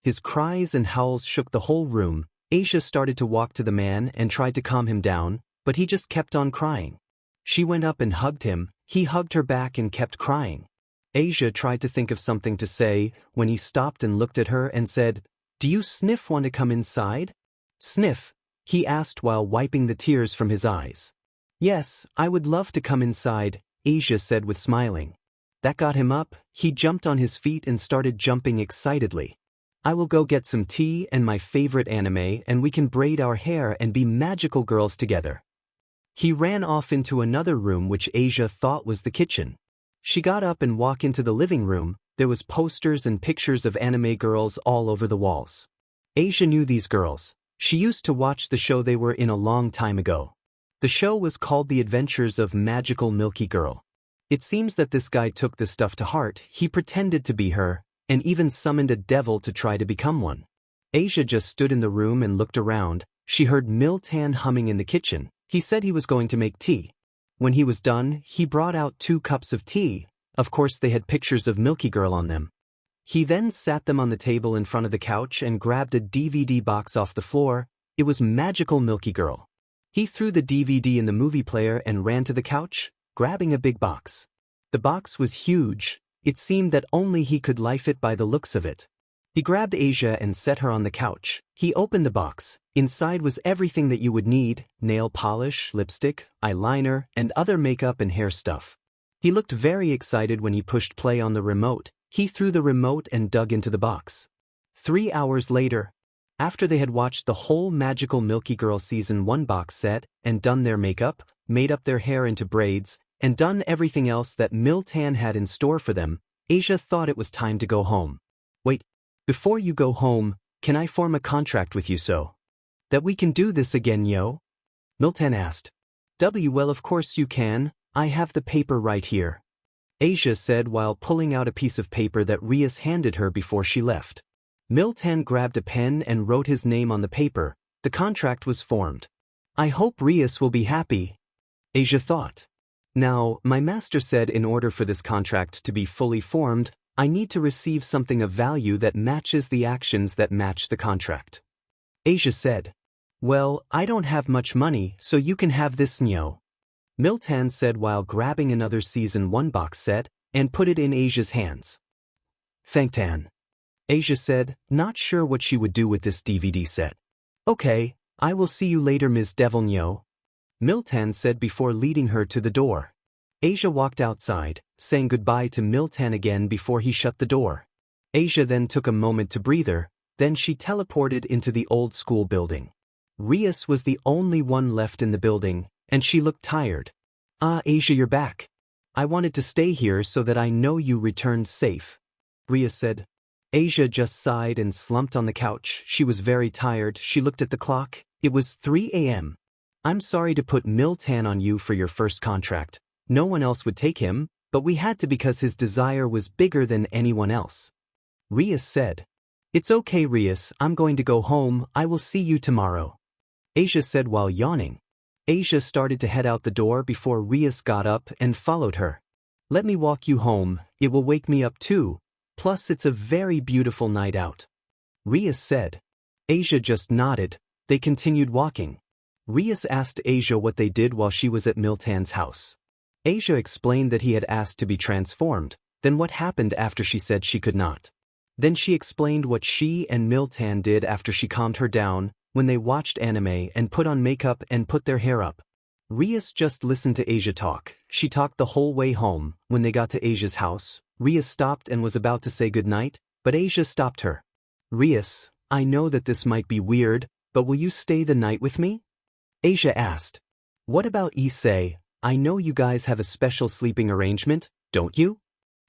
His cries and howls shook the whole room. Issei started to walk to the man and tried to calm him down, but he just kept on crying. She went up and hugged him, he hugged her back and kept crying. Issei tried to think of something to say, when he stopped and looked at her and said, "Do you sniff want to come inside?" "Sniff?" he asked while wiping the tears from his eyes. "Yes, I would love to come inside," Issei said with smiling. That got him up, he jumped on his feet and started jumping excitedly. "I will go get some tea and my favorite anime and we can braid our hair and be magical girls together." He ran off into another room which Issei thought was the kitchen. She got up and walked into the living room. There was posters and pictures of anime girls all over the walls. Issei knew these girls. She used to watch the show they were in a long time ago. The show was called The Adventures of Magical Milky Girl. It seems that this guy took this stuff to heart, he pretended to be her, and even summoned a devil to try to become one. Issei just stood in the room and looked around. She heard Miltan humming in the kitchen. He said he was going to make tea. When he was done, he brought out 2 cups of tea. Of course they had pictures of Milky Girl on them. He then sat them on the table in front of the couch and grabbed a DVD box off the floor. It was Magical Milky Girl. He threw the DVD in the movie player and ran to the couch, grabbing a big box. The box was huge. It seemed that only he could life it by the looks of it. He grabbed Issei and set her on the couch. He opened the box. Inside was everything that you would need: nail polish, lipstick, eyeliner, and other makeup and hair stuff. He looked very excited when he pushed play on the remote. He threw the remote and dug into the box. 3 hours later, after they had watched the whole Magical Milky Girl Season 1 box set and done their makeup, made up their hair into braids, and done everything else that Miltan had in store for them, Issei thought it was time to go home. "Wait, before you go home, can I form a contract with you so that we can do this again, yo?" Miltan asked. Well, of course you can, I have the paper right here," Issei said while pulling out a piece of paper that Rias handed her before she left. Miltan grabbed a pen and wrote his name on the paper. The contract was formed. "I hope Rias will be happy," Issei thought. "Now, my master said in order for this contract to be fully formed, I need to receive something of value that matches the actions that match the contract." Issei said. "Well, I don't have much money, so you can have this nyo," Miltan said while grabbing another Season 1 box set and put it in Issei's hands. "Thanktan," Issei said, not sure what she would do with this DVD set. "Okay, I will see you later, Ms. Devil nyo," Miltan said before leading her to the door. Issei walked outside, saying goodbye to Miltan again before he shut the door. Issei then took a moment to breather, then she teleported into the old school building. Rias was the only one left in the building, and she looked tired. "Ah, Issei, you're back. I wanted to stay here so that I know you returned safe," Rias said. Issei just sighed and slumped on the couch. She was very tired. She looked at the clock. It was 3 a.m. "I'm sorry to put Miltan on you for your first contract. No one else would take him, but we had to because his desire was bigger than anyone else," Rias said. "It's okay, Rias, I'm going to go home. I will see you tomorrow," Issei said while yawning. Issei started to head out the door before Rias got up and followed her. "Let me walk you home, it will wake me up too. Plus it's a very beautiful night out," Rias said. Issei just nodded. They continued walking. Rias asked Issei what they did while she was at Miltan's house. Issei explained that he had asked to be transformed, then what happened after she said she could not. Then she explained what she and Miltan did after she calmed her down, when they watched anime and put on makeup and put their hair up. Rias just listened to Issei talk. She talked the whole way home. When they got to Issei's house, Rias stopped and was about to say goodnight, but Issei stopped her. "Rias, I know that this might be weird, but will you stay the night with me?" Issei asked. "What about Issei? I know you guys have a special sleeping arrangement, don't you?"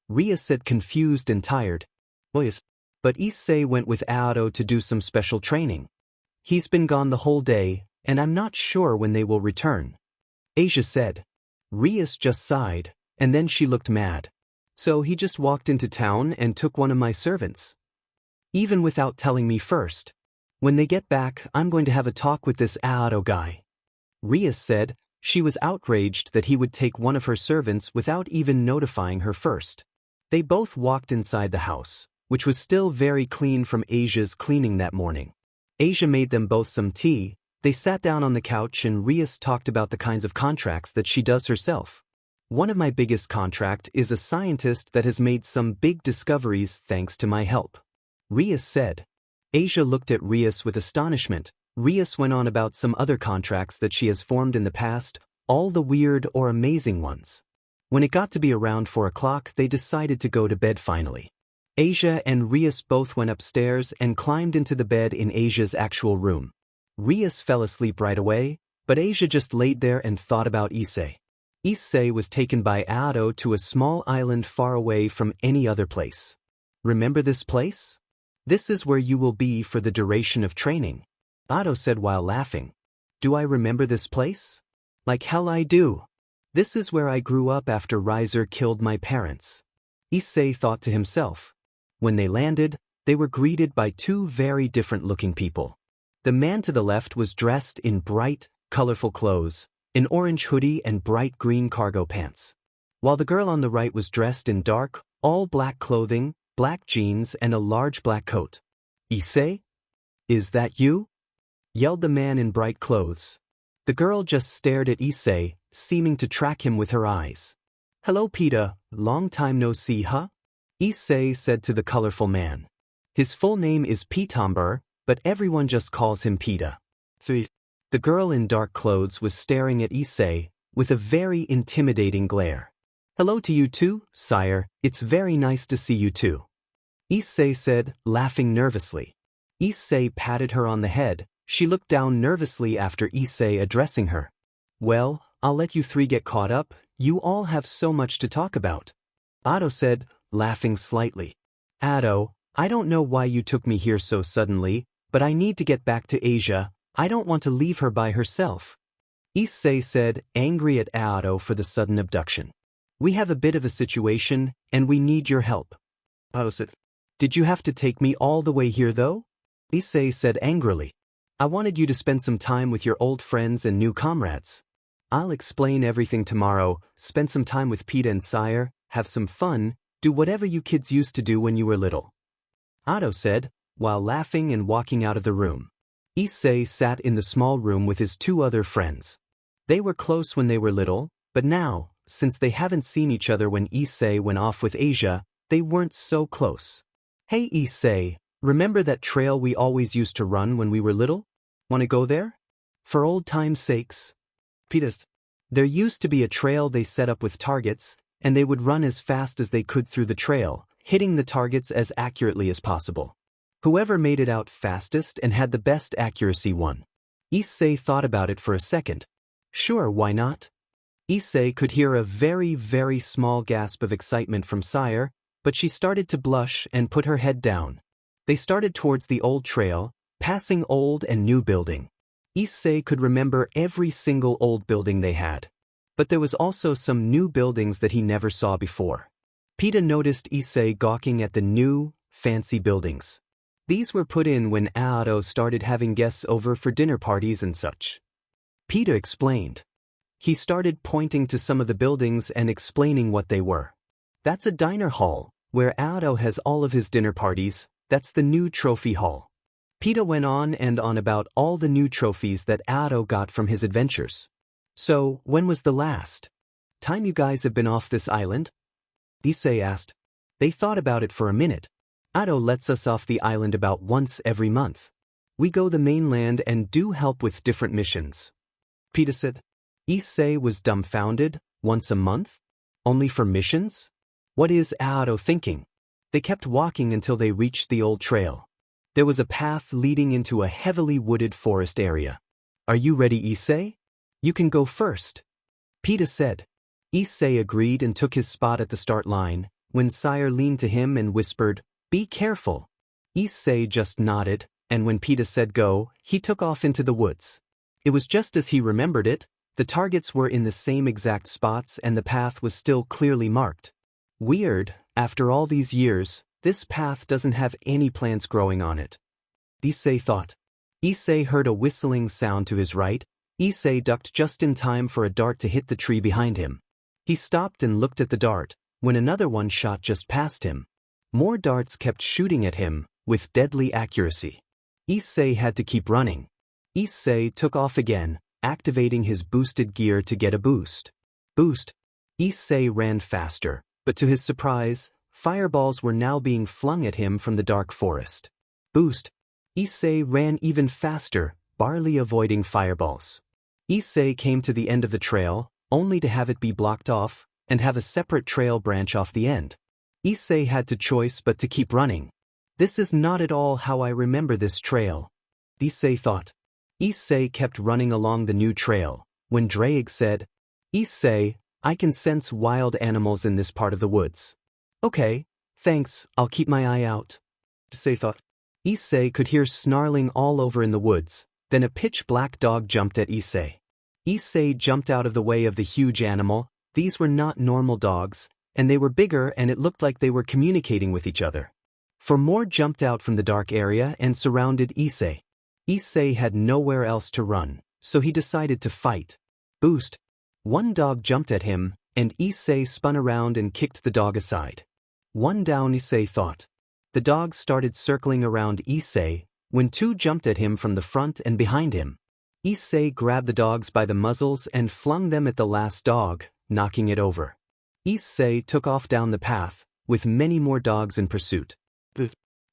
Rias said, confused and tired. "Oh yes, but Issei went with Aodo to do some special training. He's been gone the whole day, and I'm not sure when they will return," Issei said. Rias just sighed, and then she looked mad. "So he just walked into town and took one of my servants, even without telling me first. When they get back, I'm going to have a talk with this Aodo guy," Rias said. She was outraged that he would take one of her servants without even notifying her first. They both walked inside the house, which was still very clean from Issei's cleaning that morning. Issei made them both some tea. They sat down on the couch and Rias talked about the kinds of contracts that she does herself. One of my biggest contract is a scientist that has made some big discoveries thanks to my help. Rias said. Asia looked at Rias with astonishment. Rias went on about some other contracts that she has formed in the past, all the weird or amazing ones. When it got to be around 4 o'clock, they decided to go to bed finally. Asia and Rias both went upstairs and climbed into the bed in Asia's actual room. Rias fell asleep right away, but Asia just laid there and thought about Issei. Issei was taken by Ado to a small island far away from any other place. Remember this place? This is where you will be for the duration of training, Ado said while laughing. Do I remember this place? Like hell I do. This is where I grew up after Raynere killed my parents. Issei thought to himself. When they landed, they were greeted by 2 very different-looking people. The man to the left was dressed in bright, colorful clothes, an orange hoodie and bright green cargo pants, while the girl on the right was dressed in dark, all-black clothing, black jeans and a large black coat. Issei? Is that you? Yelled the man in bright clothes. The girl just stared at Issei, seeming to track him with her eyes. Hello Peter, long time no see huh? Issei said to the colorful man. His full name is Pitamber, but everyone just calls him Peter. The girl in dark clothes was staring at Issei with a very intimidating glare. Hello to you too, sire, it's very nice to see you too. Issei said, laughing nervously. Issei patted her on the head. She looked down nervously after Issei addressing her. Well, I'll let you 3 get caught up, you all have so much to talk about. Ado said, laughing slightly. Ado, I don't know why you took me here so suddenly, but I need to get back to Asia. I don't want to leave her by herself. Issei said, angry at Ado for the sudden abduction. We have a bit of a situation, and we need your help. Ado said, did you have to take me all the way here though? Issei said angrily. I wanted you to spend some time with your old friends and new comrades. I'll explain everything tomorrow, spend some time with Peter and Sire, have some fun, do whatever you kids used to do when you were little. Ado said, while laughing and walking out of the room. Issei sat in the small room with his 2 other friends. They were close when they were little, but now, since they haven't seen each other when Issei went off with Asia, they weren't so close. Hey Issei, remember that trail we always used to run when we were little? Want to go there? For old time's sakes. Peter, there used to be a trail they set up with targets, and they would run as fast as they could through the trail, hitting the targets as accurately as possible. Whoever made it out fastest and had the best accuracy won. Issei thought about it for a second. Sure, why not? Issei could hear a very, very small gasp of excitement from Sire, but she started to blush and put her head down. They started towards the old trail, passing old and new building. Issei could remember every single old building they had. But there was also some new buildings that he never saw before. Peter noticed Issei gawking at the new, fancy buildings. These were put in when Ado started having guests over for dinner parties and such. Peter explained. He started pointing to some of the buildings and explaining what they were. That's a diner hall, where Ado has all of his dinner parties. That's the new trophy hall. Peter went on and on about all the new trophies that Ado got from his adventures. So, when was the last time you guys have been off this island? Issei asked. They thought about it for a minute. Ado lets us off the island about once every month. We go the mainland and do help with different missions. Peter said. Issei was dumbfounded. Once a month? Only for missions? What is Ado thinking? They kept walking until they reached the old trail. There was a path leading into a heavily wooded forest area. Are you ready, Issei? You can go first. Peter said. Issei agreed and took his spot at the start line, when Sire leaned to him and whispered, Be careful. Issei just nodded, and when Peter said go, he took off into the woods. It was just as he remembered it. The targets were in the same exact spots and the path was still clearly marked. Weird, after all these years, this path doesn't have any plants growing on it. Issei thought. Issei heard a whistling sound to his right. Issei ducked just in time for a dart to hit the tree behind him. He stopped and looked at the dart, when another one shot just past him. More darts kept shooting at him, with deadly accuracy. Issei had to keep running. Issei took off again, activating his boosted gear to get a boost. Boost. Issei ran faster, but to his surprise, fireballs were now being flung at him from the dark forest. Boost. Issei ran even faster, barely avoiding fireballs. Issei came to the end of the trail, only to have it be blocked off, and have a separate trail branch off the end. Issei had to choice but to keep running. This is not at all how I remember this trail, Issei thought. Issei kept running along the new trail, when Drake said, Issei, I can sense wild animals in this part of the woods. Okay, thanks, I'll keep my eye out, Issei thought. Issei could hear snarling all over in the woods, then a pitch-black dog jumped at Issei. Issei jumped out of the way of the huge animal. These were not normal dogs, and they were bigger and it looked like they were communicating with each other. Four more jumped out from the dark area and surrounded Issei. Issei had nowhere else to run, so he decided to fight. Boost. One dog jumped at him, and Issei spun around and kicked the dog aside. One down, Issei thought. The dogs started circling around Issei, when two jumped at him from the front and behind him. Issei grabbed the dogs by the muzzles and flung them at the last dog, knocking it over. Issei took off down the path, with many more dogs in pursuit.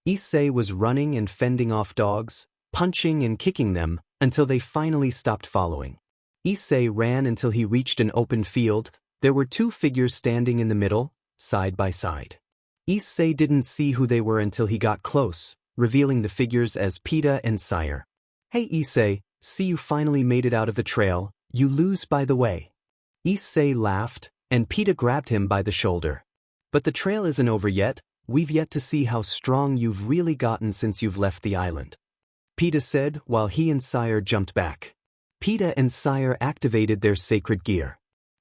Issei was running and fending off dogs, punching and kicking them, until they finally stopped following. Issei ran until he reached an open field. There were two figures standing in the middle, side by side. Issei didn't see who they were until he got close, revealing the figures as Pita and Sire. Hey Issei, see you finally made it out of the trail, you lose by the way. Issei laughed, and Pita grabbed him by the shoulder. But the trail isn't over yet, we've yet to see how strong you've really gotten since you've left the island. Pita said while he and Sire jumped back. Pita and Sire activated their sacred gear.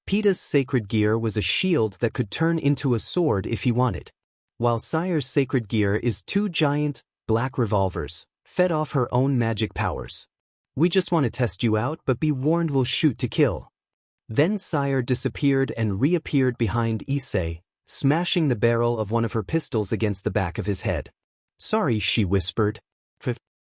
Pita's sacred gear was a shield that could turn into a sword if he wanted, while Sire's sacred gear is two giant, black revolvers, fed off her own magic powers. We just want to test you out, but be warned we'll shoot to kill. Then Sire disappeared and reappeared behind Issei, smashing the barrel of one of her pistols against the back of his head. Sorry, she whispered.